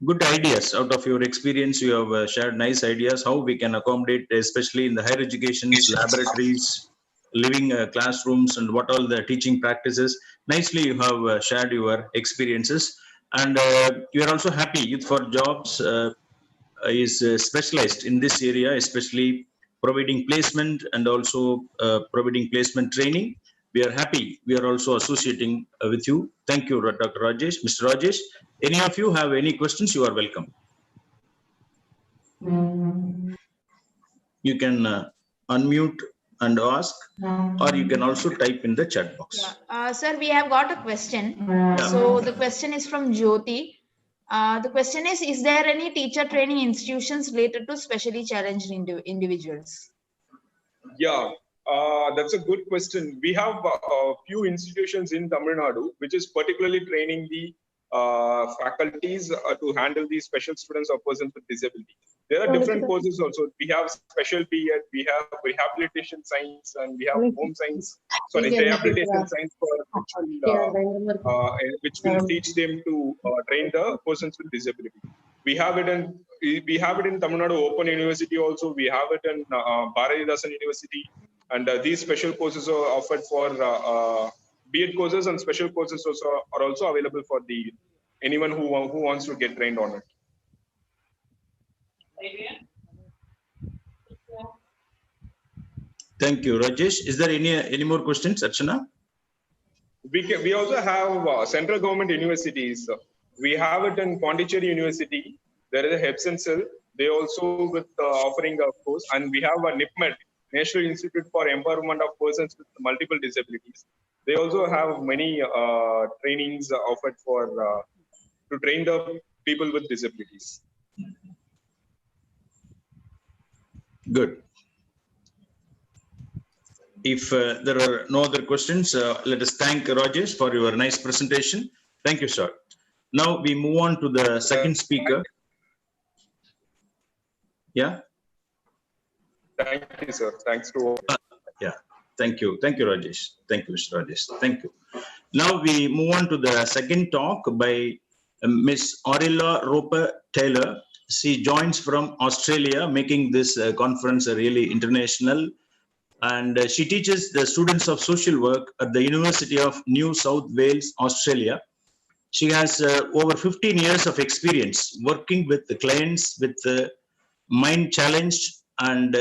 Good ideas out of your experience. You have shared nice ideas how we can accommodate, especially in the higher educations, laboratories, living classrooms, and what all the teaching practices. Nicely, you have shared your experiences. And you are also happy Youth for Jobs is specialized in this area, especially providing placement and also providing placement training. We are happy. We are also associating with you. Thank you, Dr. Rajesh. Mr. Rajesh, any of you have any questions, you are welcome. You can unmute and ask, or you can also type in the chat box. Sir, we have got a question. So the question is from Jyoti. The question is there any teacher training institutions related to specially challenged individuals? Yeah, that's a good question. We have a few institutions in Tamil Nadu, which is particularly training the faculties to handle these special students or persons with disability. There are different courses also. We have special B.Ed, we have rehabilitation science, and we have home science. Sorry, rehabilitation science for which will teach them to train the persons with disability. We have it in Tamil Nadu Open University also. We have it in Bharatidasan University, and these special courses are offered for B.Ed courses, and special courses are also available for anyone who wants to get trained on it. Thank you, Rajesh. Is there any more questions, Archana? We also have central government universities. We have it in Pondicherry University. There is a Hepsincil. They also with offering a course, and we have a NIPMED, National Institute for Empowerment of Persons with Multiple Disabilities. They also have many trainings offered for to train the people with disabilities. Good. If there are no other questions, let us thank Rajesh for your nice presentation. Thank you, sir. Now we move on to the second speaker. Yeah. Thank you, sir. Thanks to all. Yeah. Thank you. Thank you, Rajesh. Thank you, Mr. Rajesh. Thank you. Now we move on to the second talk by Miss Orilla Roper Taylor. She joins from Australia, making this conference a really international. And she teaches the students of social work at the University of New South Wales, Australia. She has over 15 years of experience working with the clients with mind challenged and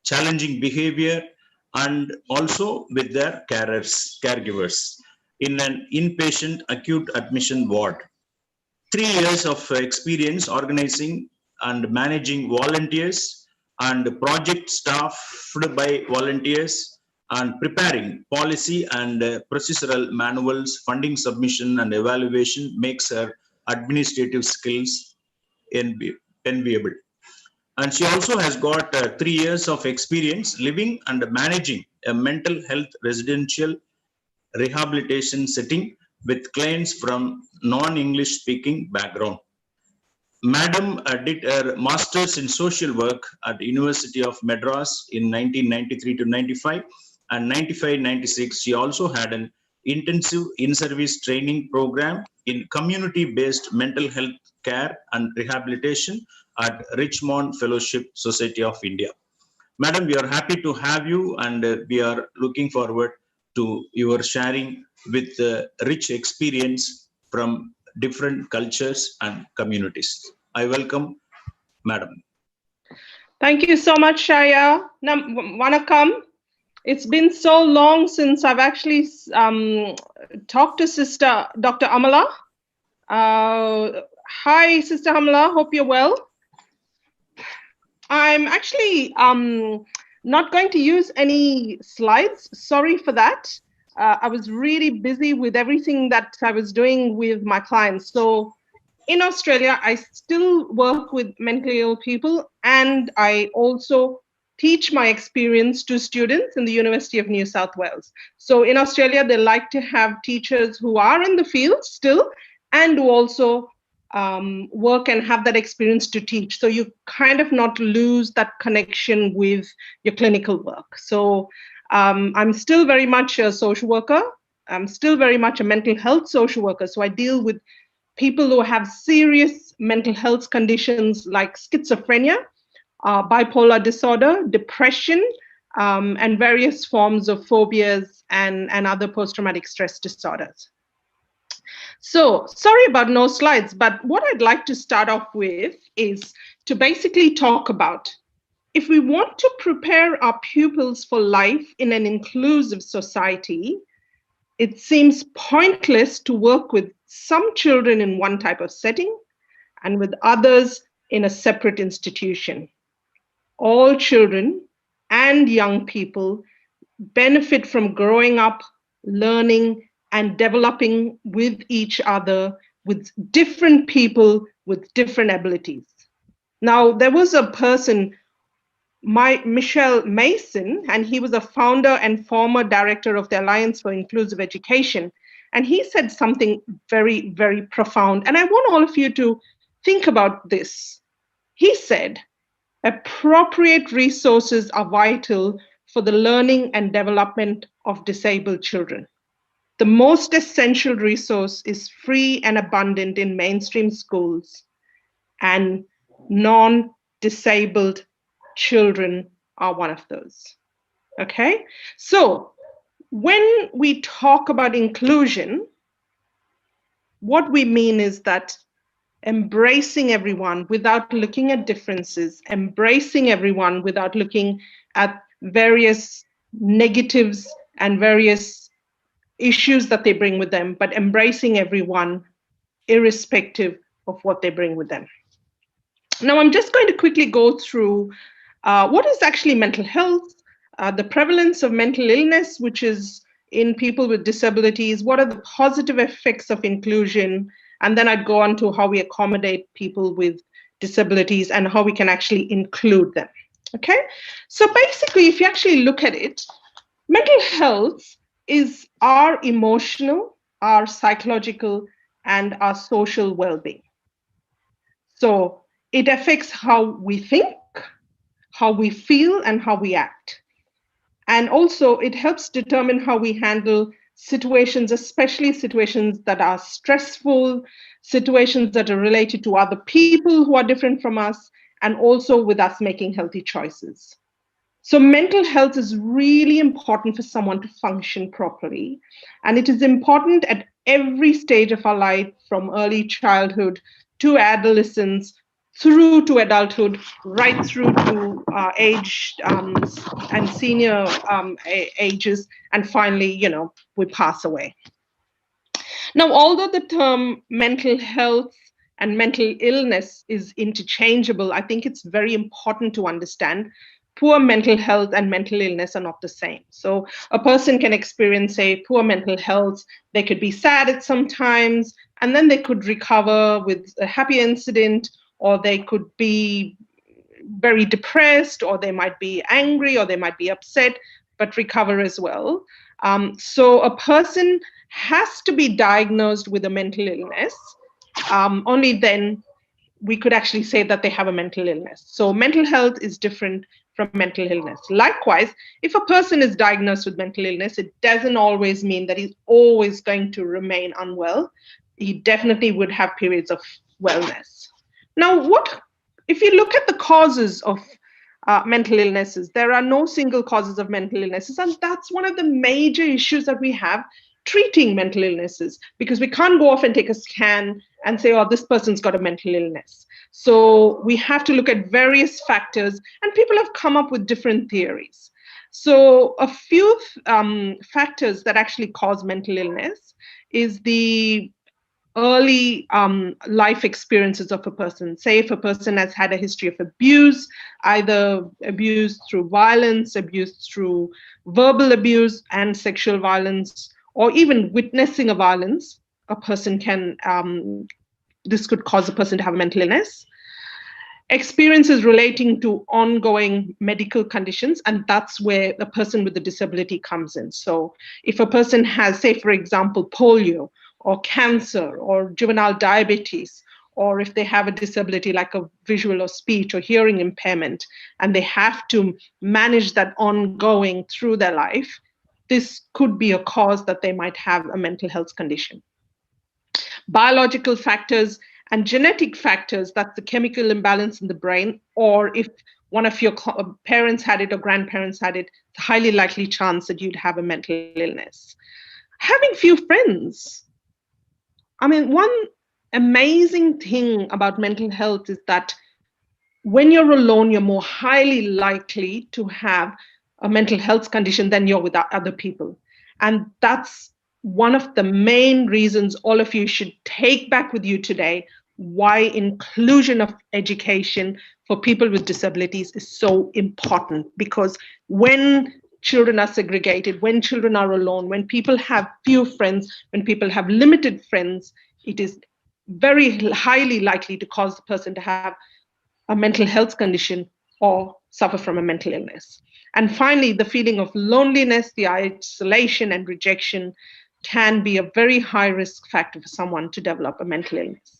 challenging behavior, and also with their caregivers in an inpatient acute admission ward. 3 years of experience organizing and managing volunteers and project staffed by volunteers, and preparing policy and procedural manuals, funding submission and evaluation makes her administrative skills enviable. And she also has got 3 years of experience living and managing a mental health residential rehabilitation setting with clients from non-English speaking background. Madam did her master's in social work at the University of Madras in 1993 to 95, and 95-96 she also had an intensive in-service training program in community-based mental health care and rehabilitation at Richmond Fellowship Society of India. Madam, we are happy to have you, and we are looking forward to your sharing with rich experience from different cultures and communities. I welcome Madam. Thank you so much, Shaya. Vanakkam. It's been so long since I've actually talked to Sister Dr. Amala. Hi, Sister Amala. Hope you're well. I'm actually not going to use any slides. Sorry for that. I was really busy with everything that I was doing with my clients. So in Australia, I still work with mentally ill people, and I also teach my experience to students in the University of New South Wales. So in Australia, they like to have teachers who are in the field still, and who also work and have that experience to teach. So you kind of not lose that connection with your clinical work. So I'm still very much a social worker. I'm still very much a mental health social worker. So I deal with people who have serious mental health conditions like schizophrenia, bipolar disorder, depression, and various forms of phobias and other post-traumatic stress disorders. So sorry about no slides, but what I'd like to start off with is to basically talk about, if we want to prepare our pupils for life in an inclusive society, it seems pointless to work with some children in one type of setting and with others in a separate institution. All children and young people benefit from growing up, learning, and developing with each other, with different people with different abilities. Now, there was a person, Michelle Mason, and he was a founder and former director of the Alliance for Inclusive Education. And he said something very, very profound. And I want all of you to think about this. He said, appropriate resources are vital for the learning and development of disabled children. The most essential resource is free and abundant in mainstream schools, and non-disabled children are one of those. Okay, so when we talk about inclusion, what we mean is that embracing everyone without looking at differences, embracing everyone without looking at various negatives and various issues that they bring with them, but embracing everyone irrespective of what they bring with them. Now, I'm just going to quickly go through what is actually mental health, the prevalence of mental illness, which is in people with disabilities, what are the positive effects of inclusion, and then I'd go on to how we accommodate people with disabilities and how we can actually include them. Okay, so basically, if you actually look at it, mental health is our emotional, our psychological, and our social well-being. So it affects how we think, how we feel, and how we act. And also it helps determine how we handle situations, especially situations that are stressful, situations that are related to other people who are different from us, and also with us making healthy choices. So mental health is really important for someone to function properly. And it is important at every stage of our life, from early childhood to adolescence, through to adulthood, right through to age and senior ages, and finally, you know, we pass away. Now, although the term mental health and mental illness is interchangeable, I think it's very important to understand poor mental health and mental illness are not the same. So a person can experience, say, poor mental health, they could be sad at some times, and then they could recover with a happy incident, or they could be very depressed, or they might be angry, or they might be upset, but recover as well. So a person has to be diagnosed with a mental illness. Only then we could actually say that they have a mental illness. So mental health is different from mental illness. Likewise, if a person is diagnosed with mental illness, it doesn't always mean that he's always going to remain unwell. He definitely would have periods of wellness. Now, if you look at the causes of mental illnesses, there are no single causes of mental illnesses, and that's one of the major issues that we have treating mental illnesses, because we can't go off and take a scan and say, oh, this person's got a mental illness. So we have to look at various factors, and people have come up with different theories. So a few factors that actually cause mental illness is the early life experiences of a person. Say if a person has had a history of abuse, either abuse through violence, abuse through verbal abuse and sexual violence, or even witnessing a violence, a person can, this could cause a person to have a mental illness. Experiences relating to ongoing medical conditions, and that's where the person with the disability comes in. So if a person has, say, for example, polio, or cancer, or juvenile diabetes, or if they have a disability like a visual or speech or hearing impairment, and they have to manage that ongoing through their life, this could be a cause that they might have a mental health condition. Biological factors and genetic factors, that's the chemical imbalance in the brain, or if one of your parents had it or grandparents had it, it's a highly likely chance that you'd have a mental illness. Having few friends. I mean, one amazing thing about mental health is that when you're alone, you're more highly likely to have a mental health condition than you're with other people. And that's one of the main reasons all of you should take back with you today. why inclusion of education for people with disabilities is so important. Because when children are segregated, when children are alone, when people have few friends, when people have limited friends, it is very highly likely to cause the person to have a mental health condition or suffer from a mental illness. And finally, the feeling of loneliness, the isolation and rejection can be a very high risk factor for someone to develop a mental illness.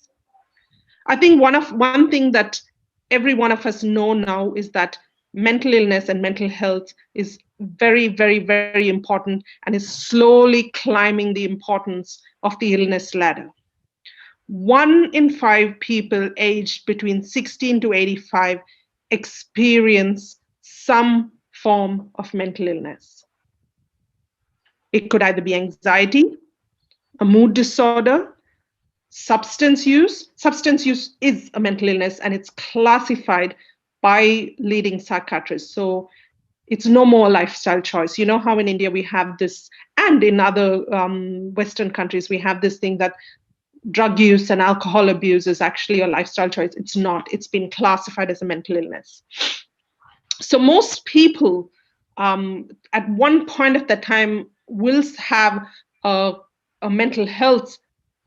I think one thing that every one of us know now is that mental illness and mental health is very, very, very important and is slowly climbing the importance of the illness ladder. 1 in 5 people aged between 16 to 85 experience some form of mental illness. It could either be anxiety, a mood disorder, substance use. Substance use is a mental illness and it's classified by leading psychiatrists. So it's no more a lifestyle choice. You know how in India we have this, and in other Western countries, we have this thing that drug use and alcohol abuse is actually a lifestyle choice. It's not. It's been classified as a mental illness. So most people at one point of the time will have a mental health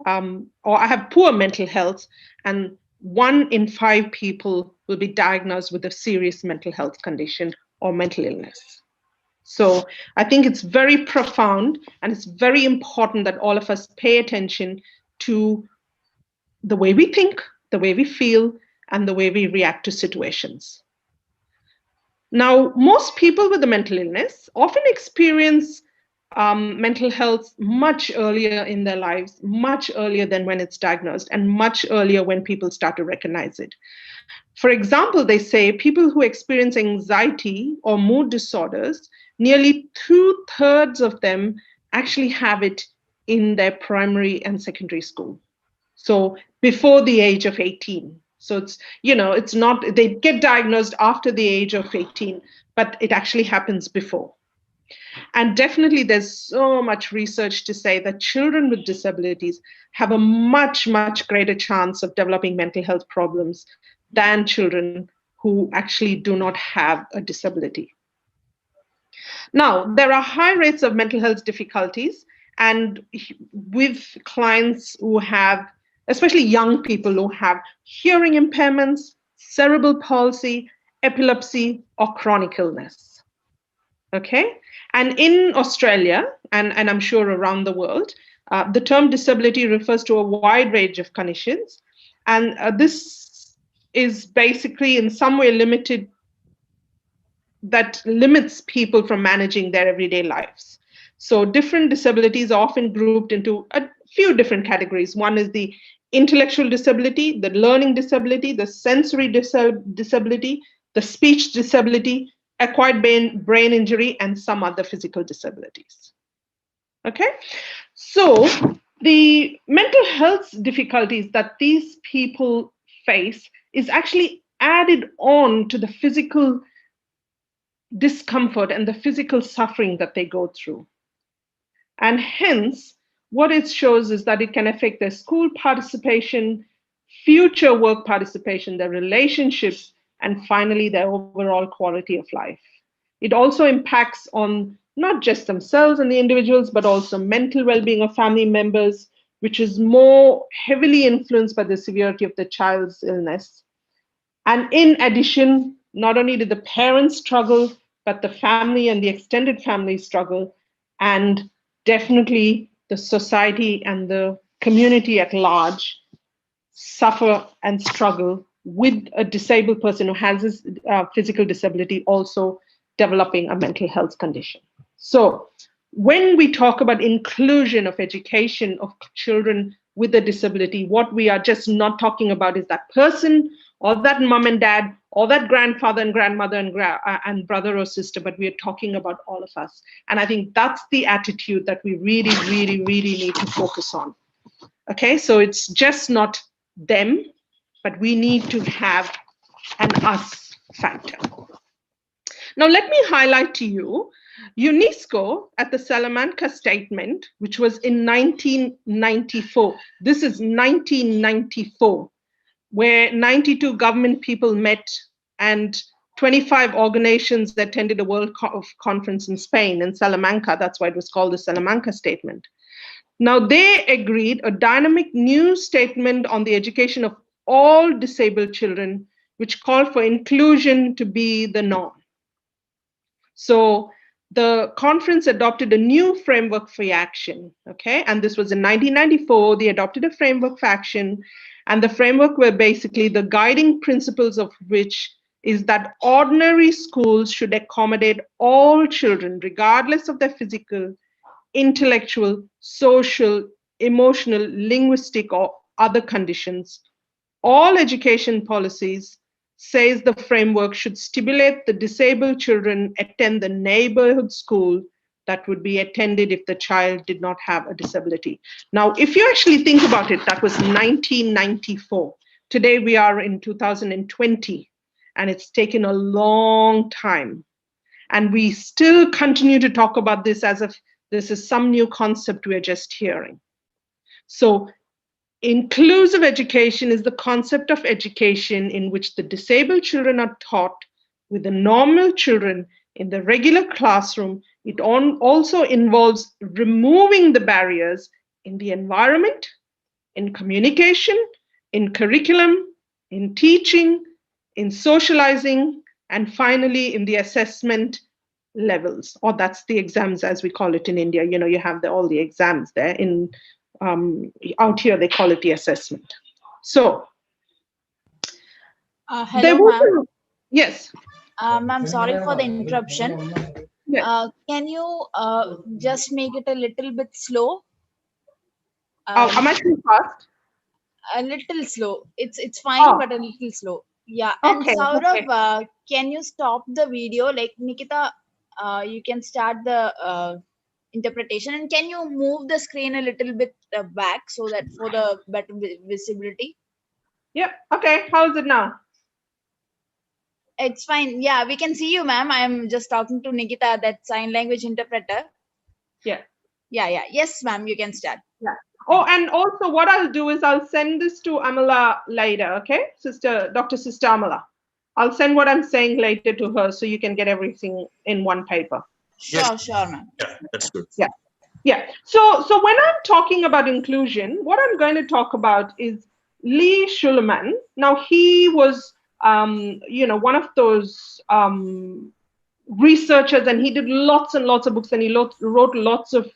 or have poor mental health, and 1 in 5 people will be diagnosed with a serious mental health condition or mental illness. So I think it's very profound, and it's very important that all of us pay attention to the way we think, the way we feel, and the way we react to situations. Now, most people with a mental illness often experience mental health much earlier in their lives, much earlier than when it's diagnosed, and much earlier when people start to recognize it. For example, they say people who experience anxiety or mood disorders, nearly 2/3 of them actually have it in their primary and secondary school. So before the age of 18. So it's, it's not, they get diagnosed after the age of 18, but it actually happens before. And definitely there's so much research to say that children with disabilities have a much, much greater chance of developing mental health problems than children who actually do not have a disability. Now, there are high rates of mental health difficulties, and with clients who have, especially young people who have hearing impairments, cerebral palsy, epilepsy, or chronic illness. Okay? And in Australia, and I'm sure around the world, the term disability refers to a wide range of conditions. And this is basically in some way limited, that limits people from managing their everyday lives. So different disabilities are often grouped into a few different categories. One is the intellectual disability, the learning disability, the sensory disability, the speech disability, acquired brain injury, and some other physical disabilities. Okay, so the mental health difficulties that these people face is actually added on to the physical discomfort and the physical suffering that they go through. And hence, what it shows is that it can affect their school participation, future work participation, their relationships, and finally, their overall quality of life. It also impacts on not just themselves and the individuals, but also mental well-being of family members, which is more heavily influenced by the severity of the child's illness. And in addition, not only do the parents struggle, but the family and the extended family struggle, and definitely the society and the community at large suffer and struggle with a disabled person who has this physical disability also developing a mental health condition. So when we talk about inclusion of education of children with a disability, what we are just not talking about is that person or that mom and dad or that grandfather and grandmother and brother or sister, but we are talking about all of us. And I think that's the attitude that we really, really, really need to focus on. Okay, so it's just not them, but we need to have an us factor. Now, let me highlight to you UNESCO at the Salamanca Statement, which was in 1994. This is 1994. where 92 government people met and 25 organizations attended a World Conference in Spain, in Salamanca. That's why it was called the Salamanca Statement. Now, they agreed a dynamic new statement on the education of all disabled children, which called for inclusion to be the norm. So the conference adopted a new framework for action, okay? And this was in 1994. They adopted a framework for action, and the framework were basically the guiding principles of which is that ordinary schools should accommodate all children, regardless of their physical, intellectual, social, emotional, linguistic, or other conditions. All education policies, says the framework, should stimulate the disabled children attend the neighborhood school that would be attended if the child did not have a disability. Now, if you actually think about it, that was 1994. Today we are in 2020, and it's taken a long time. And we still continue to talk about this as if this is some new concept we're just hearing. So inclusive education is the concept of education in which the disabled children are taught with the normal children in the regular classroom. It also involves removing the barriers in the environment, in communication, in curriculum, in teaching, in socializing, and finally in the assessment levels, or that's the exams as we call it in India. You know, you have all the exams there. In out here they call it the assessment. So hello, ma'am. Yes. Ma'am, sorry for the interruption. Yes. Can you just make it a little bit slow? Am I too fast? A little slow. It's fine, but a little slow. Yeah. And Okay, Saurabh, okay. Can you stop the video? Like Nikita, you can start the interpretation, and can you move the screen a little bit back so that for the better visibility? Yeah. Okay. How is it now? It's fine. Yeah, we can see you, ma'am. I'm just talking to Nikita, that sign language interpreter. Yeah. Yeah. Yes, ma'am. You can start. Yeah. Oh, and also what I'll do is I'll send this to Amala later. Okay, Dr. Sister Amala. I'll send what I'm saying later to her so you can get everything in one paper. Sure, sure, ma'am. Yeah, that's good. Yeah. Yeah. So when I'm talking about inclusion, what I'm going to talk about is Lee Shulman. Now, he was, one of those researchers, and he did lots and lots of books, and he wrote lots of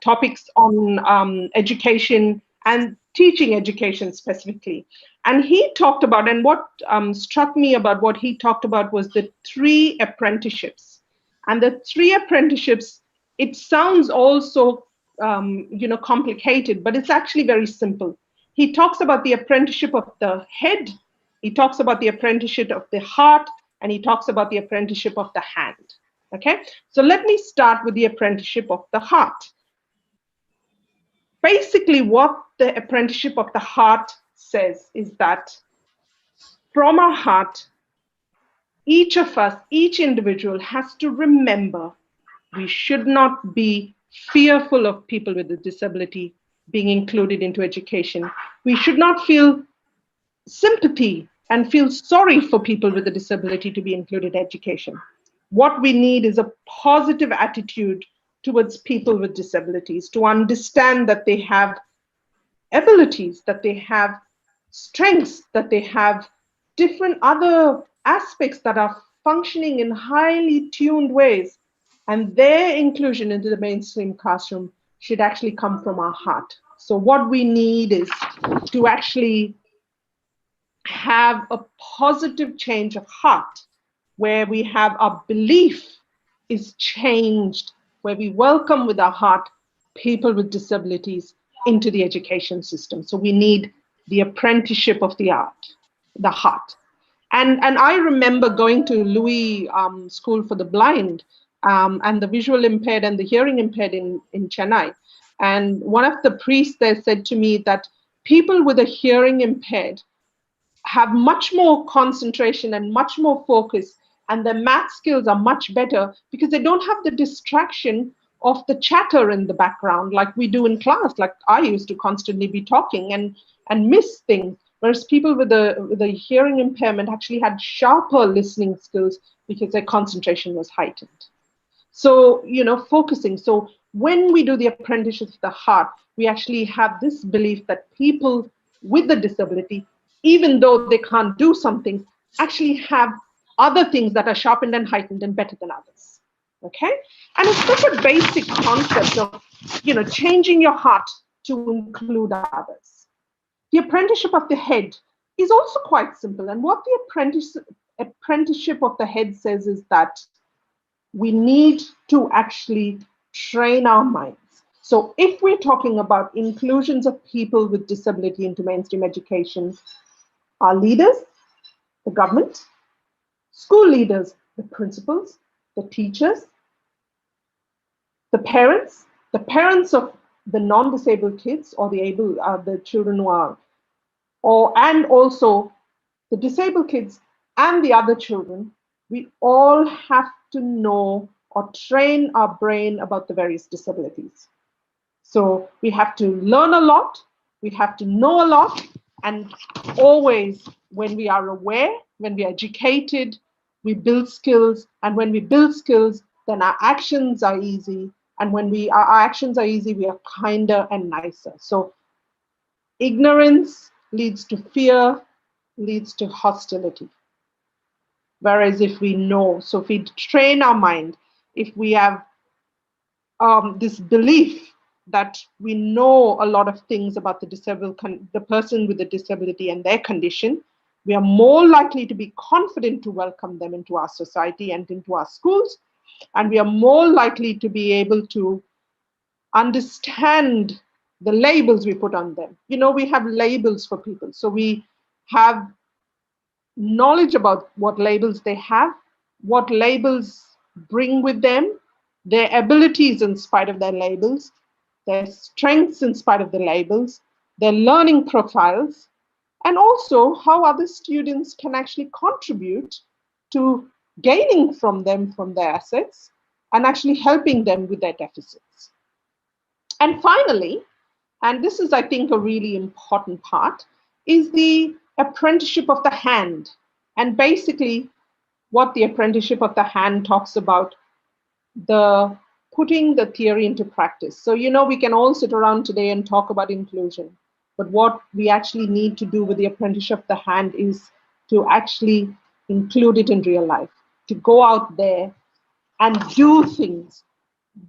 topics on education and teaching education specifically. And he talked about, and what struck me about what he talked about was the 3 apprenticeships. And the 3 apprenticeships, it sounds also, complicated, but it's actually very simple. He talks about the apprenticeship of the head, he talks about the apprenticeship of the heart, and he talks about the apprenticeship of the hand. Okay, so let me start with the apprenticeship of the heart. Basically, what the apprenticeship of the heart says is that from our heart, each of us, each individual has to remember we should not be fearful of people with a disability being included into education. We should not feel sympathy and feel sorry for people with a disability to be included in education. What we need is a positive attitude towards people with disabilities, to understand that they have abilities, that they have strengths, that they have different other aspects that are functioning in highly tuned ways, and their inclusion into the mainstream classroom should actually come from our heart. So what we need is to actually have a positive change of heart, where we have our belief is changed, where we welcome with our heart people with disabilities into the education system. So we need the apprenticeship of the heart. And I remember going to Louis School for the Blind and the visual impaired and the hearing impaired in Chennai. And one of the priests there said to me that people with a hearing impaired have much more concentration and much more focus, and their math skills are much better because they don't have the distraction of the chatter in the background like we do in class. Like I used to constantly be talking, and miss things, whereas people with a hearing impairment actually had sharper listening skills because their concentration was heightened. So, focusing. So when we do the apprenticeship of the heart, we actually have this belief that people with the disability, even though they can't do something, actually have other things that are sharpened and heightened and better than others. Okay? And it's such a basic concept of, changing your heart to include others. The apprenticeship of the head is also quite simple. And what the apprenticeship of the head says is that we need to actually train our minds. So if we're talking about inclusions of people with disability into mainstream education, our leaders, the government, school leaders, the principals, the teachers, the parents of the non-disabled kids or the children who are, and also the disabled kids and the other children, we all have to know or train our brain about the various disabilities. So we have to learn a lot, we have to know a lot, and always when we are aware, when we are educated, we build skills, and when we build skills, then our actions are easy, and when our actions are easy, we are kinder and nicer. So ignorance leads to fear, leads to hostility. Whereas if we know, so if we train our mind, if we have this belief that we know a lot of things about the person with the disability and their condition, we are more likely to be confident to welcome them into our society and into our schools. And we are more likely to be able to understand the labels we put on them. We have labels for people. So we have knowledge about what labels they have, what labels bring with them, their abilities in spite of their labels, their strengths in spite of the labels, their learning profiles, and also how other students can actually contribute to gaining from them from their assets and actually helping them with their deficits. And finally, and this is, I think, a really important part, is the apprenticeship of the hand. And basically, what the apprenticeship of the hand talks about, the putting the theory into practice. So, we can all sit around today and talk about inclusion, but what we actually need to do with the apprenticeship of the hand is to actually include it in real life, to go out there and do things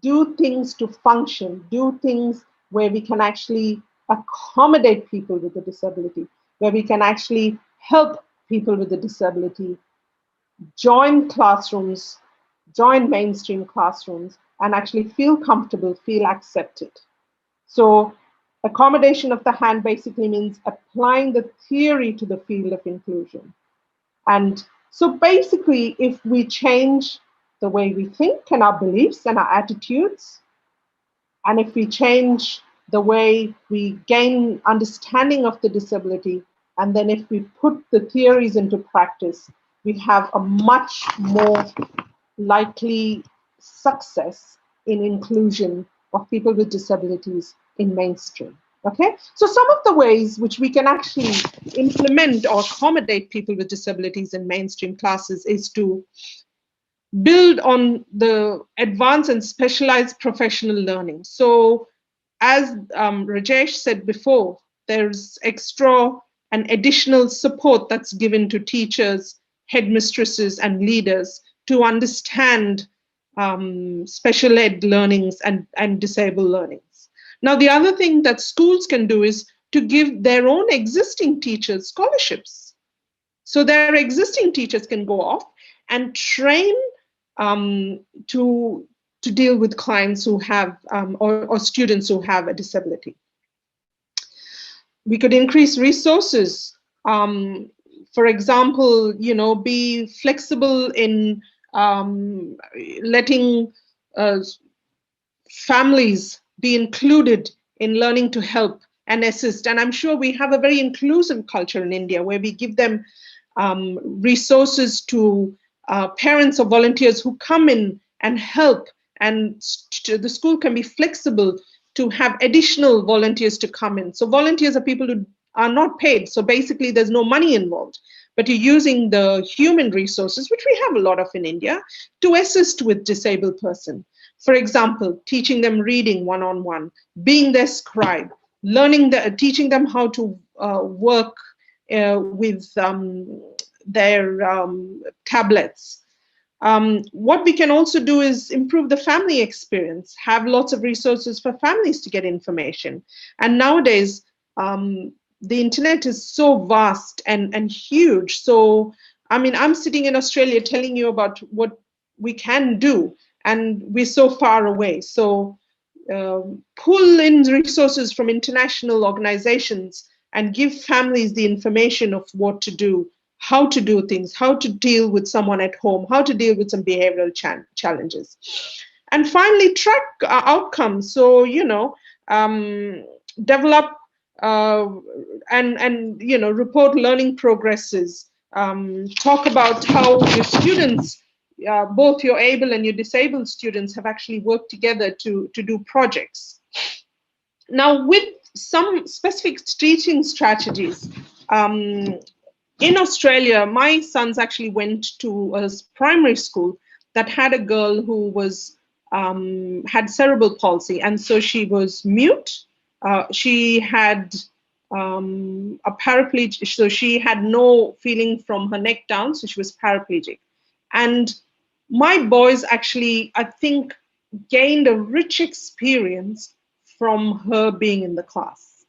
to function, do things where we can actually accommodate people with a disability, where we can actually help people with a disability, join classrooms, join mainstream classrooms, and actually feel comfortable, feel accepted. So accommodation of the hand basically means applying the theory to the field of inclusion. And so basically, if we change the way we think and our beliefs and our attitudes, and if we change the way we gain understanding of the disability, and then if we put the theories into practice, we have a much more likely success in inclusion of people with disabilities in mainstream. Okay, so some of the ways which we can actually implement or accommodate people with disabilities in mainstream classes is to build on the advanced and specialized professional learning. So as Rajesh said before, there's extra and additional support that's given to teachers, headmistresses, and leaders to understand special ed learnings and disabled learnings. Now, the other thing that schools can do is to give their own existing teachers scholarships. So their existing teachers can go off and train to deal with clients who have, or students who have a disability. We could increase resources. For example, be flexible in letting families be included in learning to help and assist. And I'm sure we have a very inclusive culture in India where we give them resources to parents or volunteers who come in and help, and the school can be flexible to have additional volunteers to come in. So volunteers are people who are not paid. So basically there's no money involved, but you're using the human resources, which we have a lot of in India, to assist with disabled person. For example, teaching them reading one-on-one, being their scribe, teaching them how to work with their tablets. What we can also do is improve the family experience, have lots of resources for families to get information. And nowadays, the internet is so vast and huge. So, I mean, I'm sitting in Australia telling you about what we can do, and we're so far away. So pull in resources from international organizations and give families the information of what to do, how to do things, how to deal with someone at home, how to deal with some behavioral challenges. And finally, track outcomes. So, develop and report learning progresses. Talk about how your students, both your able and your disabled students, have actually worked together to do projects. Now, with some specific teaching strategies, in Australia, my sons actually went to a primary school that had a girl who was had cerebral palsy, and so she was mute. She had a paraplegic, so she had no feeling from her neck down, so she was paraplegic. And my boys actually, I think, gained a rich experience from her being in the class.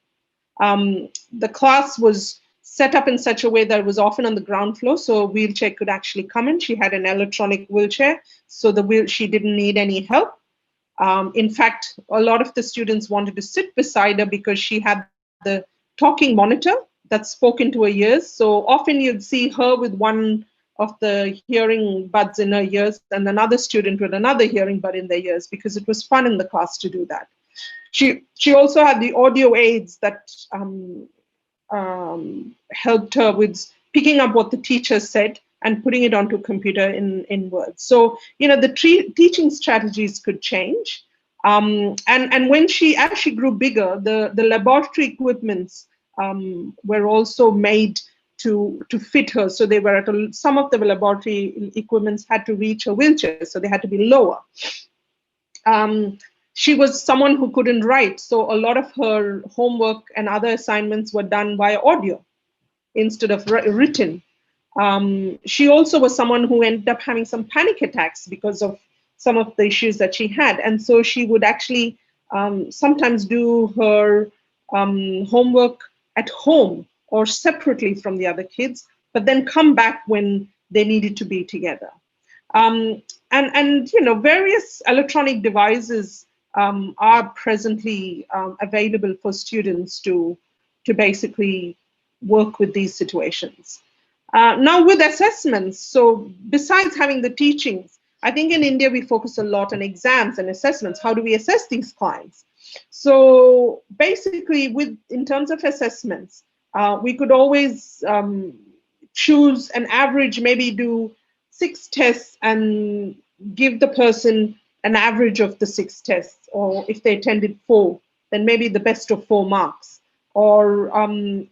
The class was set up in such a way that it was often on the ground floor, so a wheelchair could actually come in. She had an electronic wheelchair, so she didn't need any help. In fact, a lot of the students wanted to sit beside her because she had the talking monitor that spoke into her ears. So often you'd see her with one of the hearing buds in her ears and another student with another hearing bud in their ears, because it was fun in the class to do that. She also had the audio aids that helped her with picking up what the teacher said and putting it onto a computer in words. So, the teaching strategies could change. And when as she grew bigger, the laboratory equipments were also made to fit her. So they were some of the laboratory equipments had to reach her wheelchair, so they had to be lower. She was someone who couldn't write, so a lot of her homework and other assignments were done via audio instead of written. She also was someone who ended up having some panic attacks because of some of the issues that she had. And so she would actually sometimes do her homework at home or separately from the other kids, but then come back when they needed to be together. And various electronic devices are presently available for students to basically work with these situations. Now with assessments, so besides having the teachings, I think in India we focus a lot on exams and assessments. How do we assess these clients? So basically in terms of assessments, we could always choose an average, maybe do 6 tests and give the person an average of the 6 tests, or if they attended 4, then maybe the best of 4 marks. Or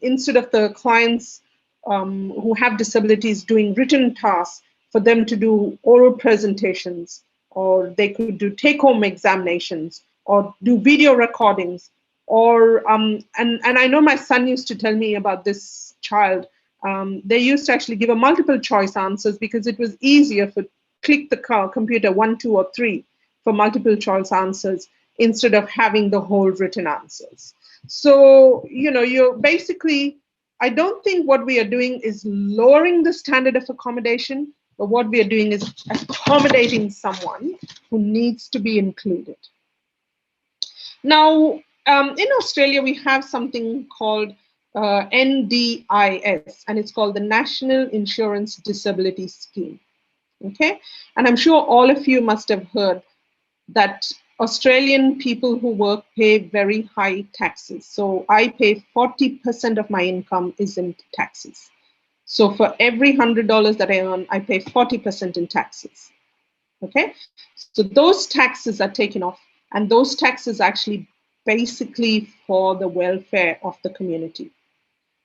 instead of the clients who have disabilities doing written tasks, for them to do oral presentations, or they could do take-home examinations, or do video recordings, or and I know my son used to tell me about this child. They used to actually give a multiple choice answers because it was easier for click the computer 1, 2, or 3 for multiple choice answers instead of having the whole written answers. So, you're basically, I don't think what we are doing is lowering the standard of accommodation, but what we are doing is accommodating someone who needs to be included. Now, in Australia, we have something called NDIS, and it's called the National Insurance Disability Scheme. Okay, and I'm sure all of you must have heard that Australian people who work pay very high taxes. So I pay 40% of my income is in taxes. So for every $100 that I earn, I pay 40% in taxes. Okay, so those taxes are taken off, and those taxes actually basically for the welfare of the community.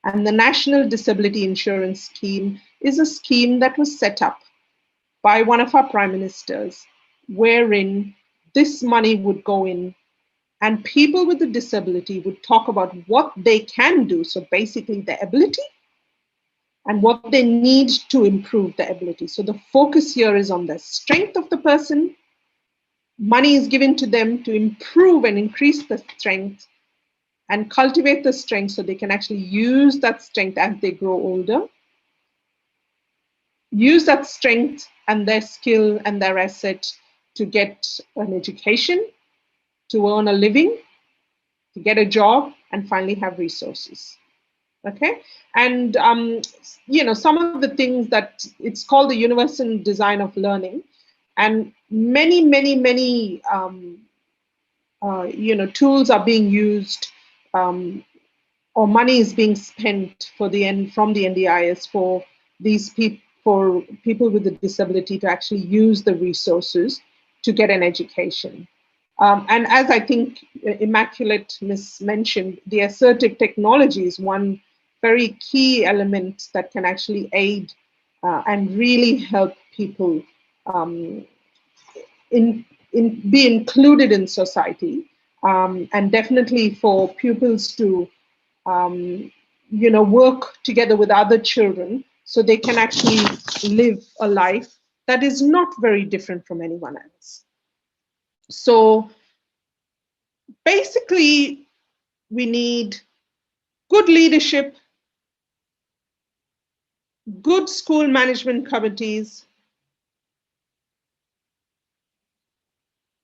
And the National Disability Insurance Scheme is a scheme that was set up by one of our prime ministers, wherein this money would go in and people with a disability would talk about what they can do. So basically their ability and what they need to improve their ability. So the focus here is on the strength of the person. Money is given to them to improve and increase the strength and cultivate the strength so they can actually use that strength as they grow older. Use that strength and their skill and their asset to get an education, to earn a living, to get a job, and finally have resources. Okay, and some of the things that it's called the universal design of learning, and many tools are being used, or money is being spent from the NDIS for these people, for people with a disability to actually use the resources to get an education. And as I think Immaculate Miss mentioned, the assertive technology is one very key element that can actually aid and really help people be included in society, and definitely for pupils to work together with other children so they can actually live a life that is not very different from anyone else. So basically, we need good leadership, good school management committees,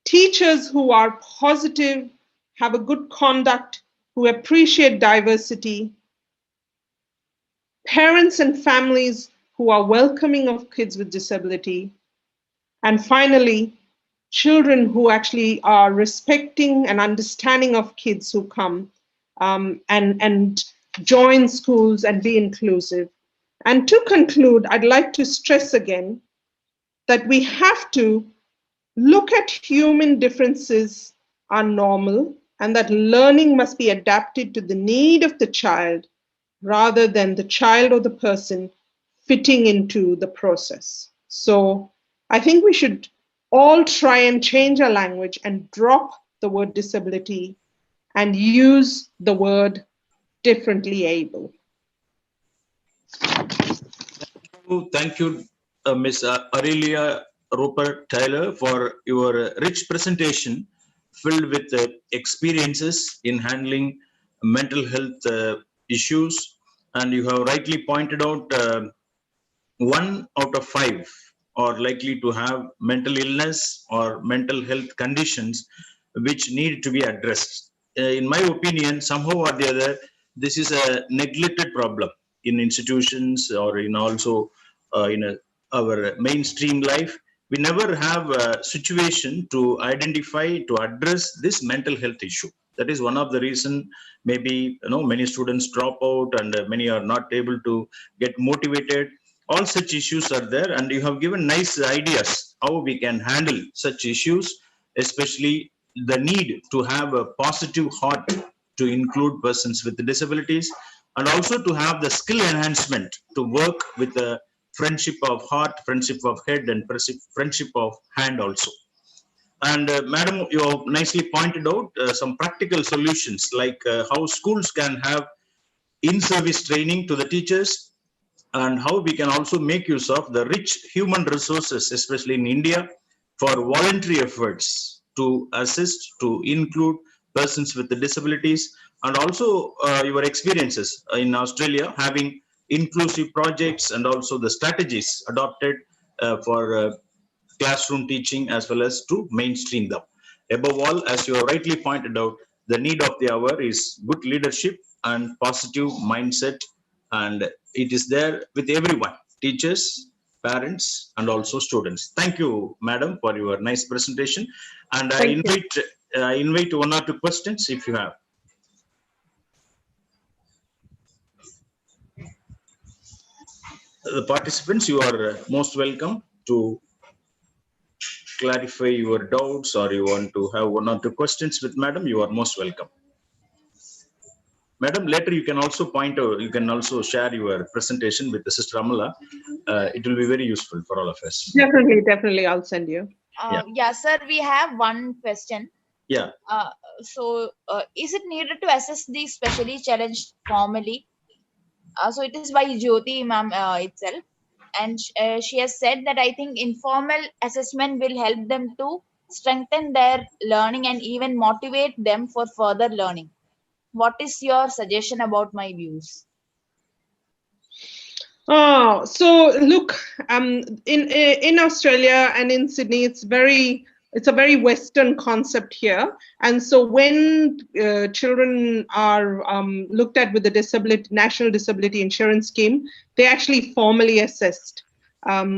teachers who are positive, have a good conduct, who appreciate diversity, parents and families who are welcoming of kids with disability, and finally, children who actually are respecting and understanding of kids who come and join schools and be inclusive. And to conclude, I'd like to stress again that we have to look at human differences are normal and that learning must be adapted to the need of the child rather than the child or the person fitting into the process. So I think we should all try and change our language and drop the word disability and use the word differently able. Thank you, Ms. Aurelia Roper Tyler, for your rich presentation filled with experiences in handling mental health issues. And you have rightly pointed out 1 out of 5 are likely to have mental illness or mental health conditions which need to be addressed. In my opinion, somehow or the other, this is a neglected problem in institutions or in also in our mainstream life. We never have a situation to identify, to address this mental health issue. That is one of the reason maybe many students drop out and many are not able to get motivated. All such issues are there, and you have given nice ideas how we can handle such issues, especially the need to have a positive heart to include persons with disabilities, and also to have the skill enhancement to work with a friendship of heart, friendship of head, and friendship of hand also. And Madam, you have nicely pointed out some practical solutions like how schools can have in-service training to the teachers, and how we can also make use of the rich human resources, especially in India, for voluntary efforts to assist, to include persons with the disabilities, and also your experiences in Australia having inclusive projects and also the strategies adopted for classroom teaching as well as to mainstream them. Above all, as you have rightly pointed out, the need of the hour is good leadership and positive mindset, and it is there with everyone, teachers, parents, and also students. Thank you, Madam, for your nice presentation. And I invite 1 or 2 questions if you have. The participants, you are most welcome to clarify your doubts, or you want to have 1 or 2 questions with Madam, you are most welcome. Madam, later you can also point out, you can also share your presentation with the Sister Amala. It will be very useful for all of us. Definitely, I'll send you. Yeah, sir, we have one question. Yeah. Is it needed to assess the specially challenged formally? So it is by Jyoti Imam itself. And she has said that I think informal assessment will help them to strengthen their learning and even motivate them for further learning. What is your suggestion about my views? Oh, so look, in Australia and in Sydney, it's a very Western concept here. And so when children are looked at with the National Disability Insurance Scheme, they actually formally assessed.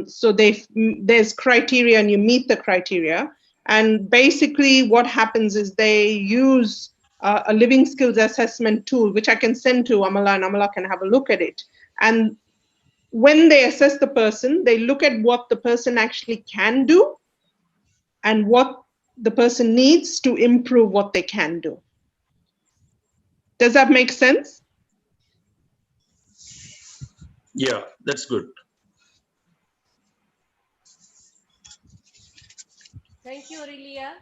So there's criteria and you meet the criteria. And basically what happens is they use a living skills assessment tool, which I can send to Amala and Amala can have a look at it. And when they assess the person, they look at what the person actually can do and what the person needs to improve what they can do. Does that make sense? Yeah, that's good. Thank you, Aurelia.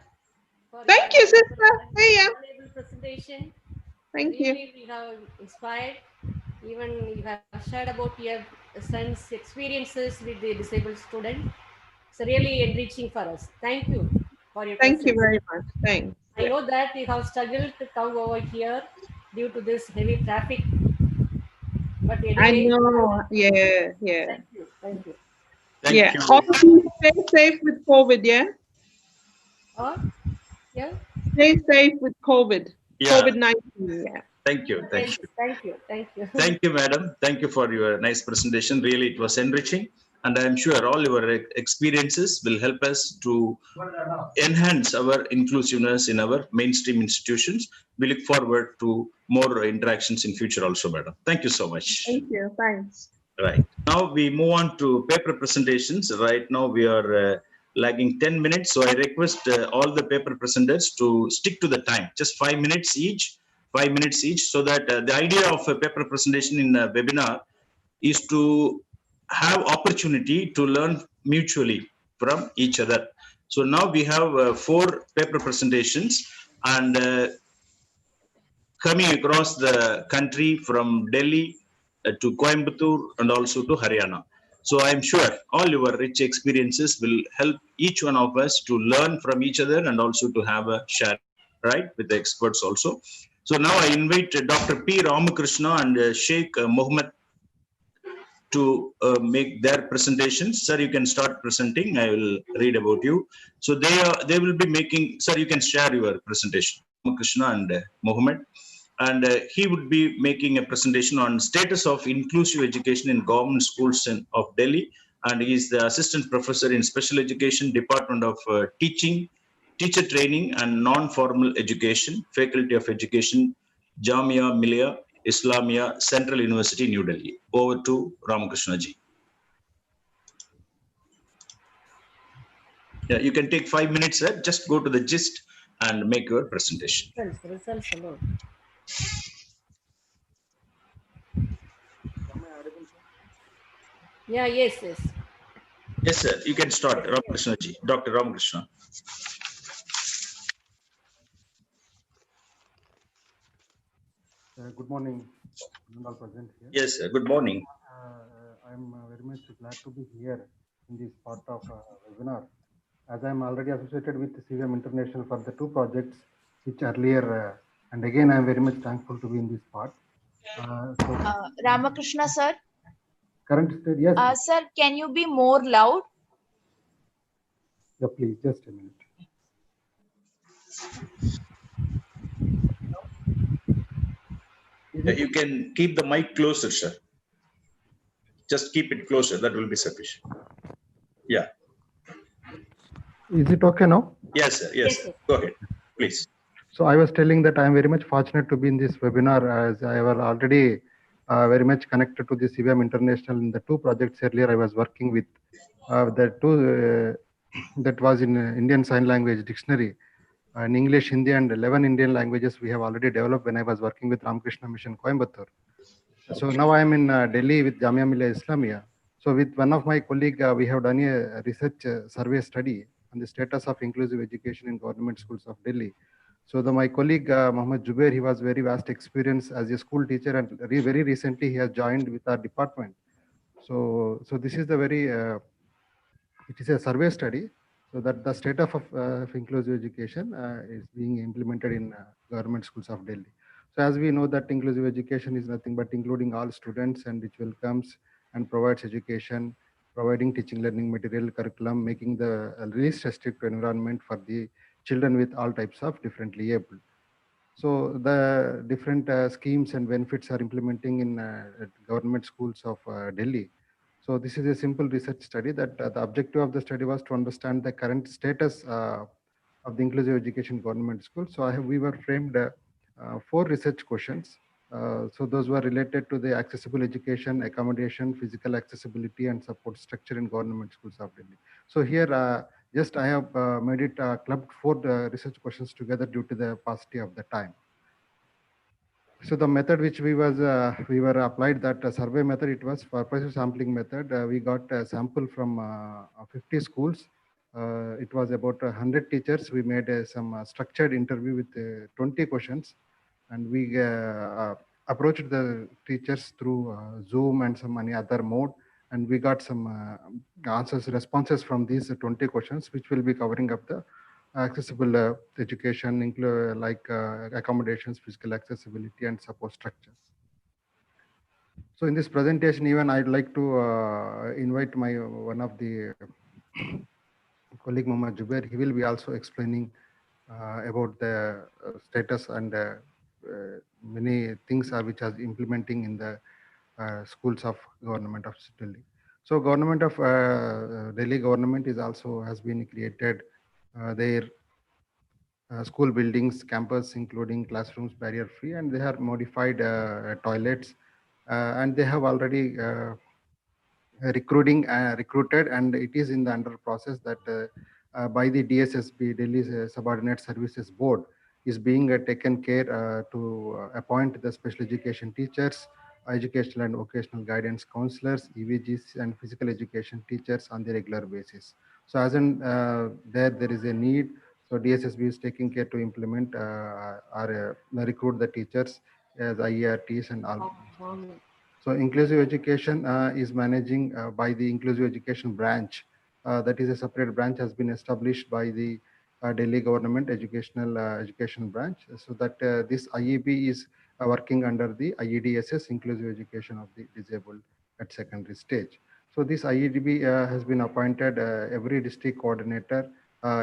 Thank you, sister. Hey, yeah. Presentation. Thank really, we have inspired. Even you have shared about your son's experiences with the disabled student. It's really enriching for us. Thank you for your Thank presence. you very much. Thanks. I know that you have struggled to come over here due to this heavy traffic. But anyway, I know. Yeah. Thank you. Thank you. All of you stay safe with COVID, yeah? Yeah. Stay safe with COVID. Yeah. COVID-19, yeah. Thank you. Thank you. Thank you, madam. Thank you for your nice presentation. Really, it was enriching. And I'm sure all your experiences will help us to enhance our inclusiveness in our mainstream institutions. We look forward to more interactions in future also, madam. Thank you so much. Thank you. Thanks. Right. Now we move on to paper presentations. Right now we are lagging 10 minutes. So I request all the paper presenters to stick to the time, just 5 minutes each, so that the idea of a paper presentation in a webinar is to have opportunity to learn mutually from each other. So now we have 4 paper presentations and coming across the country from Delhi to Coimbatore and also to Haryana. So I'm sure all your rich experiences will help each one of us to learn from each other and also to have a share, right, with the experts also. So now I invite Dr. P. Ramakrishna and Sheikh Mohammed to make their presentations. Sir, you can start presenting. I will read about you. So they will be making, sir, you can share your presentation. Ramakrishna and Mohammed. And he would be making a presentation on status of inclusive education in government schools of Delhi. And he is the assistant professor in special education, Department of Teaching, Teacher Training and Non-Formal Education, Faculty of Education, Jamia Millia Islamia, Central University, New Delhi. Over to Ramakrishna ji. Yeah, you can take 5 minutes, sir. Just go to the gist and make your presentation. Results alone. Yeah, yes. Yes, sir. You can start, Ramakrishna ji. Dr. Ramakrishna. Good morning, all present here. Yes, sir. Good morning. I'm very much glad to be here in this part of webinar, as I'm already associated with CVM International for the 2 projects which earlier, and again I'm very much thankful to be in this part. Ramakrishna sir. Current state, yes. Sir, can you be more loud? Yeah, please, just a minute. You can keep the mic closer, sir. Just keep it closer. That will be sufficient. Yeah. Is it okay now? Yes, sir. Yes, sir. Go ahead, please. So I was telling that I am very much fortunate to be in this webinar, as I was already very much connected to the CVM International in the 2 projects earlier I was working with. The 2 that was in Indian Sign Language Dictionary. in English, Hindi, and 11 Indian languages we have already developed when I was working with Ramakrishna Mission Coimbatore. So now I am in Delhi with Jamia Millia Islamia. So with one of my colleague, we have done a research survey study on the status of inclusive education in government schools of Delhi. So my colleague Mohammed Jubair, he was very vast experience as a school teacher, and very recently he has joined with our department. So this is the very it is a survey study, so that the state of inclusive education is being implemented in government schools of Delhi. So as we know that inclusive education is nothing but including all students, and which welcomes and provides education, providing teaching learning material, curriculum, making the least restrictive environment for the children with all types of differently able. So the different schemes and benefits are implementing in government schools of Delhi. So this is a simple research study that the objective of the study was to understand the current status of the inclusive education government school. So we were framed 4 research questions. So those were related to the accessible education, accommodation, physical accessibility, and support structure in government schools of Delhi. So here, just I have made it clubbed 4 research questions together due to the paucity of the time. So the method which we were applied, that survey method, it was purposive sampling method. We got a sample from 50 schools. It was about 100 teachers. We made some structured interview with 20 questions, and we approached the teachers through Zoom and some any other mode, and we got some responses from these 20 questions, which will be covering up the accessible education, like accommodations, physical accessibility, and support structures. So in this presentation, even I'd like to invite my one of the colleague, Mohammed Jubair. He will be also explaining about the status and many things which are implementing in the schools of government of Delhi. So government of Delhi government is also has been created their school buildings, campus, including classrooms, barrier free, and they have modified toilets, and they have already recruited, and it is in the under process that by the DSSB, Delhi Subordinate Services Board, is being taken care to appoint the special education teachers, educational and vocational guidance counselors, EVGs, and physical education teachers on the regular basis. So as in there is a need. So DSSB is taking care to implement or recruit the teachers as IERTs and all. So inclusive education is managing by the inclusive education branch. That is a separate branch has been established by the Delhi government education branch. So that this IEB is working under the IEDSS, inclusive education of the disabled at secondary stage. So this IEDB has been appointed every district coordinator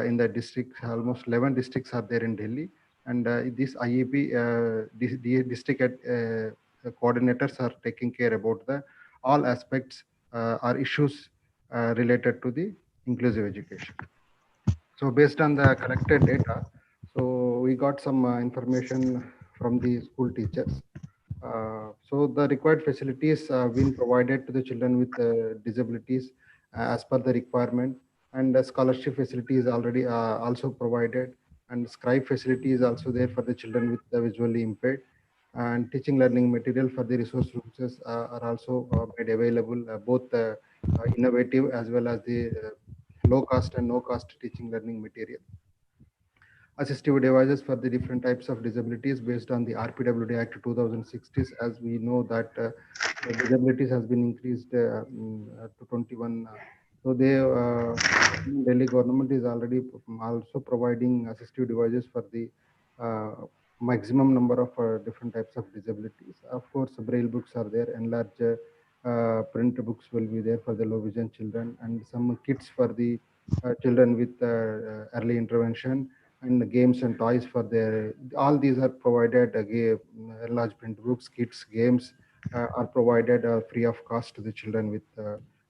in the district. Almost 11 districts are there in Delhi, and this IEB district coordinators are taking care about the all aspects or issues related to the inclusive education. So based on the collected data, so we got some information from the school teachers. So the required facilities been provided to the children with disabilities as per the requirement, and the scholarship facility is already also provided, and scribe facility is also there for the children with the visually impaired, and teaching learning material for the resource rooms are also made available, both innovative as well as the low cost and no cost teaching learning material. Assistive devices for the different types of disabilities based on the RPWD Act 2060, as we know that the disabilities has been increased to 21. So Delhi government is already also providing assistive devices for the maximum number of different types of disabilities. Of course, braille books are there, enlarged print books will be there for the low vision children, and some kits for the children with early intervention, and games and toys for their, all these are provided. Large print books, kits, games are provided free of cost to the children with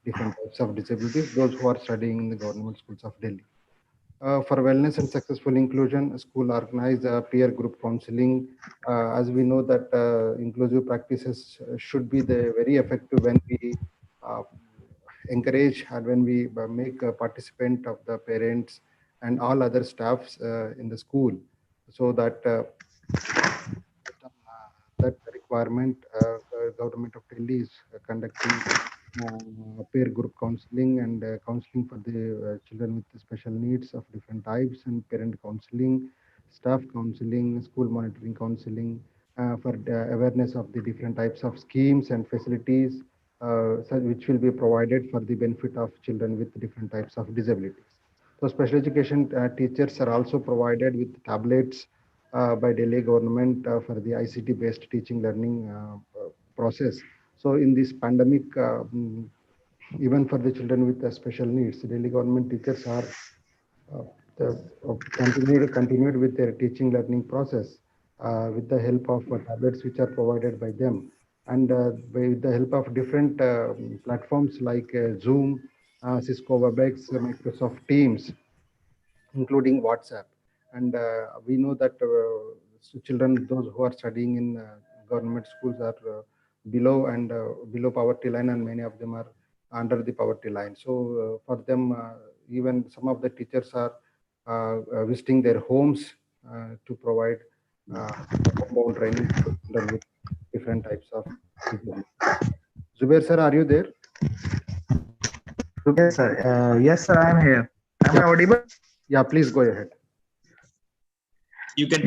different types of disabilities, those who are studying in the government schools of Delhi. For wellness and successful inclusion, school organize peer group counseling. As we know that inclusive practices should be very effective when we encourage and when we make a participant of the parents and all other staffs in the school, so that that requirement, Government of Delhi is conducting peer group counseling and counseling for the children with special needs of different types, and parent counseling, staff counseling, school monitoring counseling, for the awareness of the different types of schemes and facilities which will be provided for the benefit of children with different types of disabilities. So special education teachers are also provided with tablets by Delhi government for the ICT-based teaching learning process. So in this pandemic, even for the children with special needs, Delhi government teachers are continued with their teaching learning process with the help of tablets which are provided by them, and with the help of different platforms like Zoom, Cisco WebEx, Microsoft Teams, including WhatsApp. And we know that children, those who are studying in government schools, are below poverty line, and many of them are under the poverty line. So for them, even some of the teachers are visiting their homes to provide homebound training to children with different types of disabilities. Zubair sir, are you there? Yes, sir. Yes, sir. I am here. Am I audible? Yeah, please go ahead. You can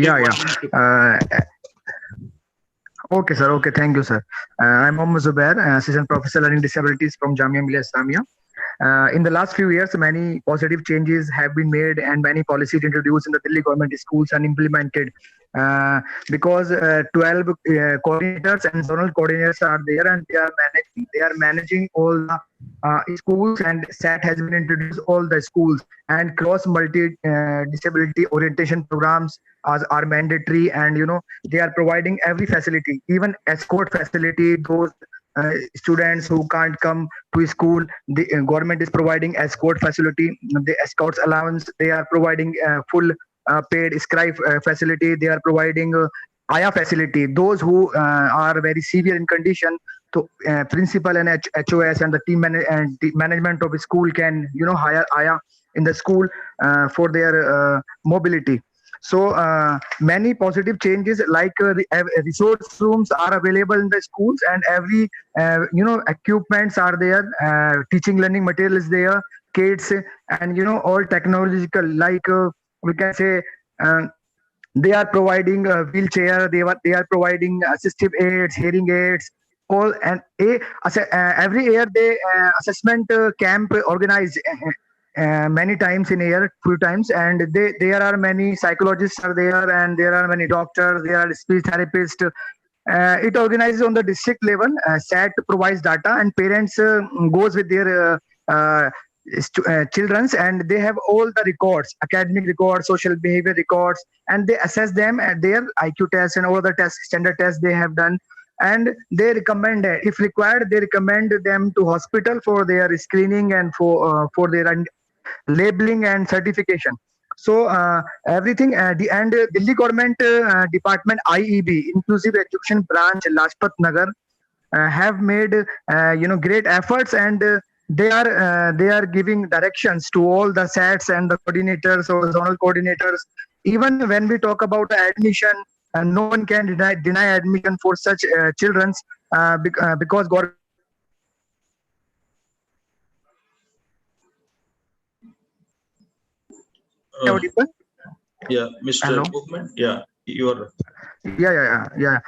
Okay, sir. Okay, thank you, sir. I'm Mohammad Zubair, Assistant Professor Learning Disabilities from Jamia Millia Islamia. In the last few years, many positive changes have been made and many policies introduced in the Delhi government schools and implemented because 12 coordinators and zonal coordinators are there, and they are managing all the schools, and SAT has been introduced all the schools, and cross multi disability orientation programs are mandatory, and they are providing every facility, even escort facility. Those students who can't come to school, the government is providing escort facility, the escorts allowance. They are providing full paid scribe facility. They are providing AYA facility. Those who are very severe in condition, so principal and HOS and the team and the management of the school can hire AYA in the school for their mobility. So many positive changes, like resource rooms are available in the schools, and every equipments are there, teaching learning material is there, kids, and all technological, like we can say they are providing a wheelchair, they are providing assistive aids, hearing aids, all. And every year they assessment camp organized many times in a year, few times, and there are many psychologists are there, and there are many doctors, there are speech therapists. It organizes on the district level. SAT provides data, and parents goes with their children's, and they have all the records, academic records, social behavior records, and they assess them at their IQ tests and all the tests, standard tests they have done. And they recommend, if required, they recommend them to hospital for their screening and for their labeling and certification. So everything, and Delhi government department IEB, Inclusive Education Branch, Lajpat Nagar, have made great efforts, and they are giving directions to all the SATs and the coordinators or zonal coordinators. Even when we talk about admission, no one can deny admission for such children because government. Yeah, Mr. Bookman. Yeah, you are. Yeah.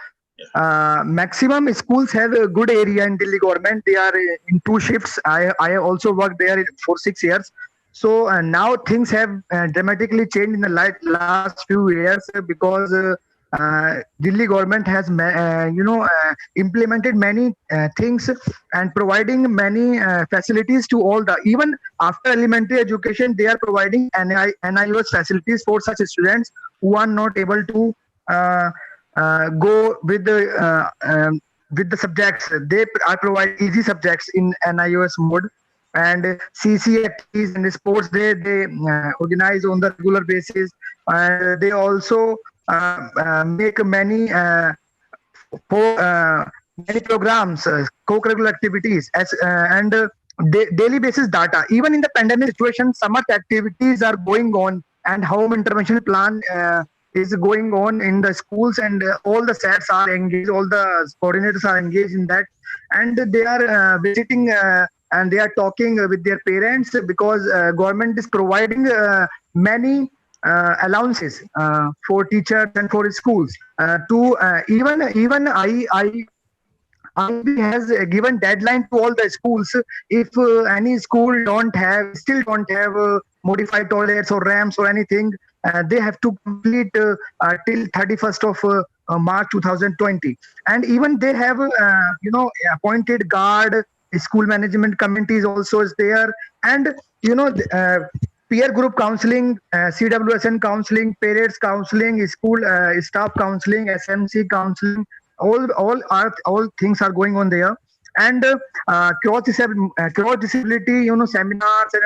Maximum schools have a good area in Delhi government. They are in 2 shifts. I also worked there for 6 years. So now things have dramatically changed in the last few years because Delhi government has implemented many things and providing many facilities to all the, even after elementary education, they are providing NIOS facilities for such students who are not able to go with the subjects. They are provide easy subjects in NIOS mode, and CC activities and sports they organize on the regular basis, and they also make many programs, co-curricular activities, and daily basis data. Even in the pandemic situation, summer activities are going on, and home intervention plan is going on in the schools, and all the SATs are engaged, all the coordinators are engaged in that, and they are visiting and they are talking with their parents, because government is providing many allowances for teachers and for schools. To even IB has given deadline to all the schools. If any school still don't have modified toilets or ramps or anything, they have to complete till 31st of March 2020. And even they have, appointed guard, school management committees also is there. And, peer group counseling, CWSN counseling, parents counseling, school staff counseling, SMC counseling, all things are going on there. And cross disability, seminars and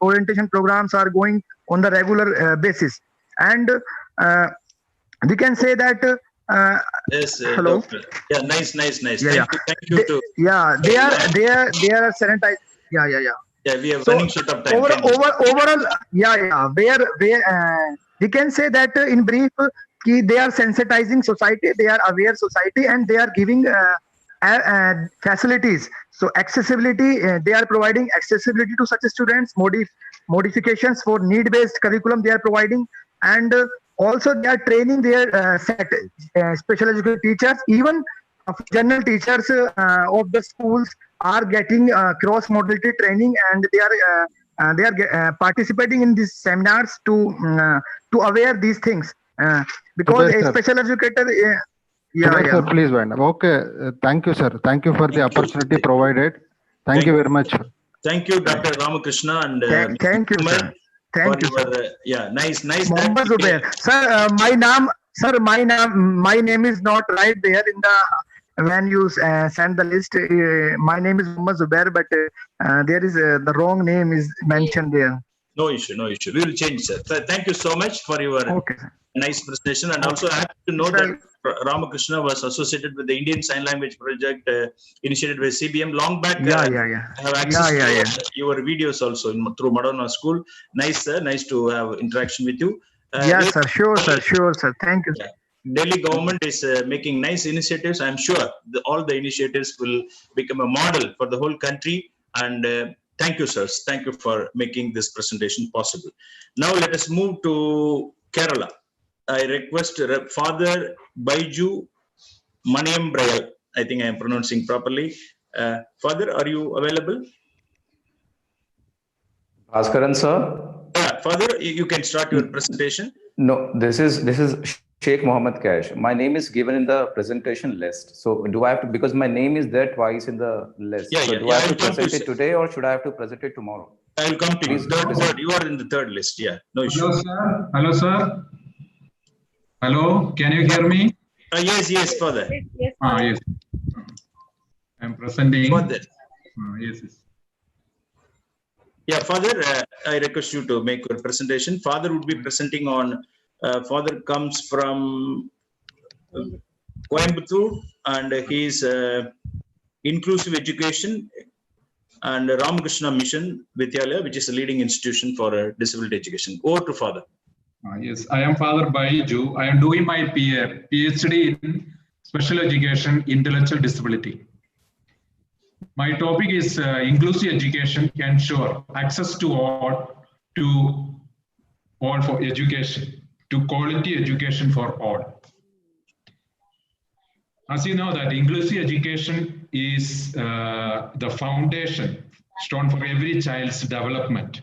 orientation programs are going on the regular basis. And we can say that. Yes. Hello. Doctor. Yeah. Nice. Yeah, Thank you. they are sanitized. Yeah, we are So running short of time. overall, where we can say that in brief, they are sensitizing society, they are aware society, and they are giving facilities. So accessibility, they are providing accessibility to such students, modifications for need-based curriculum they are providing, and also they are training their special education teachers. Even general teachers of the schools are getting cross modality training, and they are participating in these seminars to aware these things, because Subir, a sir. special educator. Subir, sir, please wind up. Okay, thank you, sir. Thank you for the opportunity provided. Thank you very much. Thank you, Dr. Ramakrishna, and Thank you, sir. Thank you, sir. Nice. Mohammed Zubair. Sir, my name is not right there in the when you send the list. My name is Mohammed Zubair, but there is the wrong name is mentioned there. No issue. We will change, sir. Thank you so much for your nice presentation, and also happy to know that Ramakrishna was associated with the Indian Sign Language project initiated by CBM long back. I have access to your videos also through Madonna School. Nice, sir. Nice to have interaction with you. Yes, sir. Sure, sir. Thank you. Delhi government is making nice initiatives. I'm sure all the initiatives will become a model for the whole country. And thank you, sirs. Thank you for making this presentation possible. Now let us move to Kerala. I request Father Baiju Maniam Brayal. I think I am pronouncing properly. Father, are you available? Bhaskaran, sir. Yeah, Father, you can start your presentation. No, this is Sheikh Mohammed Cash. My name is given in the presentation list. So do I have to, because my name is there twice in the list. Do I have to present it today, or should I have to present it tomorrow? I will come to you. Third, you are in the third list. Yeah, no issue. Hello, sir. Hello, can you hear me? Yes, Father. Yes. I'm presenting. Father. Yes. Yeah, Father, I request you to make your presentation. Father would be presenting on, Father comes from Coimbatore, and he is inclusive education and Ramakrishna Mission Vidyalaya, which is a leading institution for disability education. Over to Father. Yes, I am Father Baiju. I am doing my PhD in Special Education, Intellectual Disability. My topic is inclusive education ensure access to all for education, to quality education for all. As you know that inclusive education is the foundation stone for every child's development.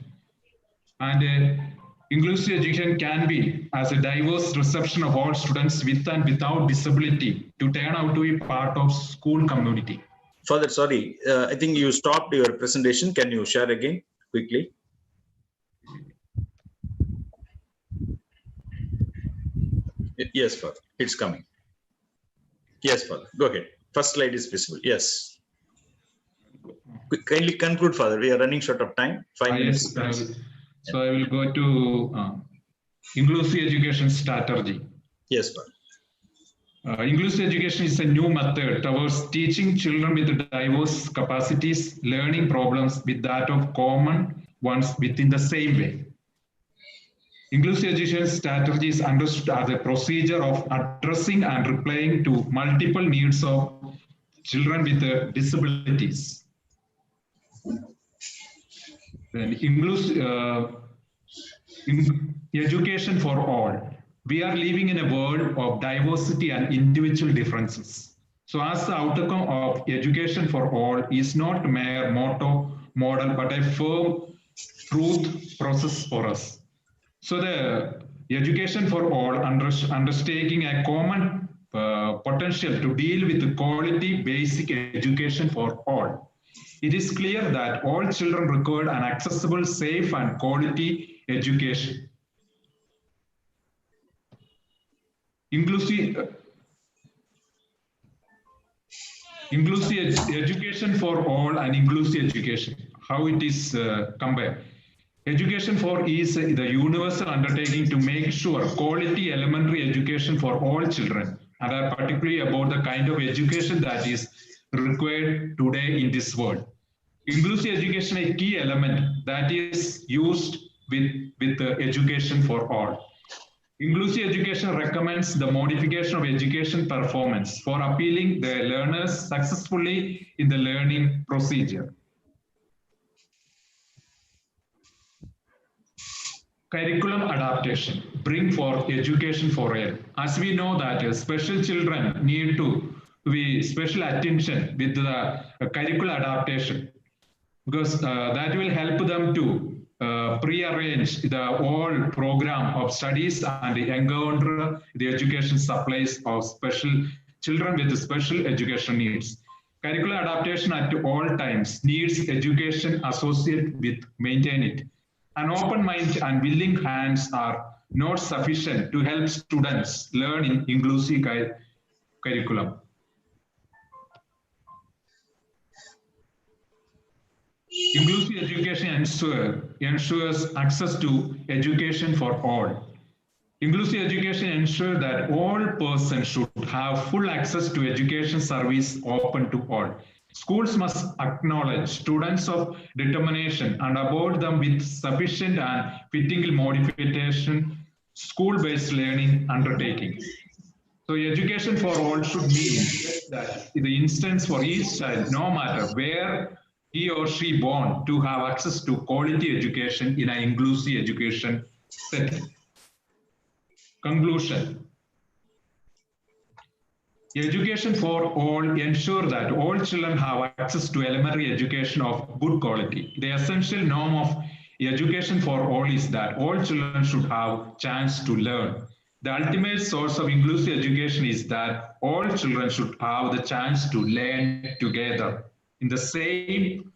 And inclusive education can be as a diverse reception of all students with and without disability to turn out to be part of school community. Father, sorry, I think you stopped your presentation. Can you share again quickly? Yes, Father, it's coming. Yes, Father, go ahead. First slide is visible. Yes. Kindly conclude, Father. We are running short of time. 5 minutes. Yes, so I will go to inclusive education strategy. Yes, Father. Inclusive education is a new method towards teaching children with diverse capacities, learning problems with that of common ones within the same way. Inclusive education strategy is understood as a procedure of addressing and replying to multiple needs of children with disabilities. Then education for all. We are living in a world of diversity and individual differences. So as the outcome of education for all is not a mere motto, model, but a firm truth process for us. So the education for all undertaking a common potential to deal with the quality basic education for all. It is clear that all children require an accessible, safe and quality education. Inclusive education for all and inclusive education, how it is compared. Education for is the universal undertaking to make sure quality elementary education for all children, and are particularly about the kind of education that is required today in this world. Inclusive education is a key element that is used with the education for all. Inclusive education recommends the modification of education performance for appealing the learners successfully in the learning procedure. Curriculum adaptation, bring forth education for all. As we know that special children need to be special attention with the curricular adaptation, because that will help them to pre-arrange the whole program of studies and encounter the education supplies of special children with special education needs. Curricular adaptation at all times needs education associated with maintain it. An open mind and willing hands are not sufficient to help students learn in inclusive curriculum. Inclusive education ensures access to education for all. Inclusive education ensures that all persons should have full access to education service open to all. Schools must acknowledge students of determination and award them with sufficient and fitting modification school-based learning undertakings. So education for all should mean that in the instance for each child, no matter where he or she born, to have access to quality education in an inclusive education setting. Conclusion. Education for all ensure that all children have access to elementary education of good quality. The essential norm of education for all is that all children should have chance to learn. The ultimate source of inclusive education is that all children should have the chance to learn together in the same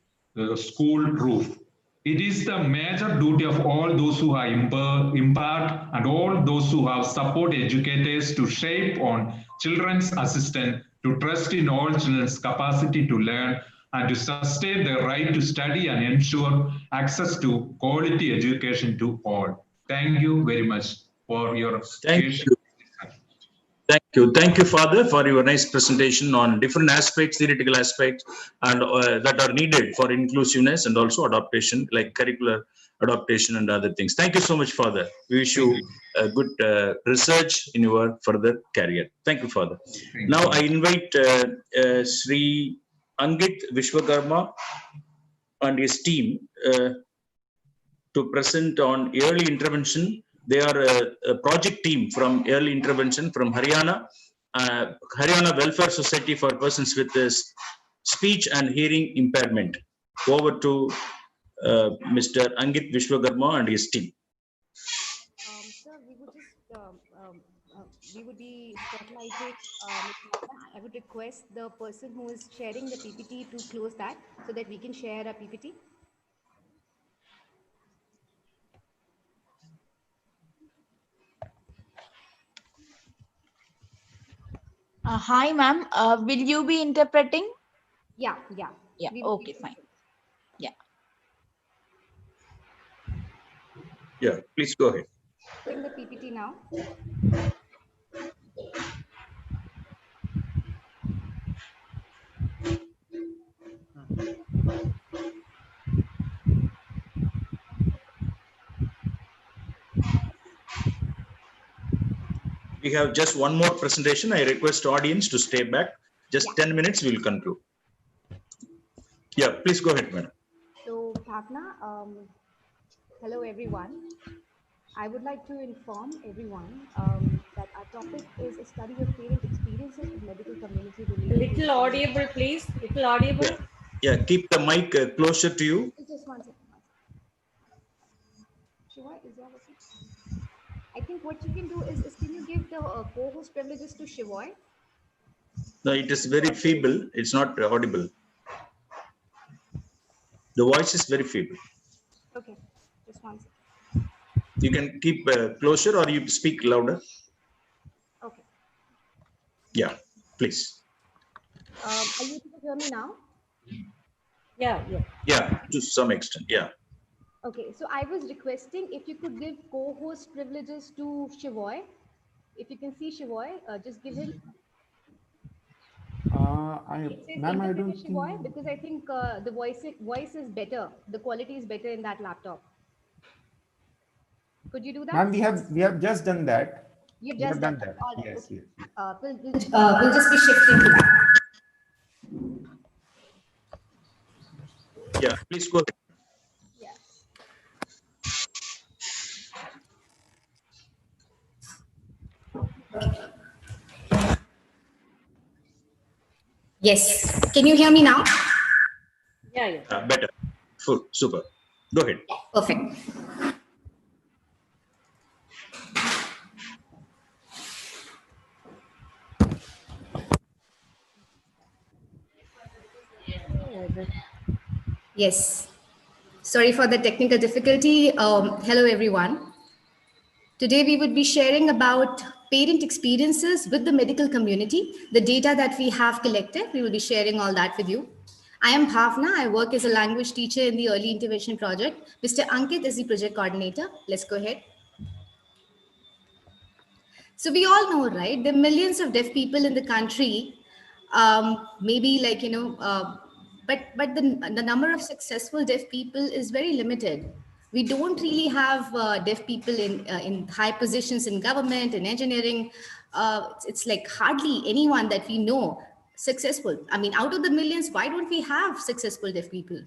school roof. It is the major duty of all those who are impart and all those who have support educators to shape on children's assistant to trust in all children's capacity to learn and to sustain their right to study and ensure access to quality education to all. Thank you very much for your patience. Thank you, Father, for your nice presentation on different aspects, theoretical aspects, and that are needed for inclusiveness and also adaptation, like curricular adaptation and other things. Thank you so much, Father. We wish you a good research in your further career. Thank you, Father. Now I invite Sri Angit Vishwakarma and his team to present on early intervention. They are a project team from early intervention from Haryana, Haryana Welfare Society for persons with speech and hearing impairment. Over to Mr. Angit Vishwakarma and his team. Sir, we would be spotlighted. I would request the person who is sharing the PPT to close that so that we can share a PPT. Hi, ma'am. Will you be interpreting? Yeah. Yeah. Okay, fine. Yeah. Yeah, please go ahead. Bring the PPT now. We have just one more presentation. I request audience to stay back. Just 10 minutes, we will conclude. Yeah, please go ahead, madam. So, Bhavna, hello everyone. I would like to inform everyone that our topic is a study of parent experiences with medical community related. Little audible, please. Little audible. Yeah, keep the mic closer to you. Just 1 second. Shiva, is that okay? I think what you can do is can you give the co-host privileges to Shivoy? No, it is very feeble. It's not audible. The voice is very feeble. Okay, just 1 second. You can keep closer or you speak louder. Okay. Yeah, please. Are you able to hear me now? Yeah. Yeah, to some extent. Yeah. Okay, so I was requesting if you could give co-host privileges to Shivoy. If you can see Shivoy, just give him. Ma'am, I don't Shivoy, think. because I think the voice is better. The quality is better in that laptop. Could you do that? Ma'am, we have just done that. You've We just have done done that. that. All right, Yes, okay. yes. We'll just be shifting to that. Yeah, please go ahead. Yes. Can you hear me now? Yeah. Better. Full. Super. Go ahead. Perfect. Yes. Sorry for the technical difficulty. Hello, everyone. Today, we would be sharing about parent experiences with the medical community, the data that we have collected. We will be sharing all that with you. I am Bhavna. I work as a language teacher in the Early Intervention Project. Mr. Ankit is the project coordinator. Let's go ahead. So we all know, right? There are millions of deaf people in the country. Maybe like, but the number of successful deaf people is very limited. We don't really have deaf people in high positions in government and engineering. It's like hardly anyone that we know successful. I mean, out of the millions, why don't we have successful deaf people?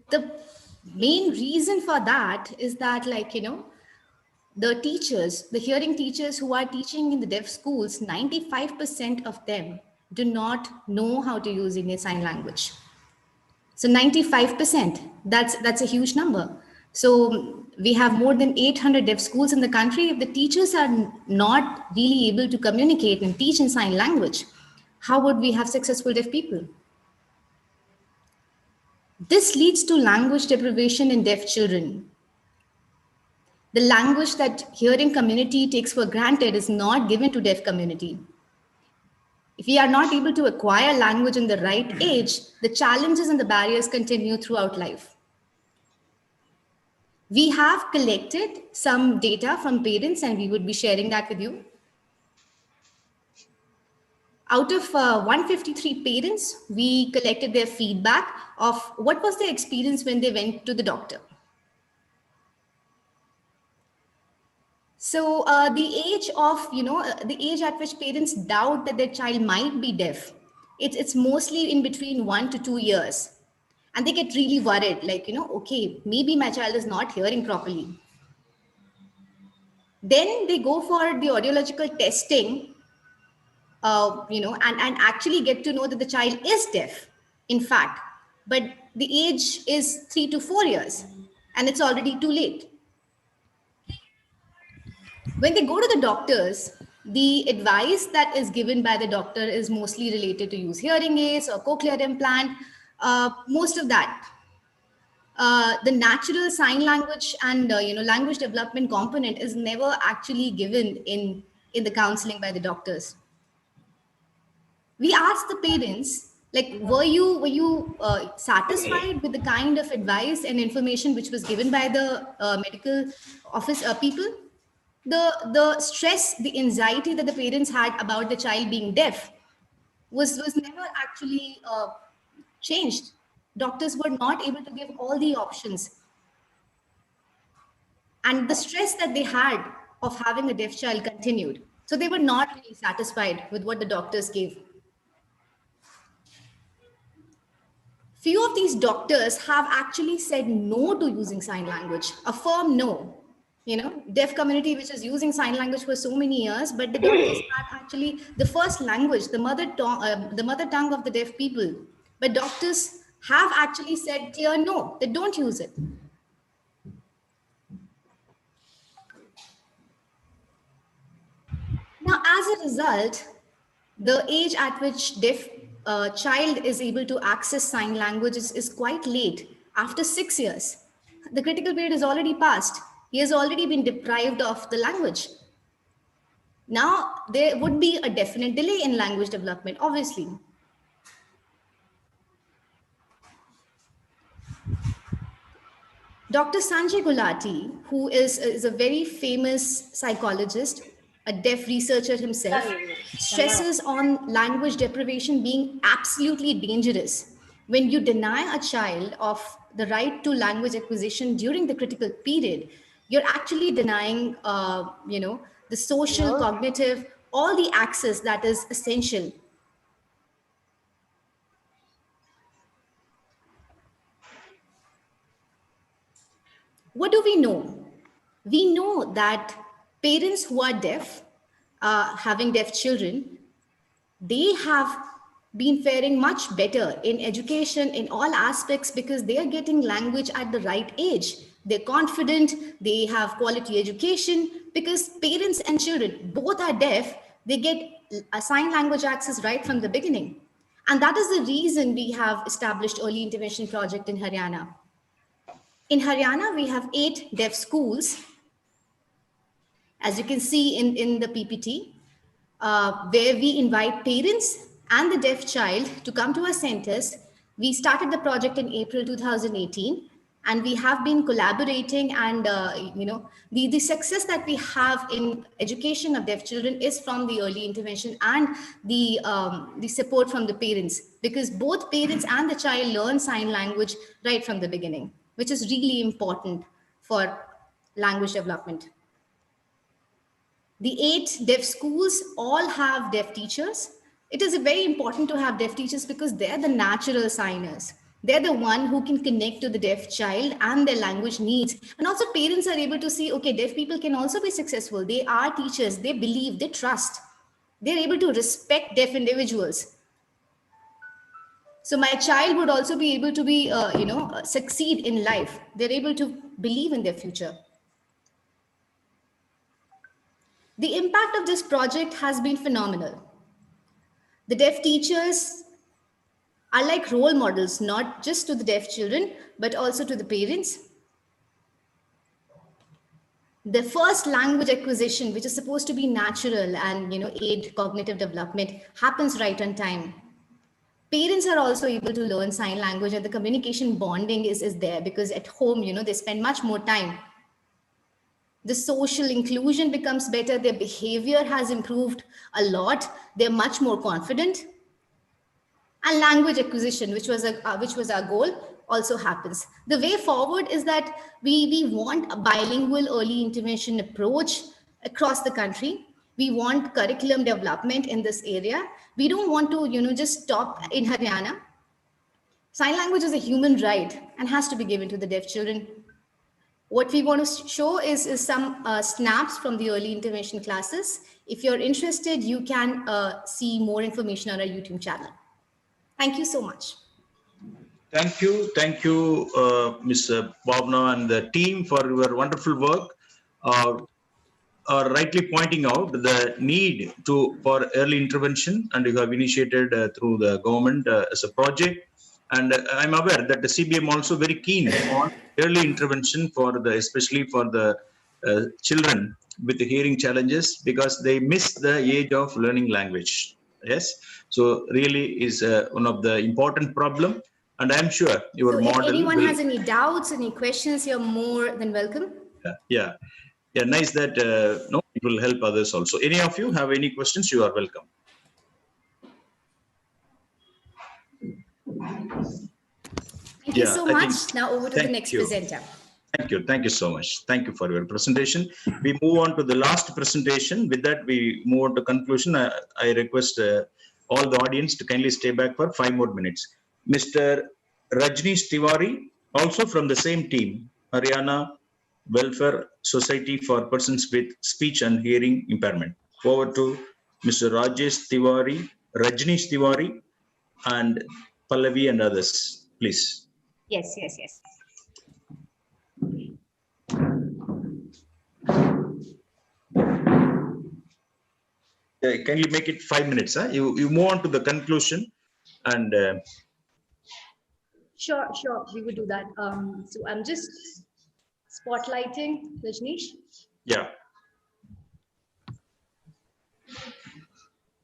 The main reason for that is that, the teachers, the hearing teachers who are teaching in the deaf schools, 95% of them do not know how to use Indian Sign Language. So 95%, that's a huge number. So we have more than 800 deaf schools in the country. If the teachers are not really able to communicate and teach in sign language, how would we have successful deaf people? This leads to language deprivation in deaf children. The language that hearing community takes for granted is not given to deaf community. If we are not able to acquire language in the right age, the challenges and the barriers continue throughout life. We have collected some data from parents and we would be sharing that with you. Out of 153 parents, we collected their feedback of what was their experience when they went to the doctor. So the age at which parents doubt that their child might be deaf, it's mostly in between 1 to 2 years. And they get really worried, okay, maybe my child is not hearing properly. Then they go for the audiological testing, and actually get to know that the child is deaf, in fact, but the age is 3 to 4 years, and it's already too late. When they go to the doctors, the advice that is given by the doctor is mostly related to use hearing aids or cochlear implant, most of that. The natural sign language and language development component is never actually given in the counseling by the doctors. We asked the parents, were you satisfied with the kind of advice and information which was given by the medical office people? The stress, the anxiety that the parents had about the child being deaf was never actually changed. Doctors were not able to give all the options. And the stress that they had of having a deaf child continued. So they were not really satisfied with what the doctors gave. Few of these doctors have actually said no to using sign language, a firm no. You know, deaf community which is using sign language for so many years, but the doctors had actually the first language, the mother tongue of the deaf people. But doctors have actually said clear no, they don't use it. Now, as a result, the age at which deaf child is able to access sign language is quite late, after 6 years. The critical period is already passed. He has already been deprived of the language. Now, there would be a definite delay in language development, obviously. Dr. Sanjay Gulati, who is a very famous psychologist, a deaf researcher himself, stresses on language deprivation being absolutely dangerous. When you deny a child of the right to language acquisition during the critical period, you're actually denying, the social, cognitive, all the access that is essential. What do we know? We know that parents who are deaf, having deaf children, they have been faring much better in education in all aspects because they are getting language at the right age. They're confident, they have quality education because parents and children both are deaf, they get a sign language access right from the beginning. And that is the reason we have established early intervention project in Haryana. In Haryana, we have 8 deaf schools, as you can see in the PPT, where we invite parents and the deaf child to come to our centers. We started the project in April 2018, and we have been collaborating, and the success that we have in education of deaf children is from the early intervention and the support from the parents, because both parents and the child learn sign language right from the beginning, which is really important for language development. The 8 deaf schools all have deaf teachers. It is very important to have deaf teachers because they're the natural signers. They're the one who can connect to the deaf child and their language needs. And also parents are able to see, okay, deaf people can also be successful. They are teachers, they believe, they trust. They're able to respect deaf individuals. So my child would also be able to be, succeed in life. They're able to believe in their future. The impact of this project has been phenomenal. The deaf teachers are like role models, not just to the deaf children, but also to the parents. The first language acquisition, which is supposed to be natural and aid cognitive development, happens right on time. Parents are also able to learn sign language, and the communication bonding is there because at home, they spend much more time. The social inclusion becomes better. Their behavior has improved a lot. They're much more confident. And language acquisition, which was our goal, also happens. The way forward is that we want a bilingual early intervention approach across the country. We want curriculum development in this area. We don't want to, just stop in Haryana. Sign language is a human right and has to be given to the deaf children. What we want to show is some snaps from the early intervention classes. If you're interested, you can see more information on our YouTube channel. Thank you so much. Thank you, Ms. Bhavna and the team for your wonderful work. Rightly pointing out the need for early intervention, and you have initiated through the government as a project. And I'm aware that the CBM also very keen on early intervention especially for the children with the hearing challenges, because they miss the age of learning language. Yes, so really is one of the important problem, and I'm sure your model. If anyone has any doubts, any questions, you're more than welcome. Yeah, nice that it will help others also. Any of you have any questions, you are welcome. Thank you so much. Now over to the next presenter. Thank you so much. Thank you for your presentation. We move on to the last presentation. With that, we move on to conclusion. I request all the audience to kindly stay back for 5 more minutes. Mr. Rajneesh Tiwari, also from the same team, Haryana Welfare Society for Persons with Speech and Hearing Impairment. Over to Mr. Rajneesh Tiwari, and Pallavi and others, please. Yes. Can you make it 5 minutes? Huh? You move on to the conclusion and. Sure. We would do that. So I'm just spotlighting Rajneesh. Yeah.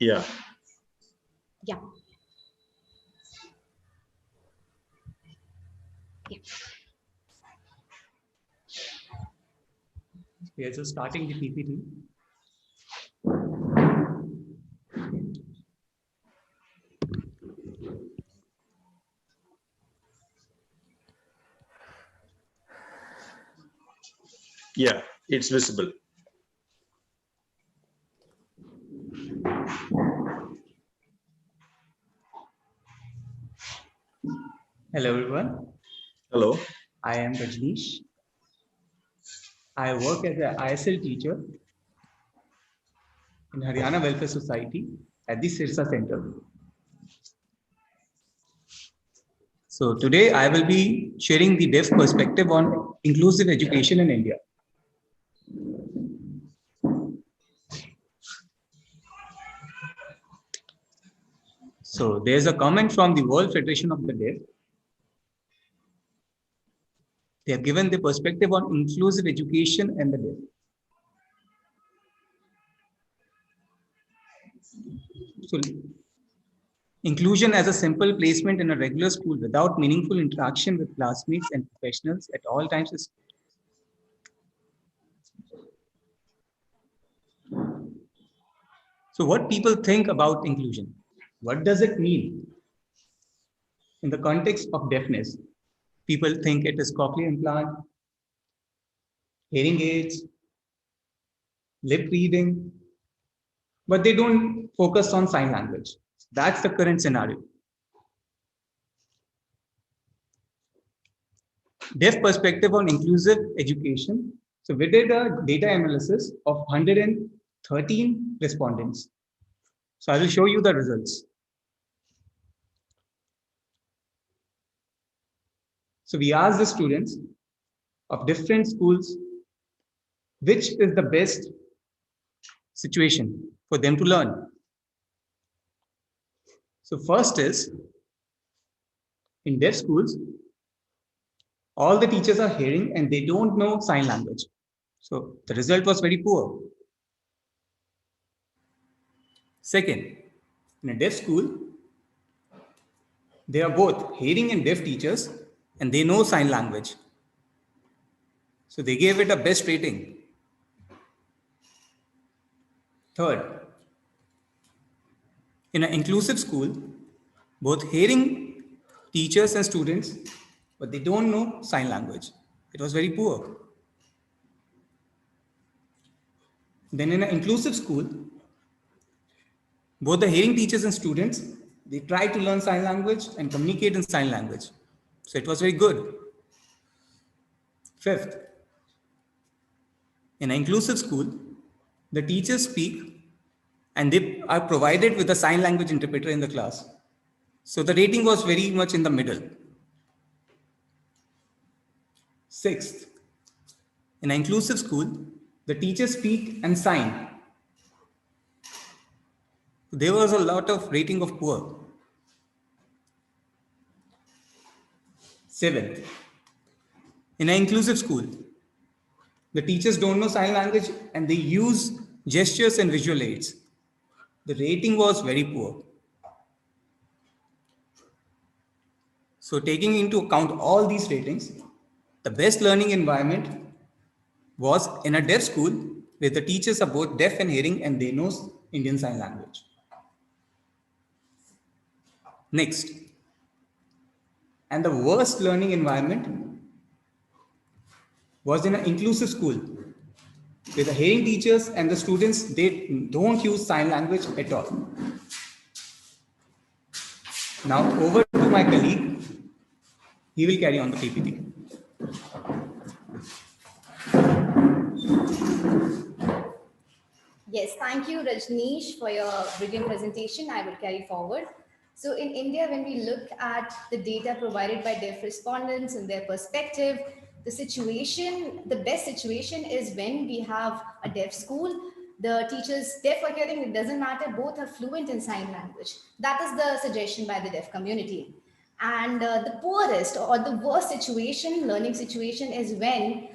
Yeah. We are just starting the PPT. Yeah, it's visible. Hello, everyone. Hello. I am Rajneesh. I work as an ISL teacher in Haryana Welfare Society at the Sirsa Center. So today I will be sharing the deaf perspective on inclusive education in India. So there's a comment from the World Federation of the Deaf. They have given the perspective on inclusive education and the deaf. So inclusion as a simple placement in a regular school without meaningful interaction with classmates and professionals at all times is. So what people think about inclusion? What does it mean? In the context of deafness, people think it is cochlear implant, hearing aids, lip reading, but they don't focus on sign language. That's the current scenario. Deaf perspective on inclusive education. So we did a data analysis of 113 respondents. So I will show you the results. So we asked the students of different schools, which is the best situation for them to learn. So first is, in deaf schools, all the teachers are hearing and they don't know sign language. So the result was very poor. Second, in a deaf school, they are both hearing and deaf teachers and they know sign language. So they gave it a best rating. Third, in an inclusive school, both hearing teachers and students, but they don't know sign language. It was very poor. Then in an inclusive school, both the hearing teachers and students, they try to learn sign language and communicate in sign language. So it was very good. Fifth, in an inclusive school, the teachers speak and they are provided with a sign language interpreter in the class. So the rating was very much in the middle. Sixth, in an inclusive school, the teachers speak and sign. There was a lot of rating of poor. Seventh, in an inclusive school, the teachers don't know sign language and they use gestures and visual aids. The rating was very poor. So taking into account all these ratings, the best learning environment was in a deaf school where the teachers are both deaf and hearing and they know Indian Sign Language. Next, and the worst learning environment was in an inclusive school with the hearing teachers and the students, they don't use sign language at all. Now over to my colleague. He will carry on the PPT. Yes, thank you, Rajneesh, for your brilliant presentation. I will carry forward. So in India, when we look at the data provided by deaf respondents and their perspective, the situation, the best situation is when we have a deaf school. The teachers, deaf or hearing, it doesn't matter, both are fluent in sign language. That is the suggestion by the deaf community. And the poorest or the worst situation, learning situation, is when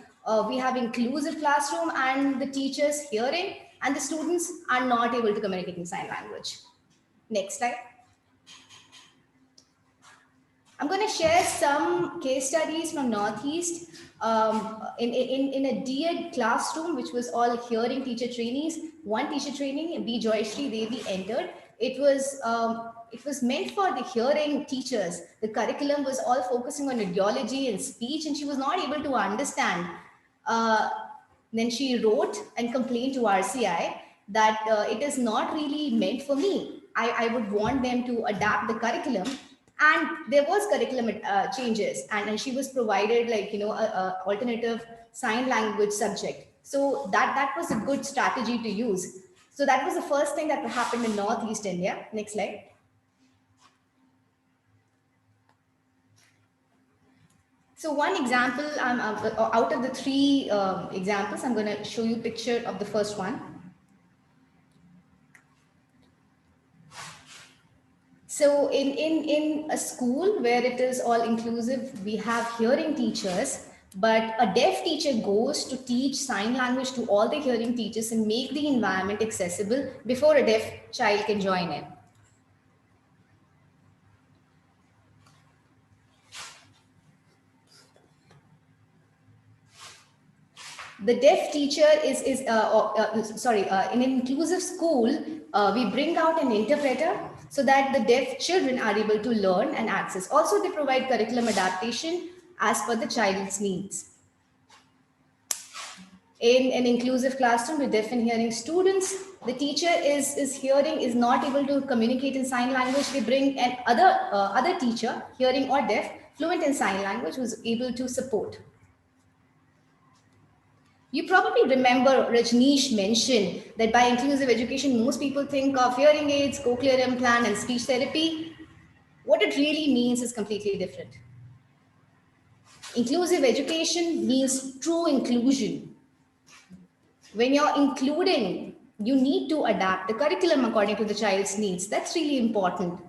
we have inclusive classroom and the teachers hearing and the students are not able to communicate in sign language. Next slide. I'm going to share some case studies from Northeast in a DED classroom, which was all hearing teacher trainees. One teacher training, B. Joyshri Devi, entered. It was meant for the hearing teachers. The curriculum was all focusing on ideology and speech, and she was not able to understand. Then she wrote and complained to RCI that it is not really meant for me. I would want them to adapt the curriculum. And there was curriculum changes, and she was provided, like, you know, a alternative sign language subject. So that was a good strategy to use. So that was the first thing that happened in Northeast India. Next slide. So one example, out of the three examples, I'm going to show you a picture of the first one. So in a school where it is all inclusive, we have hearing teachers, but a deaf teacher goes to teach sign language to all the hearing teachers and make the environment accessible before a deaf child can join in. The deaf teacher in an inclusive school, we bring out an interpreter so that the deaf children are able to learn and access. Also, they provide curriculum adaptation as per the child's needs. In an inclusive classroom with deaf and hearing students, the teacher is not able to communicate in sign language. They bring an other teacher, hearing or deaf, fluent in sign language, who's able to support. You probably remember Rajneesh mentioned that by inclusive education, most people think of hearing aids, cochlear implant, and speech therapy. What it really means is completely different. Inclusive education means true inclusion. When you're including, you need to adapt the curriculum according to the child's needs. That's really important.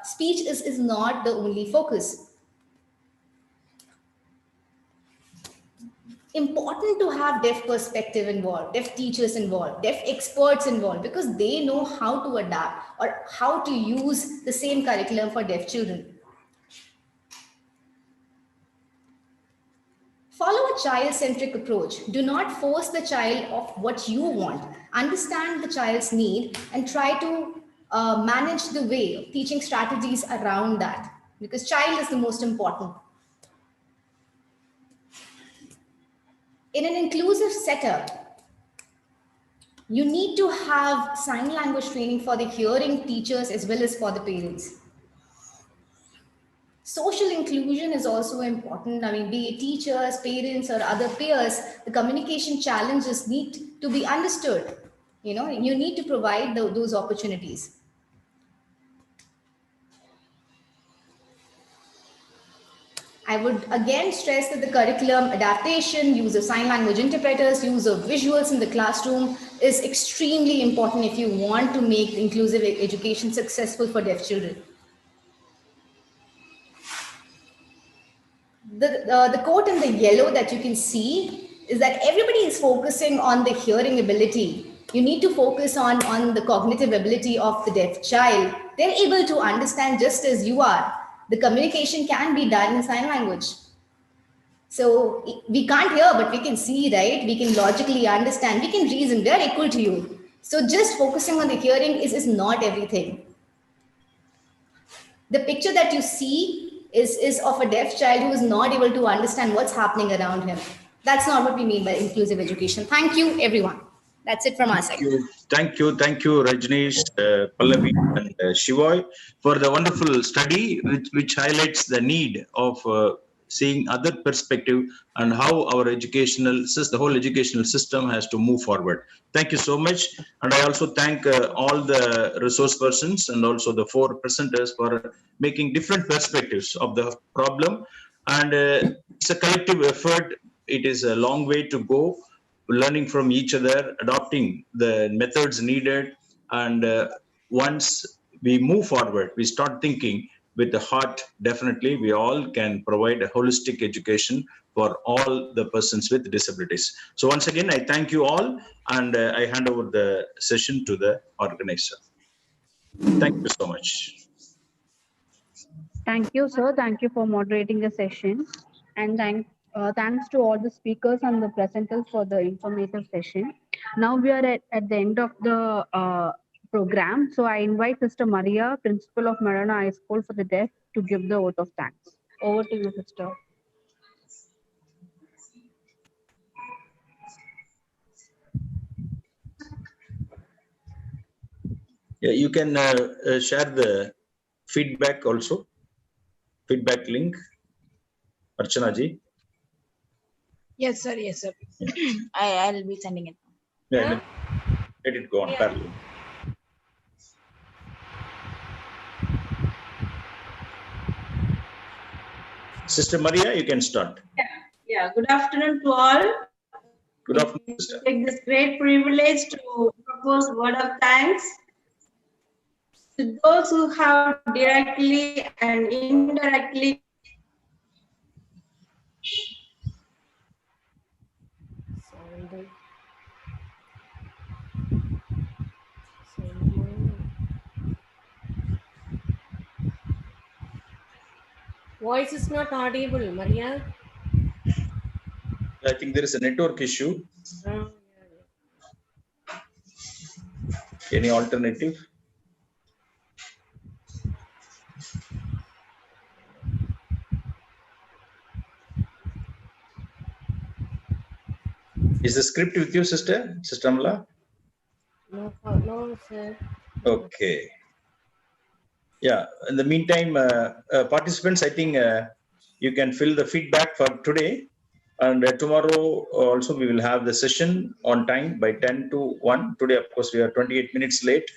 Speech is not the only focus. Important to have deaf perspective involved, deaf teachers involved, deaf experts involved, because they know how to adapt or how to use the same curriculum for deaf children. Follow a child-centric approach. Do not force the child of what you want. Understand the child's need and try to manage the way of teaching strategies around that, because child is the most important. In an inclusive setup, you need to have sign language training for the hearing teachers as well as for the parents. Social inclusion is also important. I mean, be it teachers, parents, or other peers, the communication challenges need to be understood. You know, you need to provide those opportunities. I would again stress that the curriculum adaptation, use of sign language interpreters, use of visuals in the classroom is extremely important if you want to make inclusive education successful for deaf children. The quote in the yellow that you can see is that everybody is focusing on the hearing ability. You need to focus on the cognitive ability of the deaf child. They're able to understand just as you are. The communication can be done in sign language. So we can't hear, but we can see, right? We can logically understand, we can reason, they're equal to you. So just focusing on the hearing is not everything. The picture that you see is of a deaf child who is not able to understand what's happening around him. That's not what we mean by inclusive education. Thank you, everyone. That's it from our side. Thank you, Rajneesh, Pallavi, and Shivoy for the wonderful study which highlights the need of seeing other perspective and how our educational system, the whole educational system has to move forward. Thank you so much. And I also thank all the resource persons and also the 4 presenters for making different perspectives of the problem. And it's a collective effort. It is a long way to go, learning from each other, adopting the methods needed. And once we move forward, we start thinking with the heart, definitely we all can provide a holistic education for all the persons with disabilities. So once again, I thank you all, and I hand over the session to the organizer. Thank you so much. Thank you, sir. Thank you for moderating the session. And thanks to all the speakers and the presenters for the informative session. Now we are at the end of the program. So I invite Sister Maria, Principal of Madonna High School for the Deaf, to give the oath of thanks. Over to you, Sister. Yeah, you can share the feedback also. Feedback link, Archana ji. Yes, sir. Yes, sir. I'll be sending it. Yeah, let it go on parallel. Sister Maria, you can start. Yeah. Good afternoon to all. Good afternoon, sister. Take this great privilege to propose word of thanks to those who have directly and indirectly Voice is not audible, Maria. I think there is a network issue. Any alternative? Is the script with you, Sister Amla? No, sir. Okay. Yeah. In the meantime, participants, I think you can fill the feedback for today. And tomorrow also we will have the session on time by 10 to 1. Today, of course, we are 28 minutes late.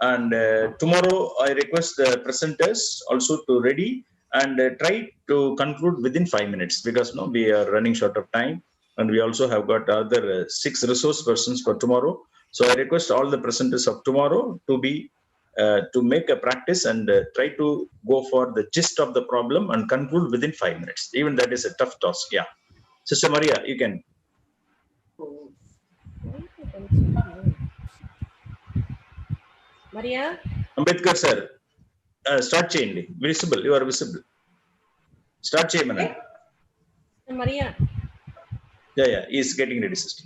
And tomorrow I request the presenters also to ready and try to conclude within 5 minutes, because no, we are running short of time. And we also have got other 6 resource persons for tomorrow. So I request all the presenters of tomorrow to be to make a practice and try to go for the gist of the problem and conclude within 5 minutes. Even that is a tough task. Yeah. Sister Maria, you can. Maria? Ambedkar sir, start cheyandi. Visible, you are visible. Start cheyamana. Maria? Yeah, he is getting ready, sister.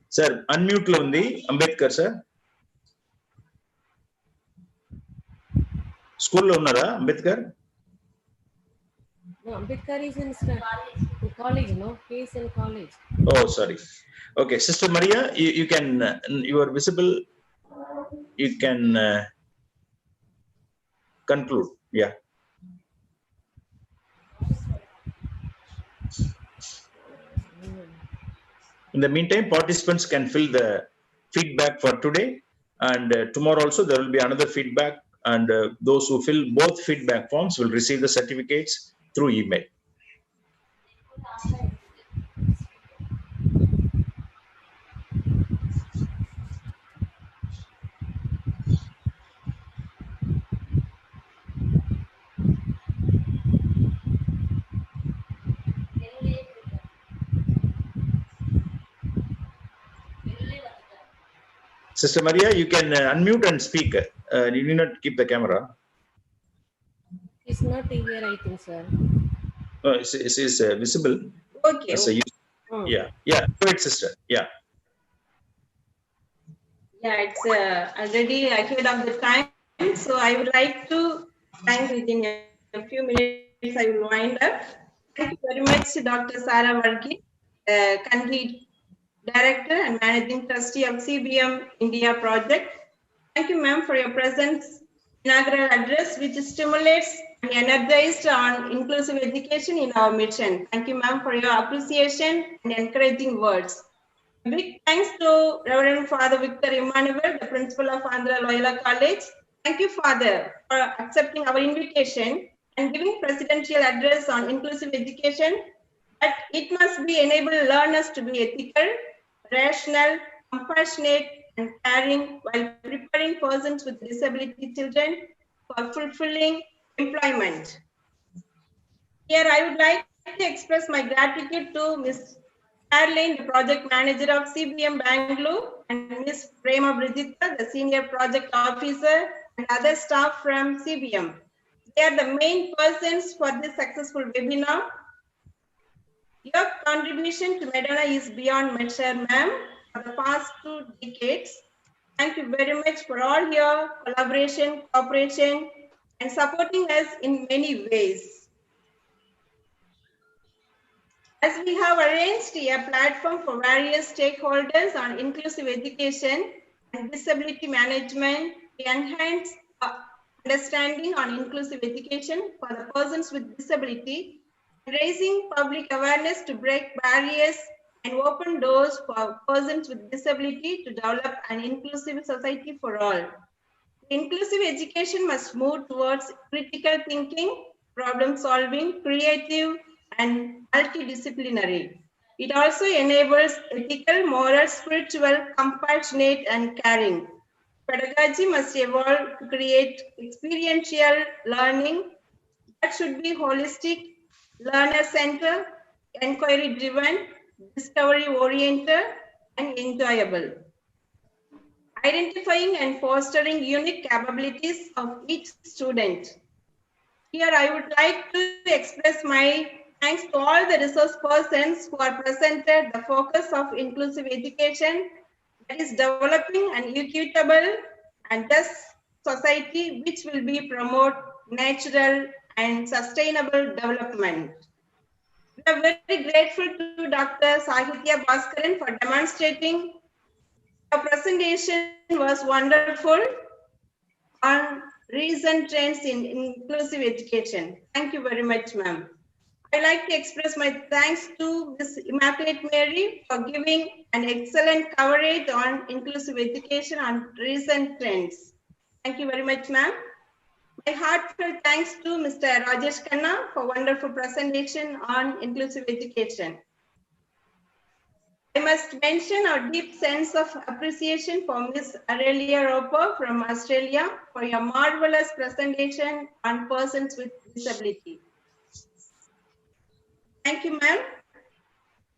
Sir, unmute lo undi, Ambedkar sir. School lo unnara, Ambedkar? No, Ambedkar is in college, no? He is in college. Oh, sorry. Okay, Sister Maria, you can, you are visible. You can conclude. Yeah. In the meantime, participants can fill the feedback for today, and tomorrow also there will be another feedback, and those who fill both feedback forms will receive the certificates through email. Sister Maria, you can unmute and speak. You need not keep the camera. It's not here, I think, sir. It is visible. Okay. Yeah. Go ahead, sister. Yeah. Yeah, it's already ahead of the time. So I would like to thank within a few minutes. I will wind up. Thank you very much, Dr. Sarah Varghese, the country director and managing trustee of CBM India project. Thank you, ma'am, for your presence inaugural address, which stimulates and energized on inclusive education in our mission. Thank you, ma'am, for your appreciation and encouraging words. A big thanks to Reverend Father Victor Emmanuel, the principal of Andhra Loyola College. Thank you, Father, for accepting our invitation and giving presidential address on inclusive education. But it must be enable learners to be ethical, rational, compassionate, and caring while preparing persons with disability children for fulfilling employment. Here, I would like to express my gratitude to Ms. Caroline, the project manager of CBM Bangalore, and Ms. Prema Brijita, the senior project officer, and other staff from CBM. They are the main persons for this successful webinar. Your contribution to Medona is beyond measure, ma'am, for the past 2 decades. Thank you very much for all your collaboration, cooperation, and supporting us in many ways. As we have arranged a platform for various stakeholders on inclusive education and disability management, we enhance understanding on inclusive education for the persons with disability, raising public awareness to break barriers and open doors for persons with disability to develop an inclusive society for all. Inclusive education must move towards critical thinking, problem solving, creative, and multidisciplinary. It also enables ethical, moral, spiritual, compassionate, and caring. Pedagogy must evolve to create experiential learning that should be holistic, learner-centered, inquiry-driven, discovery-oriented, and enjoyable. Identifying and fostering unique capabilities of each student. Here, I would like to express my thanks to all the resource persons who are presented the focus of inclusive education, that is developing an equitable and just society which will be promote natural and sustainable development. We are very grateful to Dr. Sahithya Bhaskaran for demonstrating. Your presentation was wonderful on recent trends in inclusive education. Thank you very much, ma'am. I'd like to express my thanks to Ms. Immaculate Mary for giving an excellent coverage on inclusive education on recent trends. Thank you very much, ma'am. My heartfelt thanks to Mr. Rajesh Khanna for wonderful presentation on inclusive education. I must mention our deep sense of appreciation for Ms. Aurelia Roper from Australia for your marvelous presentation on persons with disability. Thank you, ma'am.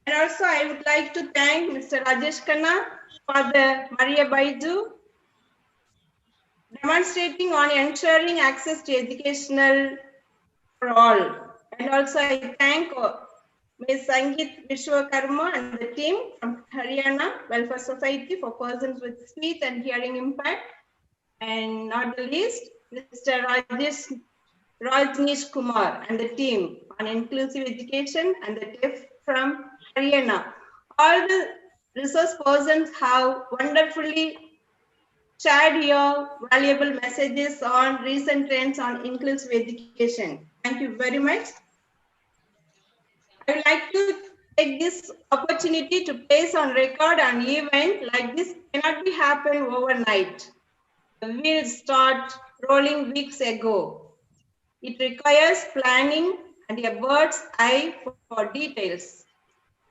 And also, I would like to thank Mr. Rajesh Khanna for the Maria Baiju demonstrating on ensuring access to educational for all. And also, I thank Ms. Sangeet Vishwakarma and the team from Haryana Welfare Society for Persons with Speech and Hearing Impact. And not the least, Mr. Rajneesh Kumar and the team on inclusive education and the deaf from Haryana. All the resource persons have wonderfully shared your valuable messages on recent trends on inclusive education. Thank you very much. I would like to take this opportunity to place on record an event like this cannot be happen overnight. The wheels start rolling weeks ago. It requires planning and a bird's eye for details.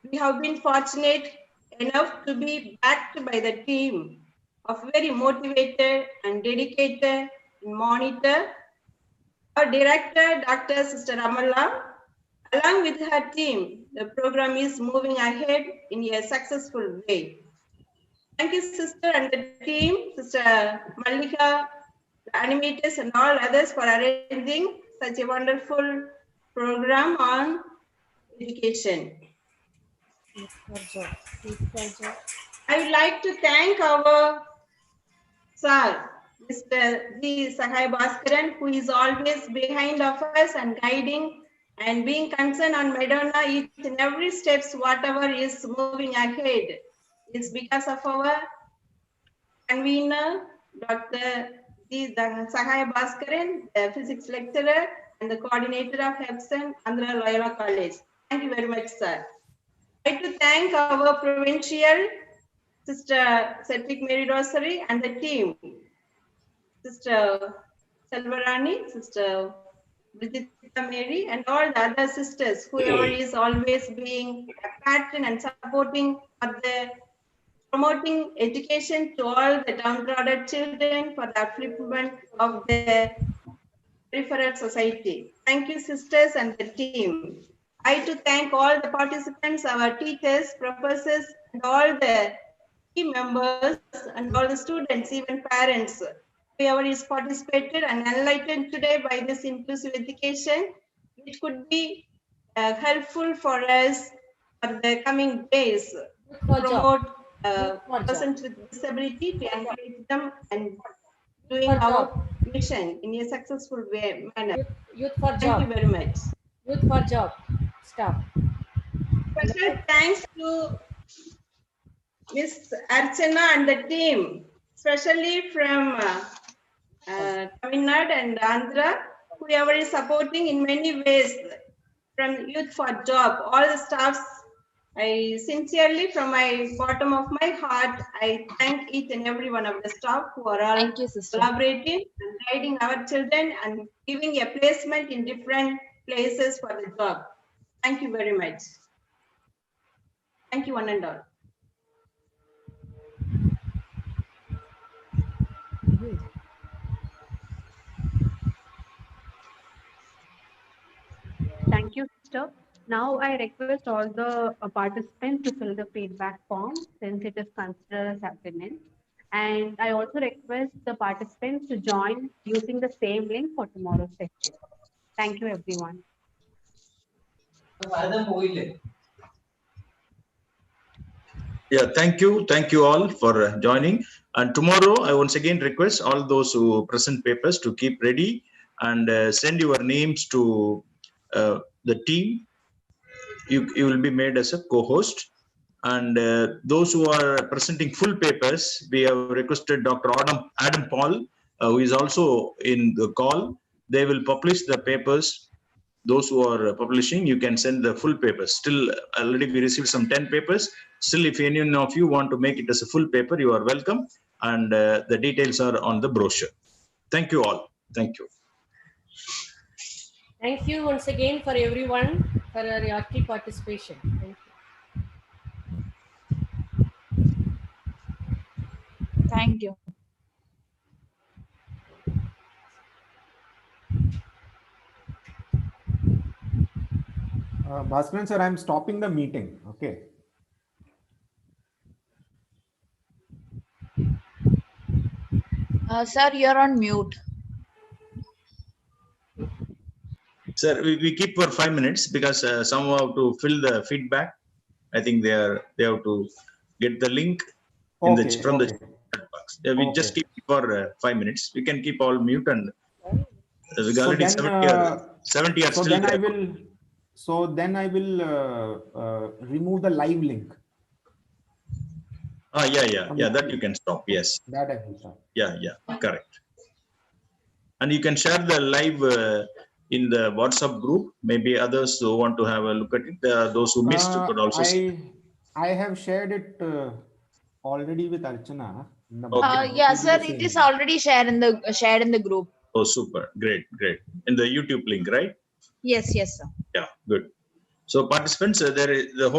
We have been fortunate enough to be backed by the team of very motivated and dedicated monitor. Our director, Dr. Sister Amala, along with her team, the program is moving ahead in a successful way. Thank you, sister and the team, Sister Malika, the animators and all others for arranging such a wonderful program on education. I would like to thank our sir, Mr. G. Sahai Bhaskaran, who is always behind of us and guiding and being concerned on Madonna each and every steps, whatever is moving ahead is because of our convener, Dr. D. Sahaya Bhaskaran, the physics lecturer and the coordinator of Hepson, Andhra Loyola College. Thank you very much, sir. I'd like to thank our provincial, Sister Cedric Mary Rosary and the team, Sister Selvarani, Sister Bridgita Mary, and all the other sisters, whoever is always being a patron and supporting for the promoting education to all the downtrodden children for the upliftment of the peripheral society. Thank you, sisters and the team. I to thank all the participants, our teachers, professors, and all the team members, and all the students, even parents, whoever is participated and enlightened today by this inclusive education, which could be helpful for us for the coming days to promote persons with disability, to encourage them and doing our mission in a successful manner. Youth for Thank job. you very much. Youth for job. Stop. Special thanks to Miss Archana and the team, especially from Tamil Nadu and Andhra, whoever is supporting in many ways from Youth for Job. All the staffs, I sincerely, from my bottom of my heart, I thank each and every one of the staff who are all collaborating and guiding our children and giving a placement in different places for the job. Thank you very much. Thank you, one and all. Thank you, sister. Now I request all the participants to fill the feedback form since it is considered as assignment. And I also request the participants to join using the same link for tomorrow's session. Thank you, everyone. Yeah, thank you all for joining. And tomorrow, I once again request all those who present papers to keep ready and send your names to the team. You will be made as a co-host. And those who are presenting full papers, we have requested Dr. Adam Paul, who is also in the call. They will publish the papers. Those who are publishing, you can send the full papers. Still, already we received some 10 papers. Still, if any of you want to make it as a full paper, you are welcome. And the details are on the brochure. Thank you all. Thank you. Thank you once again for everyone for your active participation. Thank you. Thank you. Bhaskaran sir, I'm stopping the meeting. Okay. Sir, you're on mute. Sir, we keep for 5 minutes because some have to fill the feedback. I think they have to get the link in from the chat box. Yeah, we just keep it for 5 minutes. We can keep all mute and already 70 are still there. So then I will remove the live link. Yeah, that you can stop. Yes. That I will stop. Yeah, correct. And you can share the live in the WhatsApp group. Maybe others who want to have a look at it, those who missed could also see. I have shared it already with Archana. Yeah, sir, it is already shared in the group. Oh, super. Great. In the YouTube link, right? Yes, sir. Yeah, good. So participants, the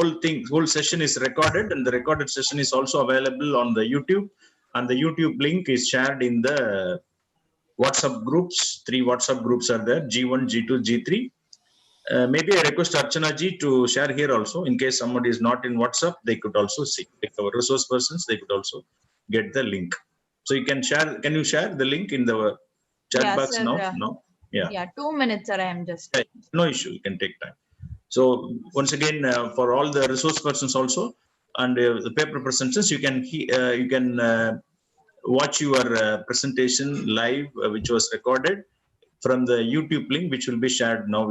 whole session is recorded, and the recorded session is also available on the YouTube, and the YouTube link is shared in the WhatsApp groups. 3 WhatsApp groups are there: G1, G2, G3. Maybe I request Archana ji to share here also, in case somebody is not in WhatsApp, they could also see. Like our resource persons, they could also get the link. So you can share. Can you share the link in the chat box sir, now? No. Yeah. 2 minutes, sir. I am just. No issue. You can take time. So once again, for all the resource persons also and the paper presenters, you can watch your presentation live, which was recorded from the YouTube link, which will be shared now.